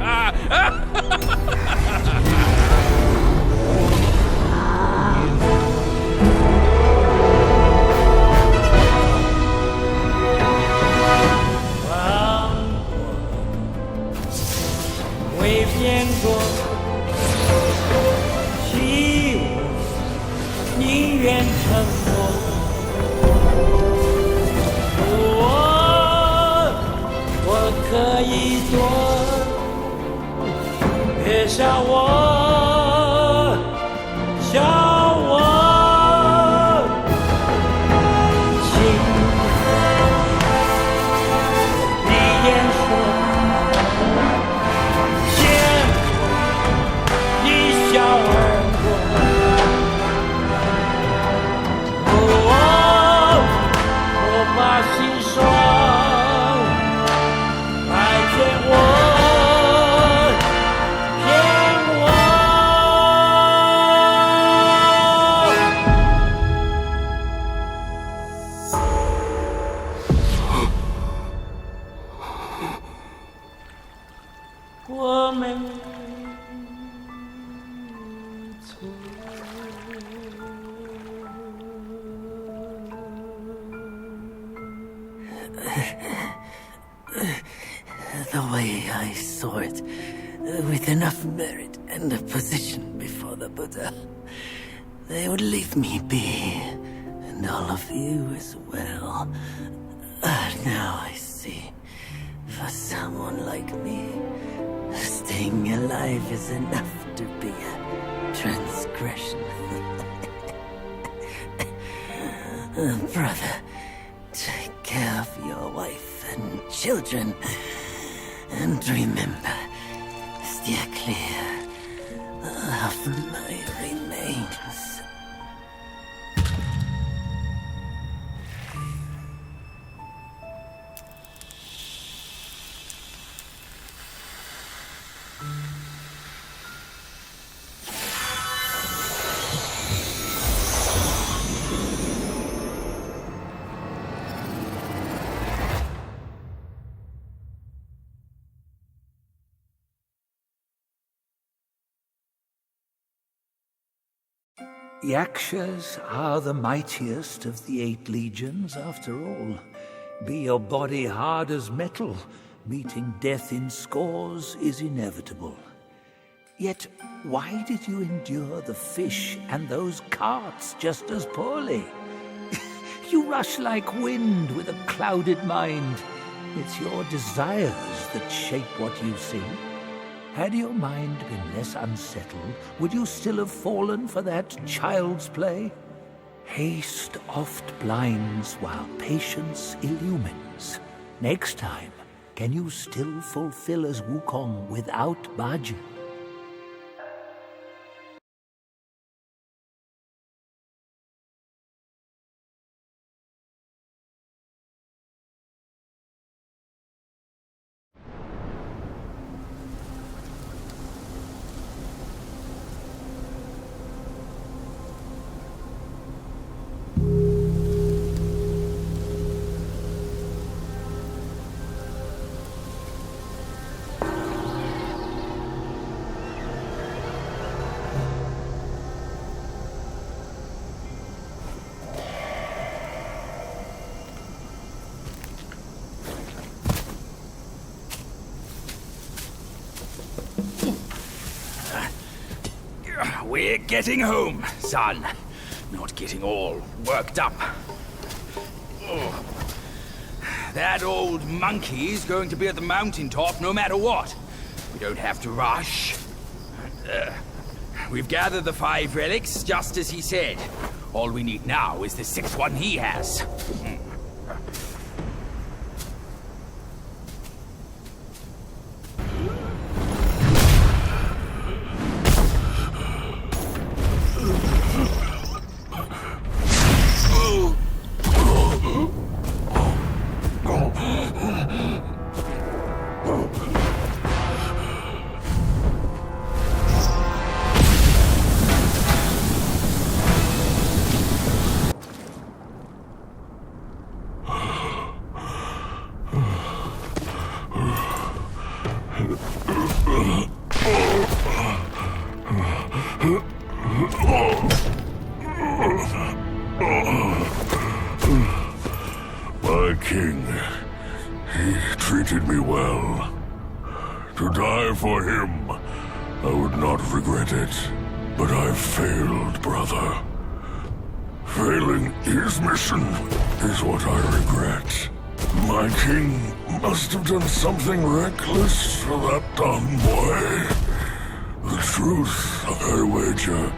The way I saw it, with enough merit and a position before the Buddha, they would leave me be, and all of you as well. Now I see, for someone like me, staying alive is enough to be a transgression. Brother, take care of your wife and children. And remember, steer clear of my remains. Yakshas are the mightiest of the 8 legions, after all. Be your body hard as metal, meeting death in scores is inevitable. Yet, why did you endure the fish and those carts just as poorly? You rush like wind with a clouded mind. It's your desires that shape what you see. Had your mind been less unsettled, would you still have fallen for that child's play? Haste oft blinds while patience illumines. Next time, can you still fulfill as Wukong without Bajie? We're getting home, son. Not getting all worked up. Oh. That old monkey's going to be at the mountaintop no matter what. We don't have to rush. We've gathered the 5 relics, just as he said. All we need now is the 6th one he has. My king, he treated me well. To die for him, I would not regret it. But I failed, brother. Failing his mission is what I regret. My king must have done something reckless for that dumb boy. The truth, I wager,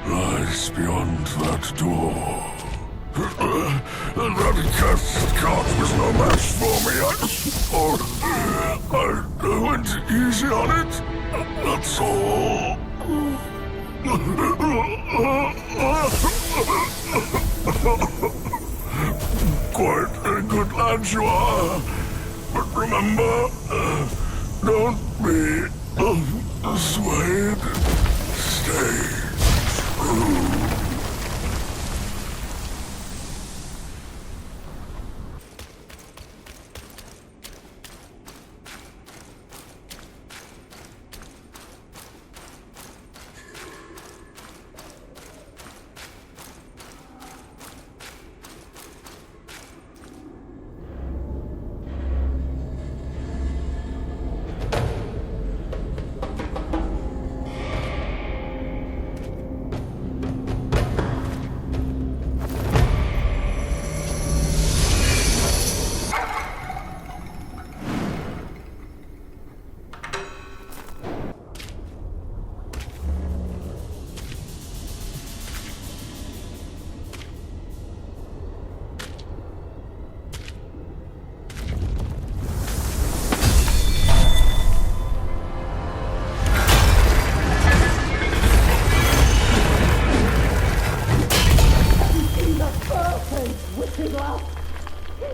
lies beyond that door. That cursed cart was no match for me. I went easy on it. That's all. Quite a good lad you are. But remember, don't be swayed. Stay true.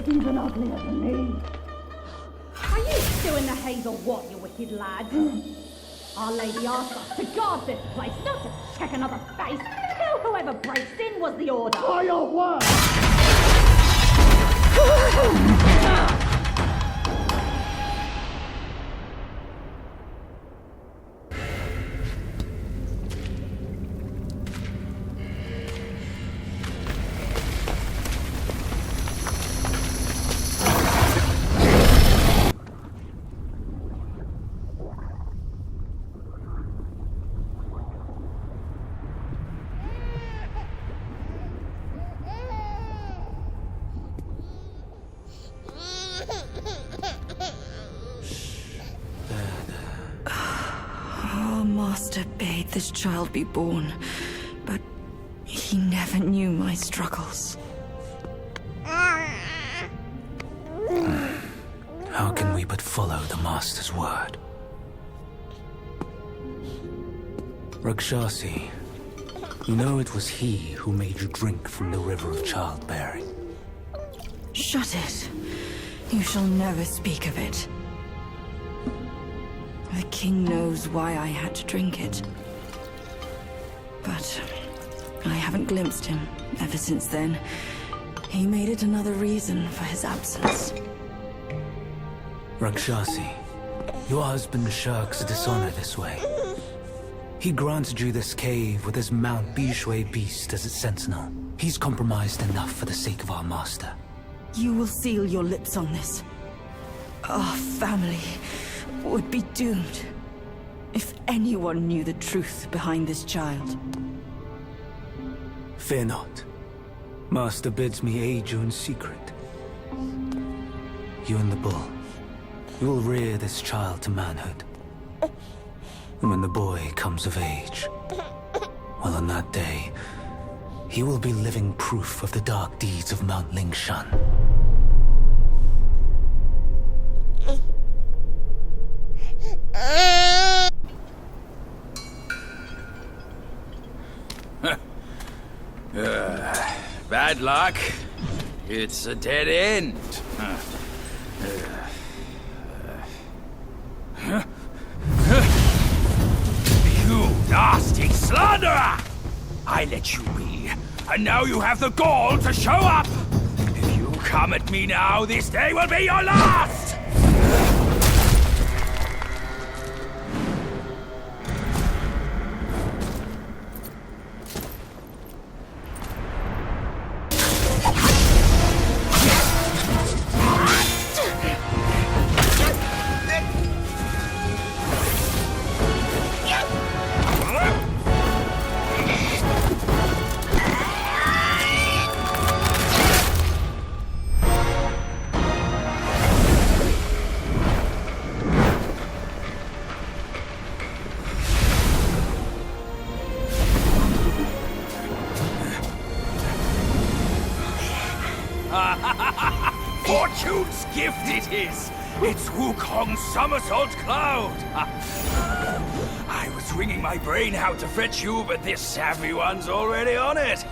Even uglier than me. Are you still in the haze or what, you wicked lad? Our Lady asked us to guard this place, not to check another face. Tell whoever breaks in was the order. By your word! master bade this child be born, but he never knew my struggles. How can we but follow the Master's word? Rakshasi, you know it was he who made you drink from the river of childbearing. Shut it. You shall never speak of it. The king knows why I had to drink it. But I haven't glimpsed him ever since then. He made it another reason for his absence. Rakshasi, your husband shirks dishonor this way. He granted you this cave with his Mount Bishui beast as its sentinel. He's compromised enough for the sake of our master. You will seal your lips on this. Our family would be doomed if anyone knew the truth behind this child. Fear not. Master bids me aid you in secret. You and the bull, you will rear this child to manhood. And when the boy comes of age, well, on that day, he will be living proof of the dark deeds of Mount Lingshan. Bad luck. It's a dead end. You nasty slanderer! I let you be, and now you have the gall to show up! If you come at me now, this day will be your last! Fortune's gift it is! It's Wukong's somersault cloud! I was wringing my brain how to fetch you, but this savvy one's already on it!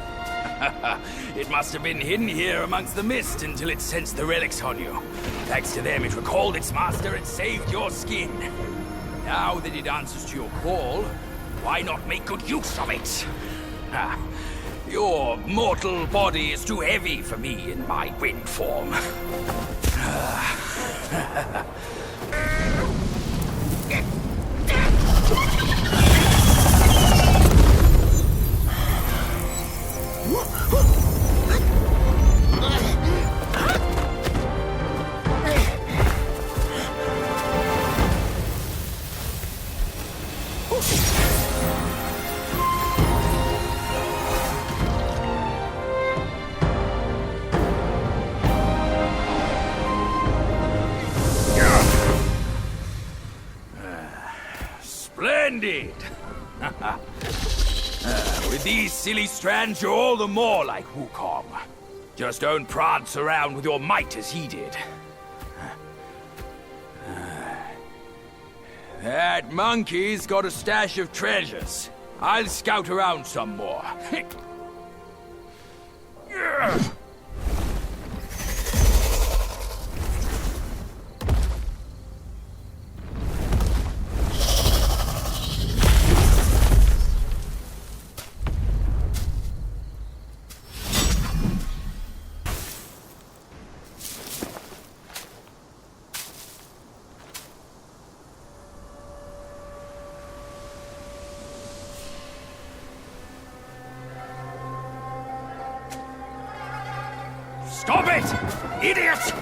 It must have been hidden here amongst the mist until it sensed the relics on you. Thanks to them, it recalled its master and saved your skin. Now that it answers to your call, why not make good use of it? Your mortal body is too heavy for me in my wind form. Splendid! With these silly strands, you're all the more like Wukong. Just don't prance around with your might as he did. That monkey's got a stash of treasures. I'll scout around some more. Stop it! Idiot!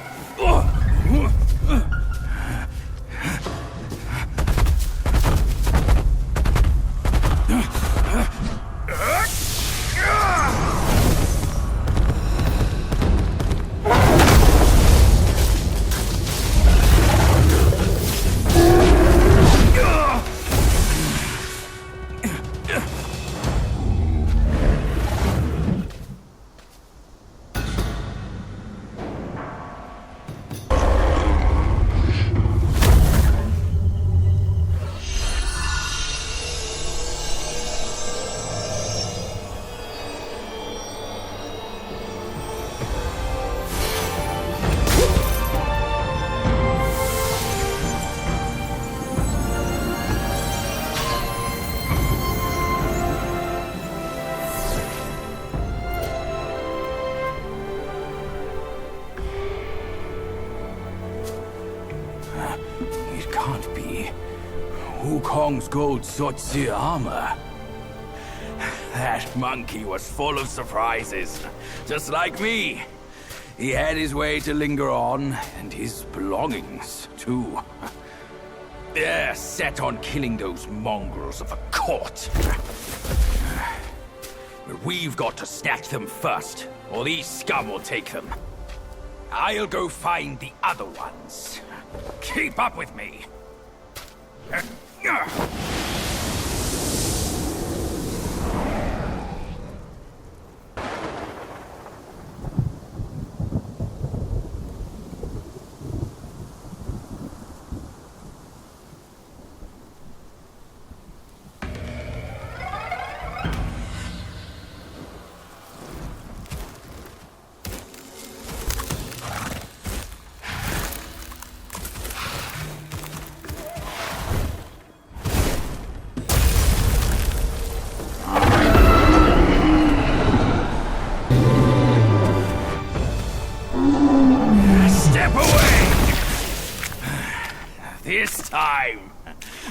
It can't be. Wukong's gold Zotzi armor. That monkey was full of surprises, just like me. He had his way to linger on, and his belongings, too. They're set on killing those mongrels of a court. But we've got to snatch them first, or these scum will take them. I'll go find the other ones. Keep up with me. This time,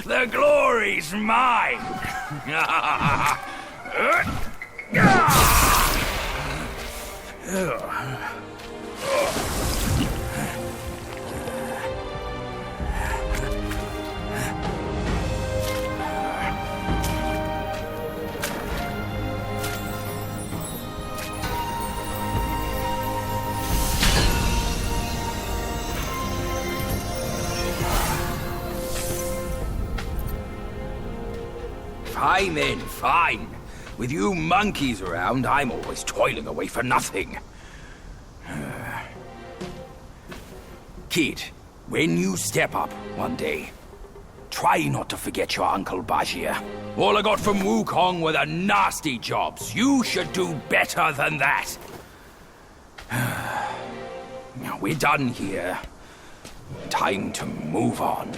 the glory's mine! Fine then, fine. With you monkeys around, I'm always toiling away for nothing. Kid, when you step up one day, try not to forget your Uncle Bajie. All I got from Wukong were the nasty jobs. You should do better than that. Now we're done here. Time to move on.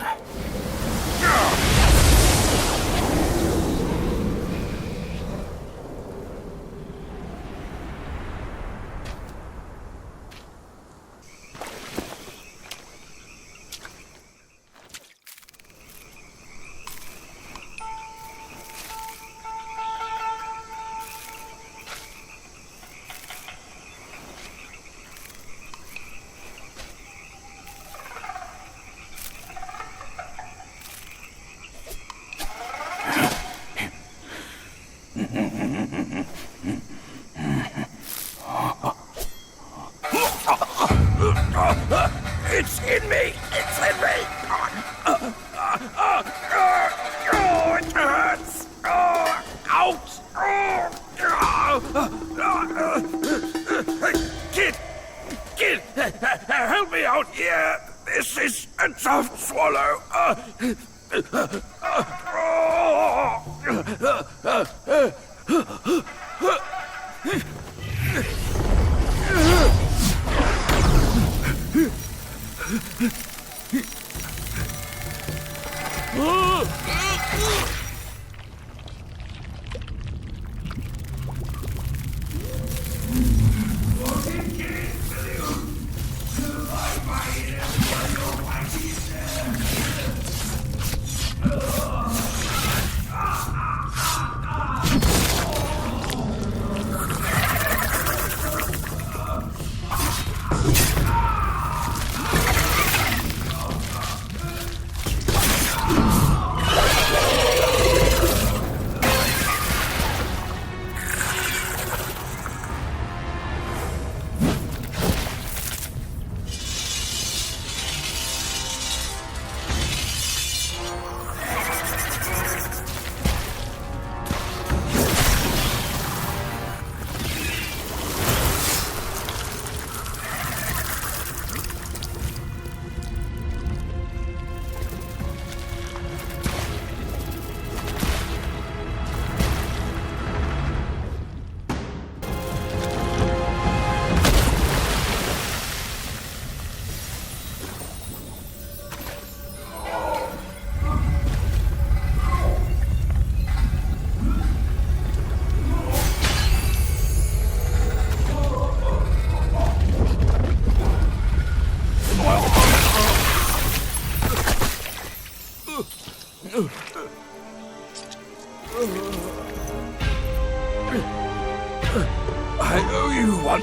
It's in me! It's in me! Oh, it hurts! Ouch! Kid! Help me out here! This is a tough swallow!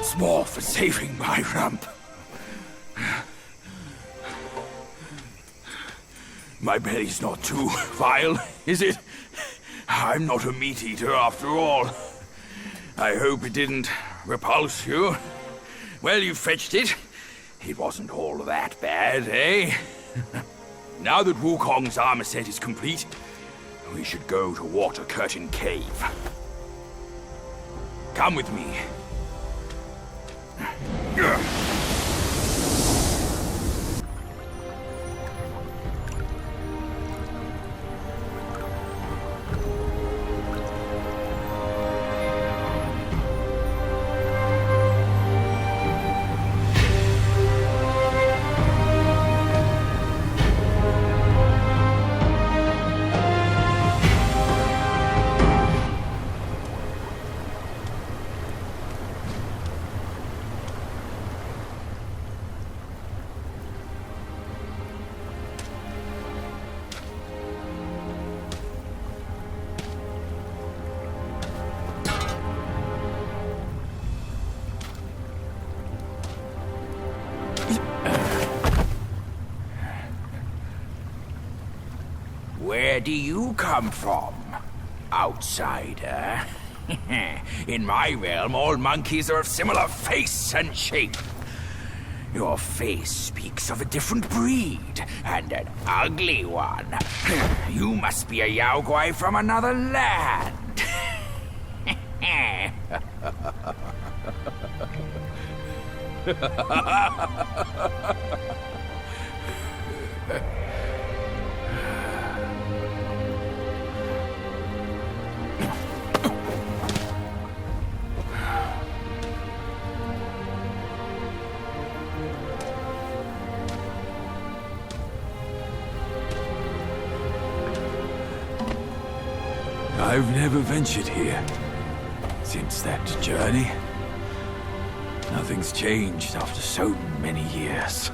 once more for saving my rump. My belly's not too vile, is it? I'm not a meat eater after all. I hope it didn't repulse you. Well, you fetched it. It wasn't all that bad, eh? Now that Wukong's armor set is complete, we should go to Water Curtain Cave. Come with me. Where do you come from, outsider? In my realm, all monkeys are of similar face and shape. Your face speaks of a different breed, and an ugly one. You must be a Yaoguai from another land. I've never ventured here since that journey. Nothing's changed after so many years.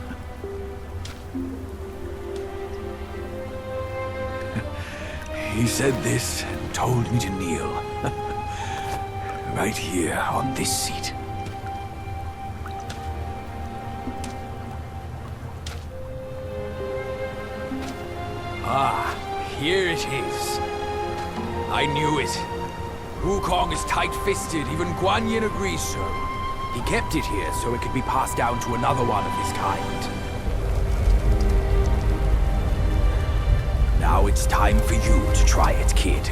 He said this and told me to kneel. Right here on this seat. Ah, here it is. I knew it. Wukong is tight-fisted, even Guanyin agrees so. He kept it here so it could be passed down to another one of his kind. Now it's time for you to try it, kid.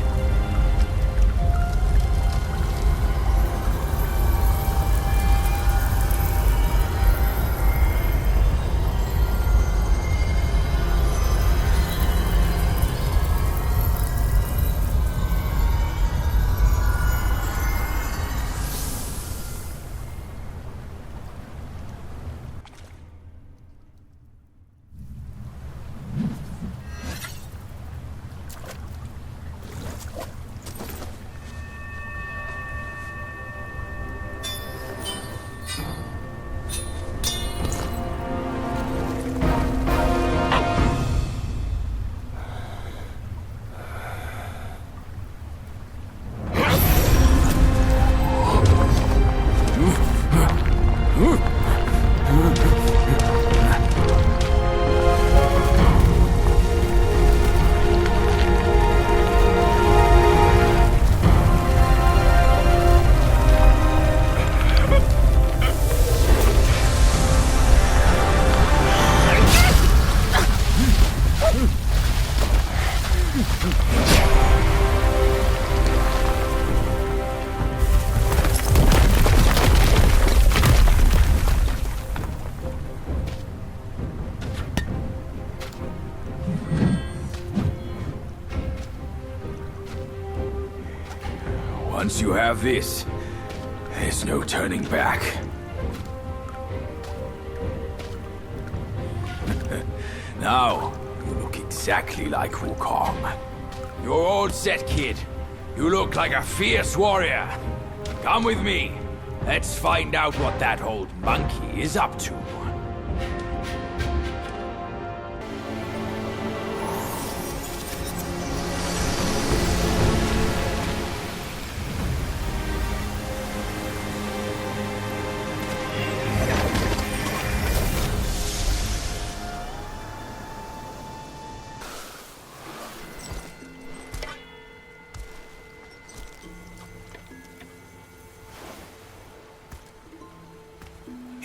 Once you have this, there's no turning back. Now, you look exactly like Wukong. You're all set, kid. You look like a fierce warrior. Come with me. Let's find out what that old monkey is up to.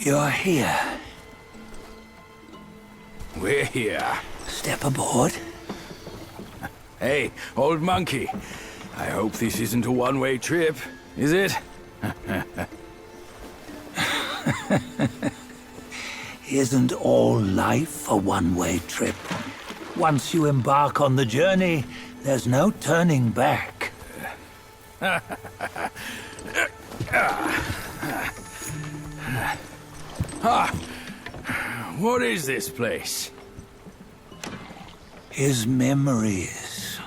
You're here. We're here. Step aboard. Hey, old monkey. I hope this isn't a one-way trip, is it? Isn't all life a one-way trip? Once you embark on the journey, there's no turning back. What is this place? His memories.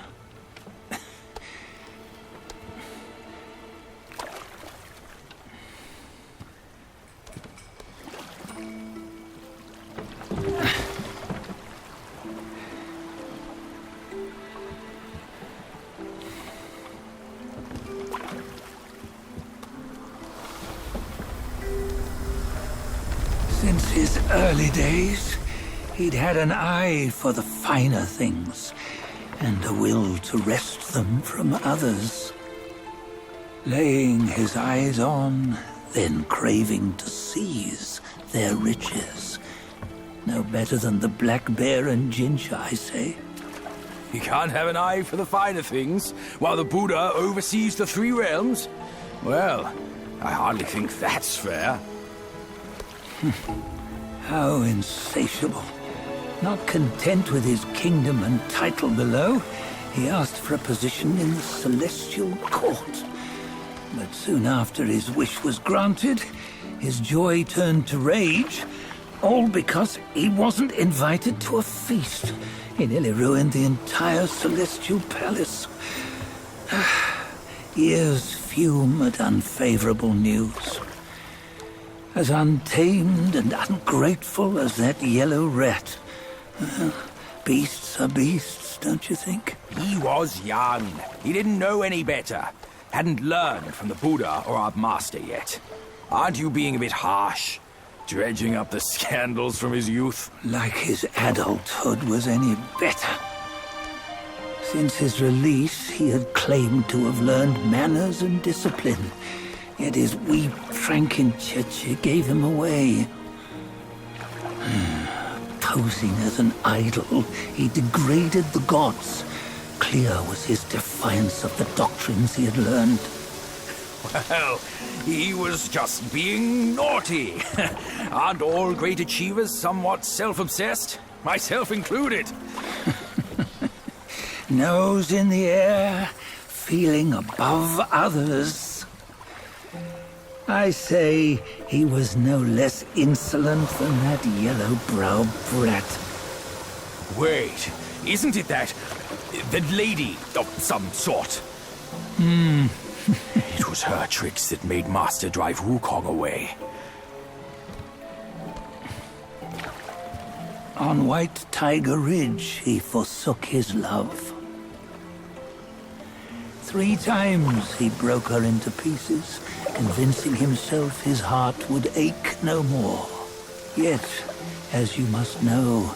Since his early days, he'd had an eye for the finer things, and a will to wrest them from others. Laying his eyes on, then craving to seize their riches. No better than the black bear and Jincha, I say. You can't have an eye for the finer things, while the Buddha oversees the three realms? Well, I hardly think that's fair. How insatiable. Not content with his kingdom and title below, he asked for a position in the Celestial Court. But soon after his wish was granted, his joy turned to rage, all because he wasn't invited to a feast. He nearly ruined the entire Celestial Palace. Ears fume at unfavorable news. As untamed and ungrateful as that yellow rat. Beasts are beasts, don't you think? He was young. He didn't know any better. Hadn't learned from the Buddha or our master yet. Aren't you being a bit harsh? Dredging up the scandals from his youth? Like his adulthood was any better. Since his release, he had claimed to have learned manners and discipline. Yet his weak Frankencheche gave him away. Posing as an idol, he degraded the gods. Clear was his defiance of the doctrines he had learned. Well, he was just being naughty. Aren't all great achievers somewhat self-obsessed? Myself included. Nose in the air, feeling above others. I say he was no less insolent than that Yellowbrow brat. Wait, isn't it that lady of some sort? It was her tricks that made Master drive Wukong away. On White Tiger Ridge, he forsook his love. 3 times he broke her into pieces, convincing himself his heart would ache no more. Yet, as you must know,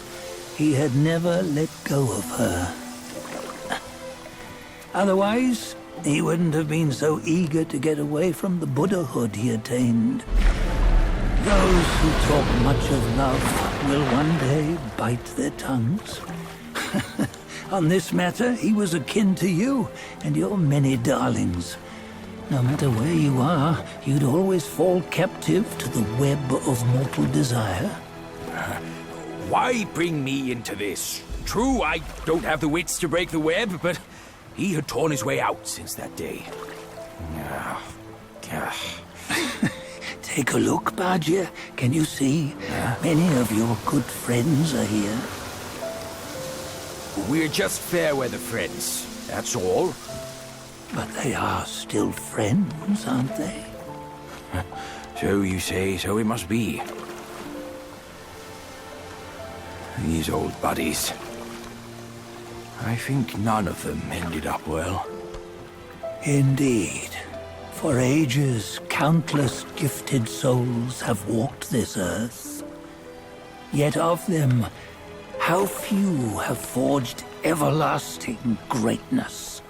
he had never let go of her. Otherwise, he wouldn't have been so eager to get away from the Buddhahood he attained. Those who talk much of love will one day bite their tongues. On this matter, he was akin to you and your many darlings. No matter where you are, you'd always fall captive to the web of mortal desire. Why bring me into this? True, I don't have the wits to break the web, but he had torn his way out since that day. Take a look, Bajie. Can you see? Many of your good friends are here. We're just fair-weather friends, that's all. But they are still friends, aren't they? So you say, so it must be. These old buddies. I think none of them ended up well. Indeed. For ages, countless gifted souls have walked this earth. Yet of them, how few have forged everlasting greatness?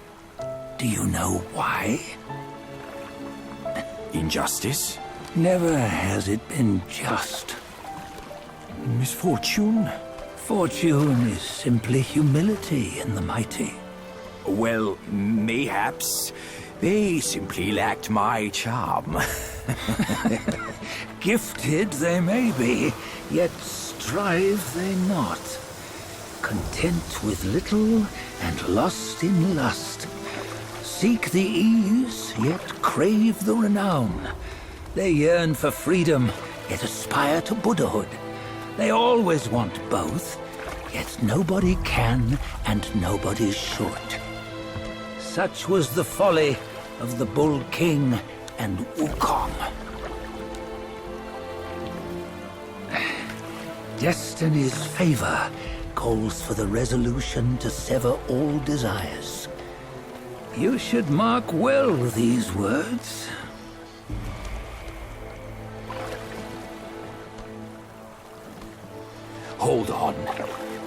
Do you know why? Injustice? Never has it been just. Misfortune? Fortune is simply humility in the mighty. Well, mayhaps they simply lacked my charm. Gifted they may be, yet strive they not. Content with little and lost in lust. Seek the ease, yet crave the renown. They yearn for freedom, yet aspire to Buddhahood. They always want both, yet nobody can and nobody should. Such was the folly of the Bull King and Wukong. Destiny's favor calls for the resolution to sever all desires. You should mark well these words. Hold on.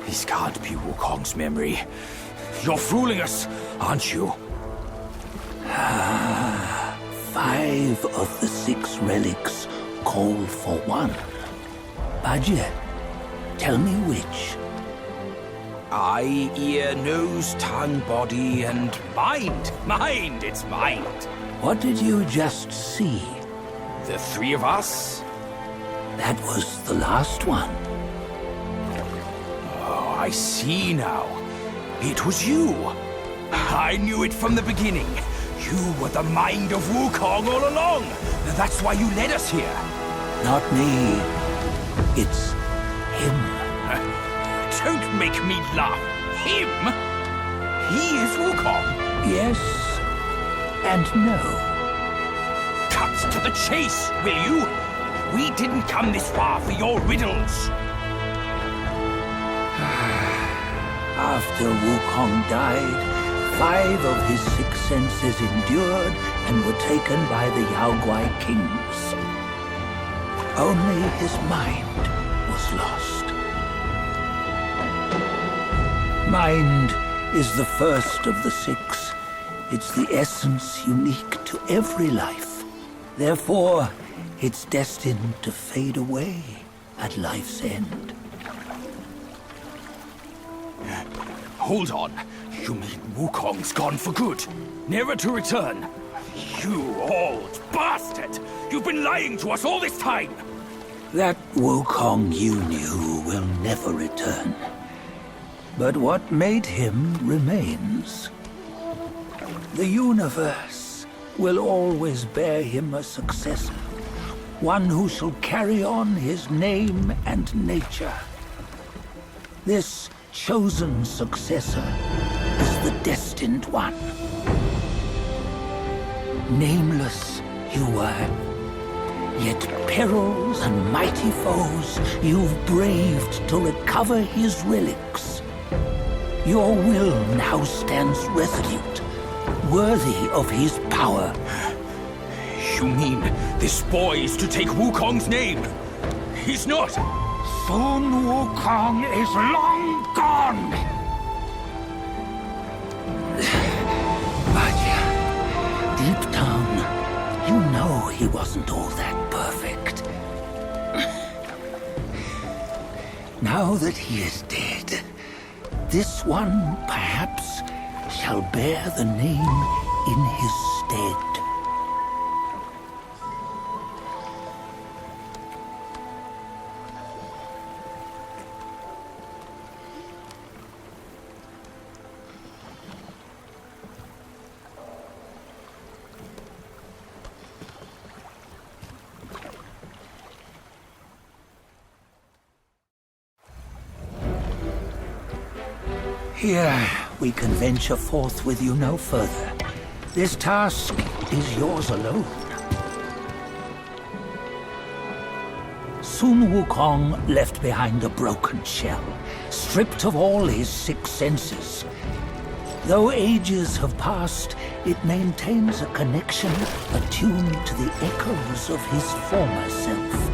This can't be Wukong's memory. You're fooling us, aren't you? 5 of the 6 relics call for one. Bajie, tell me which. Eye, ear, nose, tongue, body, and mind. Mind, it's mind. What did you just see? The 3 of us? That was the last one. Oh, I see now. It was you. I knew it from the beginning. You were the mind of Wukong all along. That's why you led us here. Not me. It's him. Don't make me laugh. Him? He is Wukong. Yes and no. Cut to the chase, will you? We didn't come this far for your riddles. After Wukong died, 5 of his 6 senses endured and were taken by the Yaoguai kings. Only his mind was lost. Mind is the first of the 6. It's the essence unique to every life. Therefore, it's destined to fade away at life's end. Hold on. You mean Wukong's gone for good? Never to return? You old bastard! You've been lying to us all this time! That Wukong you knew will never return. But what made him remains. The universe will always bear him a successor. One who shall carry on his name and nature. This chosen successor is the Destined One. Nameless you were, yet perils and mighty foes you've braved to recover his relics. Your will now stands resolute, worthy of his power. You mean this boy is to take Wukong's name? He's not! Sun Wukong is long gone! Bajie, deep down, you know he wasn't all that perfect. Now that he is dead, this one, perhaps, shall bear the name in his stead. Here, we can venture forth with you no further. This task is yours alone. Sun Wukong left behind a broken shell, stripped of all his 6 senses. Though ages have passed, it maintains a connection attuned to the echoes of his former self.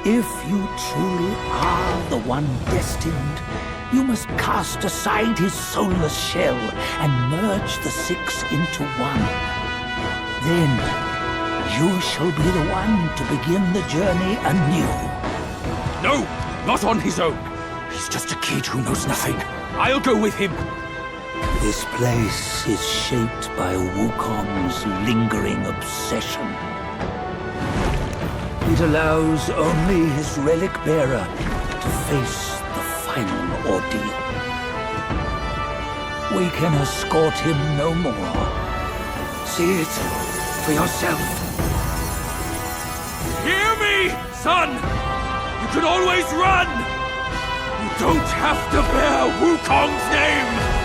If you truly are the one destined, you must cast aside his soulless shell and merge the 6 into one. Then you shall be the one to begin the journey anew. No, not on his own. He's just a kid who knows nothing. I'll go with him. This place is shaped by Wukong's lingering obsession. It allows only his relic bearer to face the final ordeal. We can escort him no more. See it for yourself. Hear me, son! You can always run! You don't have to bear Wukong's name!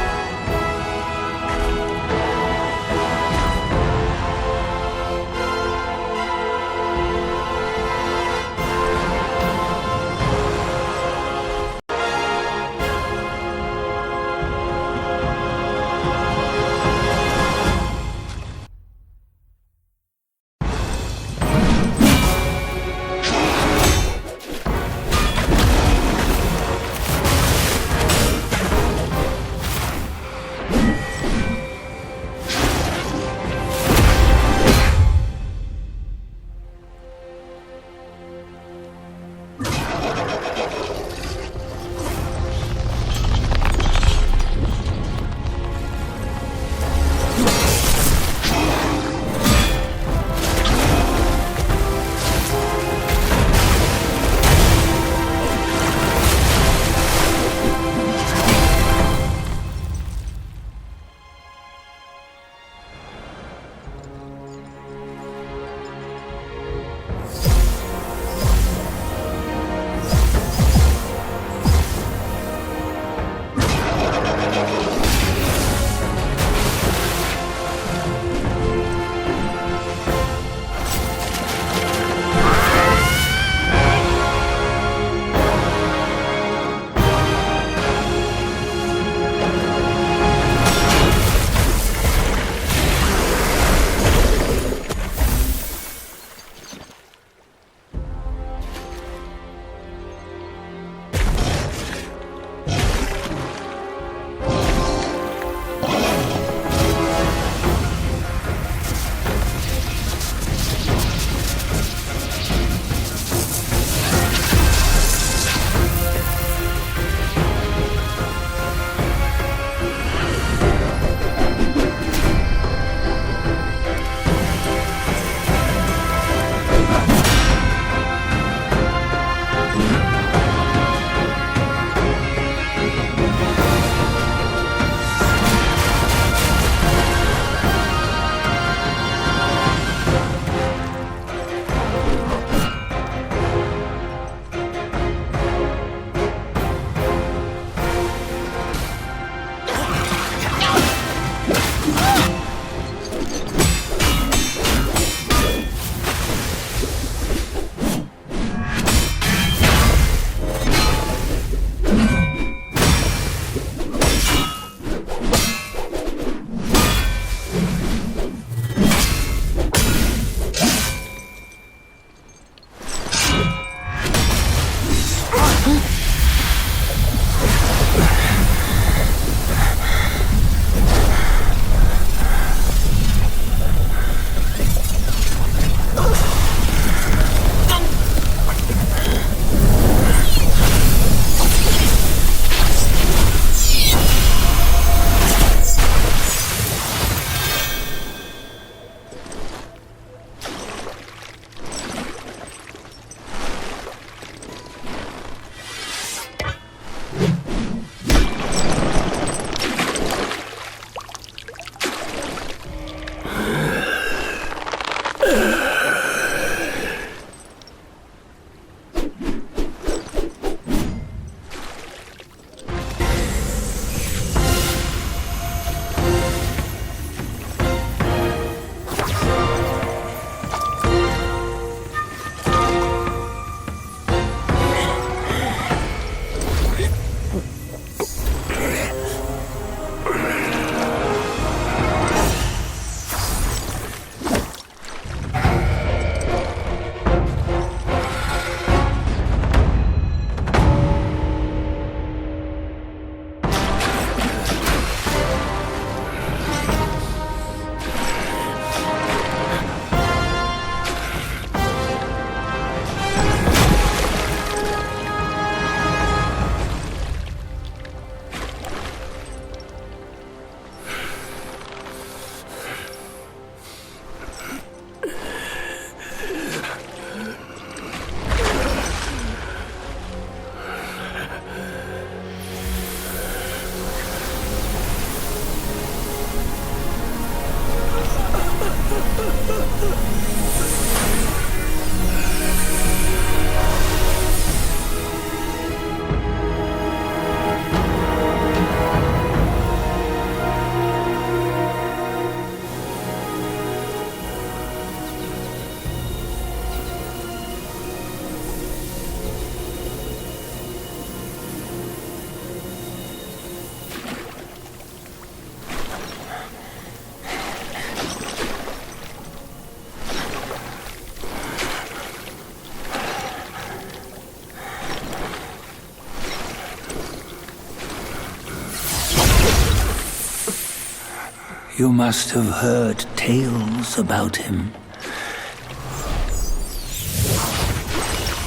You must have heard tales about him.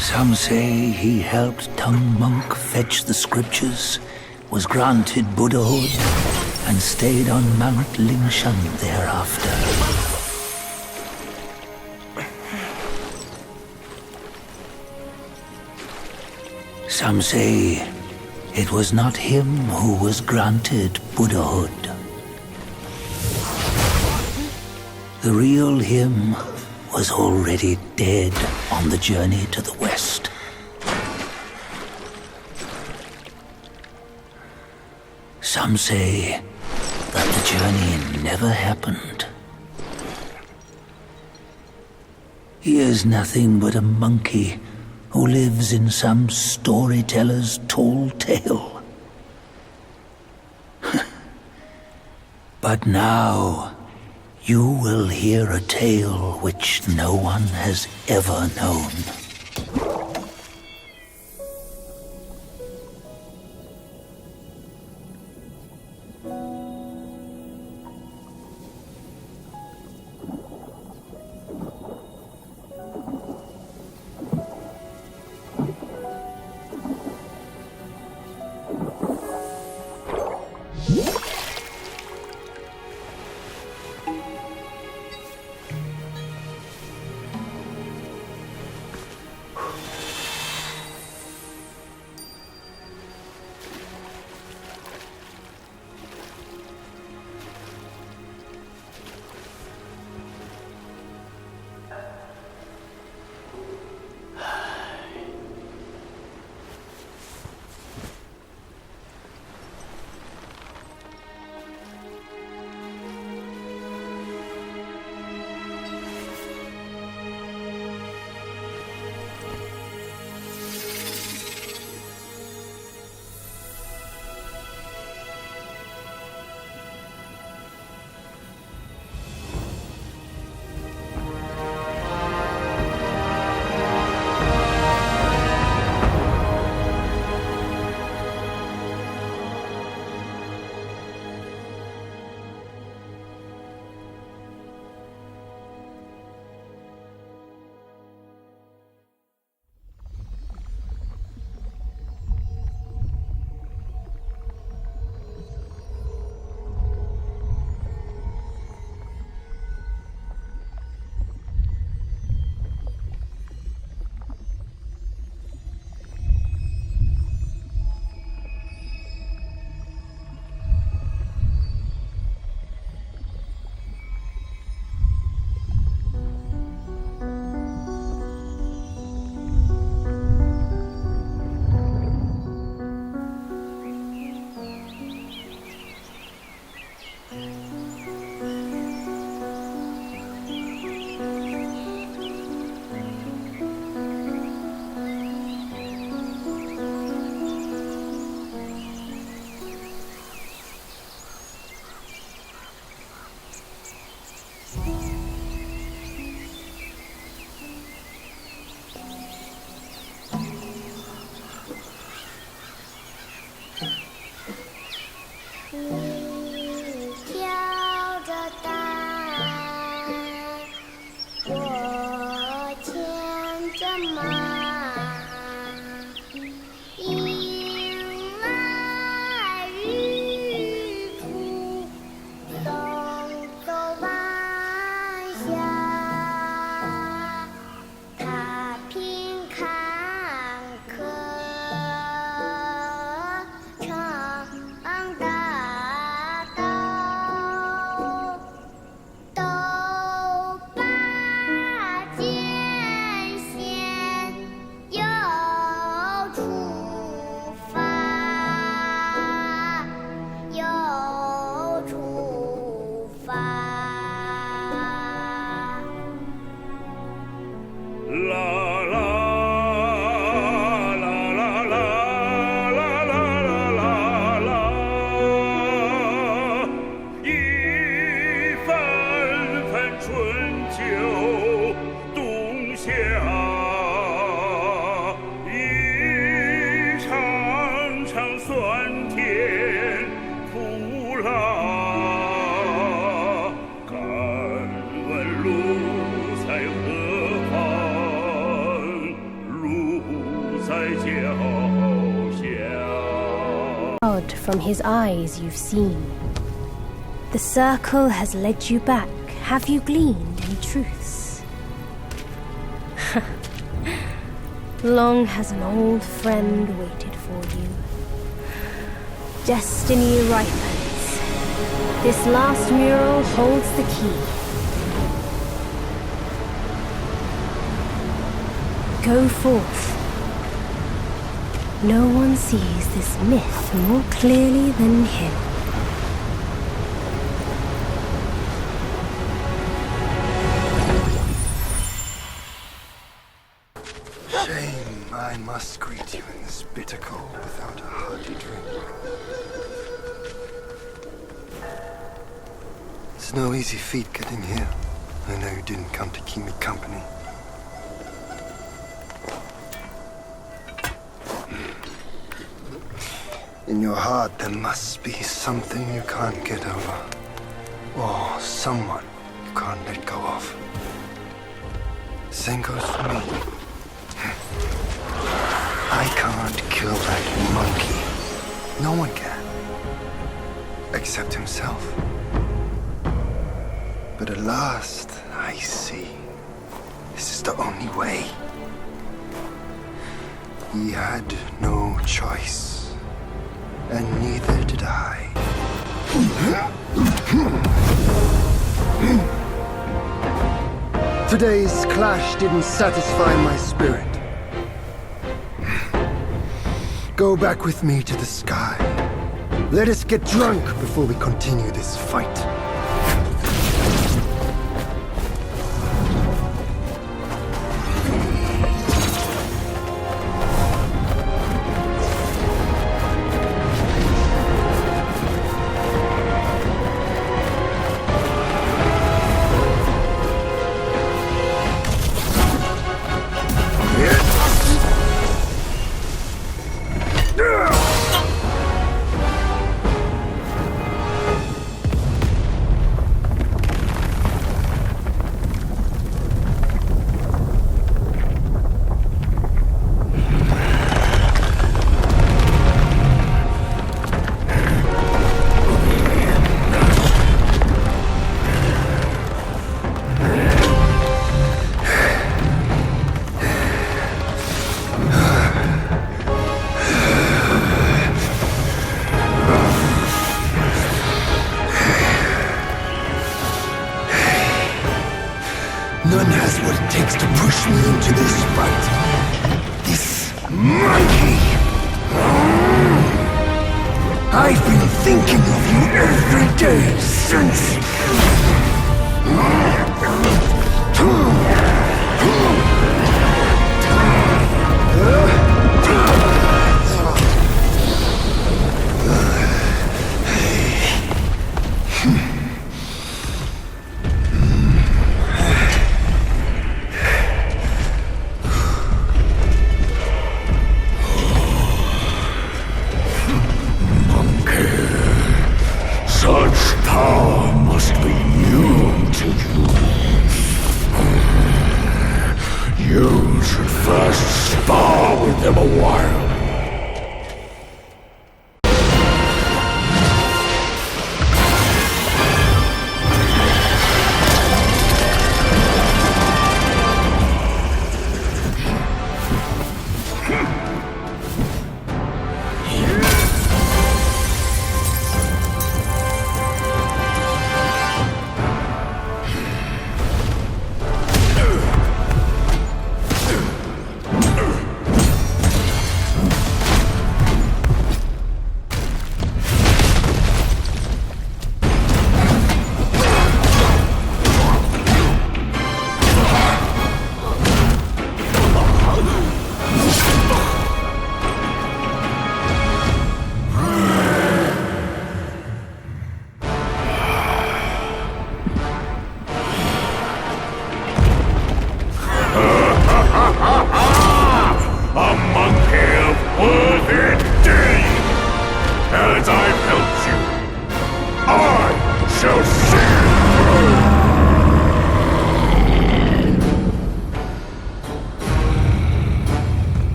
Some say he helped Tung Monk fetch the scriptures, was granted Buddhahood, and stayed on Mount Lingshan thereafter. Some say it was not him who was granted Buddhahood. The real him was already dead on the journey to the west. Some say that the journey never happened. He is nothing but a monkey who lives in some storyteller's tall tale. But now, you will hear a tale which no one has ever known. nod from his eyes you've seen. The circle has led you back. Have you gleaned any truths? Long has an old friend waited for you. Destiny ripens. This last mural holds the key. Go forth. No one sees this myth more clearly than him. Shame I must greet you in this bitter cold without a hearty drink. It's no easy feat getting here. I know you didn't come to keep me company. In your heart, there must be something you can't get over. Or someone you can't let go of. Same goes for me. I can't kill that monkey. No one can. Except himself. But at last, I see. This is the only way. He had no choice. And neither did I. Today's clash didn't satisfy my spirit. Go back with me to the sky. Let us get drunk before we continue this fight. None has what it takes to push me into this fight. This monkey! I've been thinking of you every day since... Such power must be new to you. You should first spar with them a while.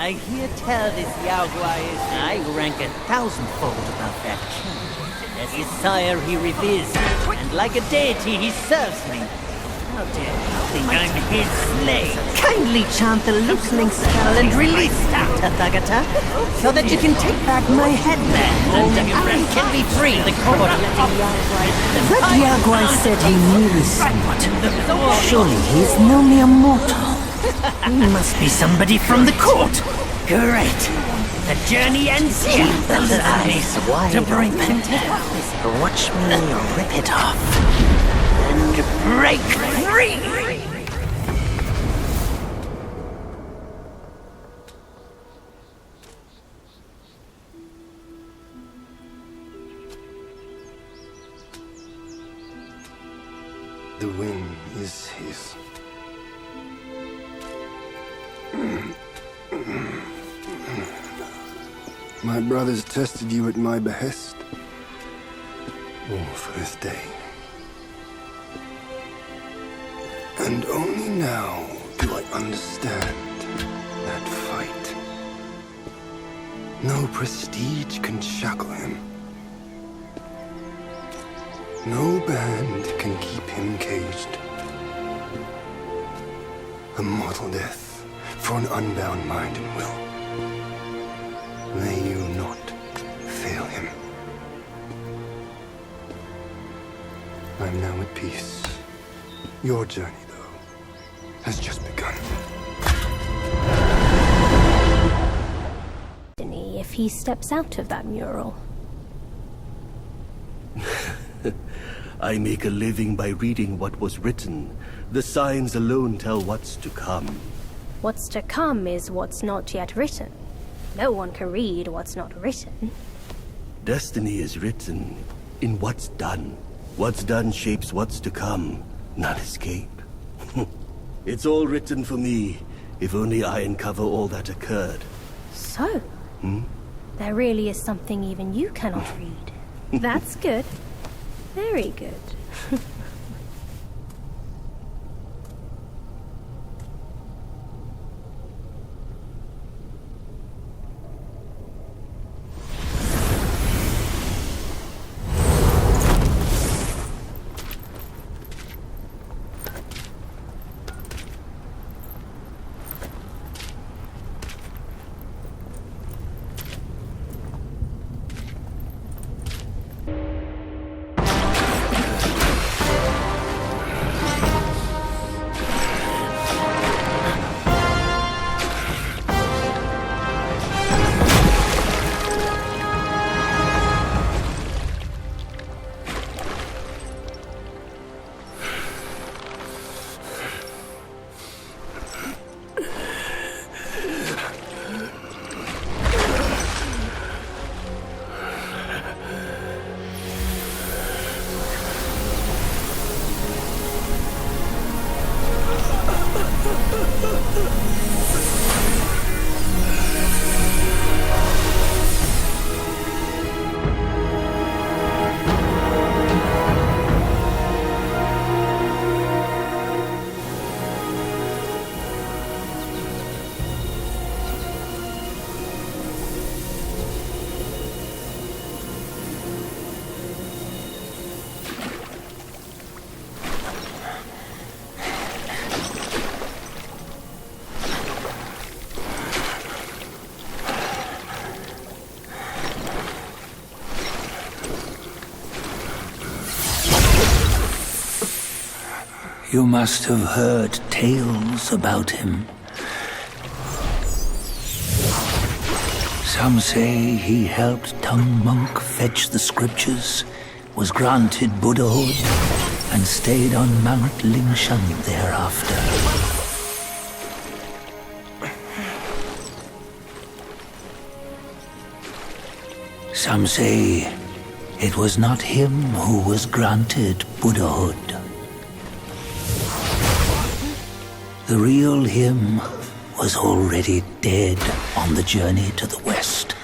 I hear tell this Yaoguai is I rank 1,000-fold above that king. As his sire he reveres me, and like a deity he serves me. How dare you think I'm his slave? Kindly chant the loosening spell and release Tathagata, so that you can take back my headband and can be free. The court letting Yaoguai... That Yaoguai said he knew me somewhat. Surely he's no mere mortal. He must be somebody from the court. Great. The journey ends here. Those eyes wide to bring open. them down. Watch me rip it off. And break free. The win is his. My brothers tested you at my behest. All for this day. And only now do I understand that fight. No prestige can shackle him. No band can keep him caged. A mortal death for an unbound mind and will. May you not fail him. I'm now at peace. Your journey, though, has just begun. If he steps out of that mural. I make a living by reading what was written. The signs alone tell what's to come. What's to come is what's not yet written. No one can read what's not written. Destiny is written in what's done. What's done shapes what's to come, not escape. It's all written for me, if only I uncover all that occurred. So? There really is something even you cannot read. That's good. Very good. You must have heard tales about him. Some say he helped Tung Monk fetch the scriptures, was granted Buddhahood, and stayed on Mount Lingshan thereafter. Some say it was not him who was granted Buddhahood. The real him was already dead on the journey to the west.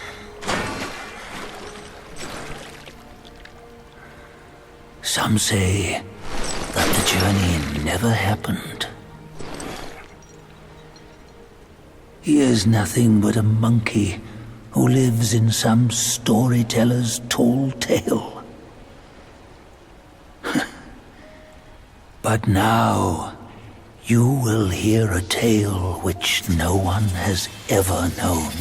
Some say that the journey never happened. He is nothing but a monkey who lives in some storyteller's tall tale. But now, you will hear a tale which no one has ever known.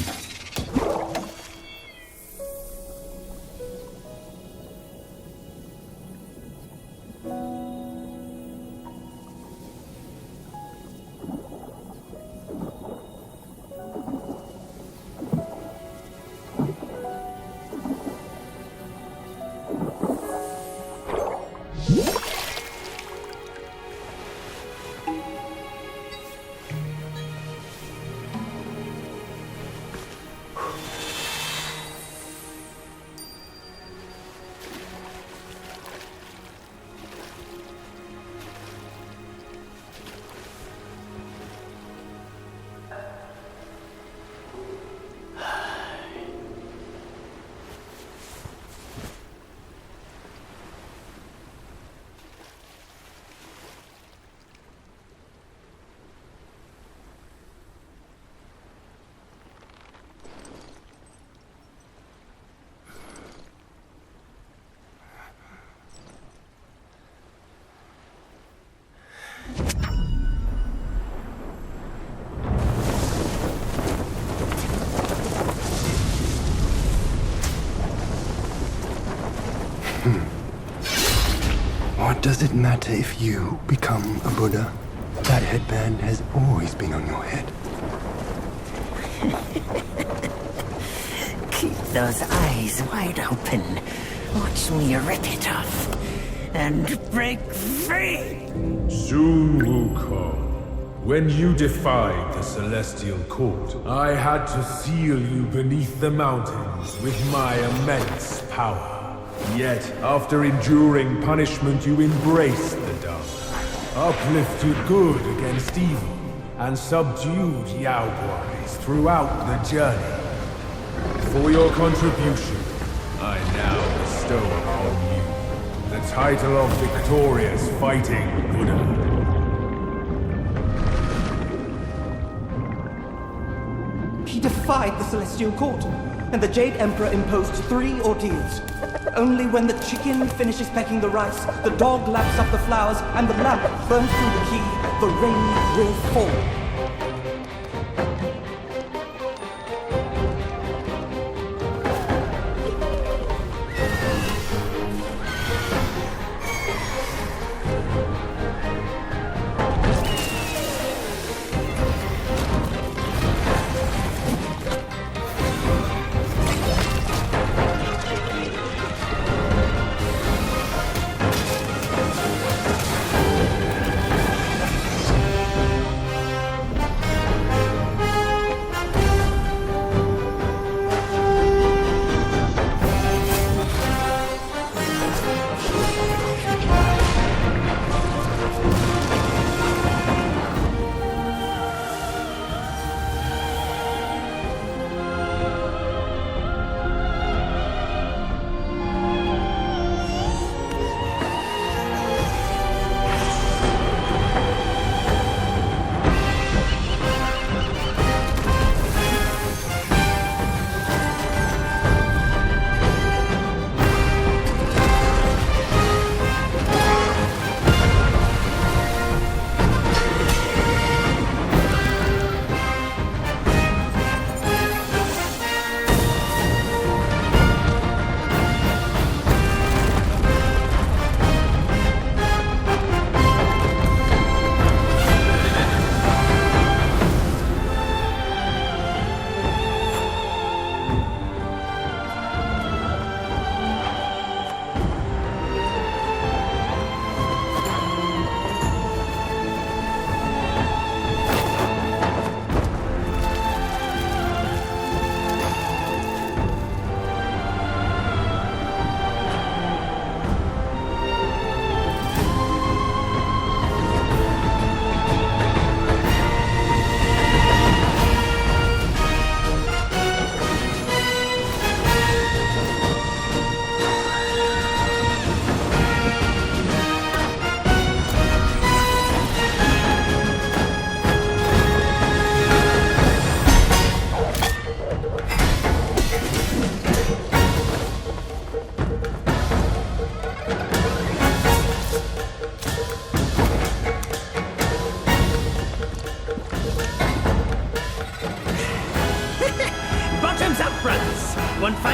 What does it matter if you become a Buddha? That headband has always been on your head. Keep those eyes wide open. Watch me rip it off. And break free! Sun Wukong, when you defied the Celestial Court, I had to seal you beneath the mountains with my immense power. Yet, after enduring punishment, you embraced the dark, uplifted good against evil, and subdued Yaoguais throughout the journey. For your contribution, I now bestow upon you the title of Victorious Fighting Buddha. He defied the Celestial Court, and the Jade Emperor imposed 3 ordeals. Only when the chicken finishes pecking the rice, the dog laps up the flowers, and the lamp burns through the key, the rain will fall.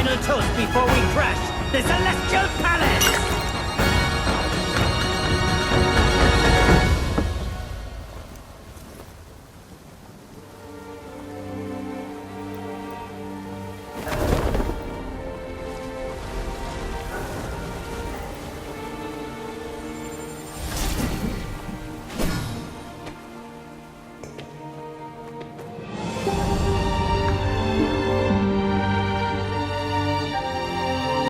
final toast before we crash the Celestial Palace!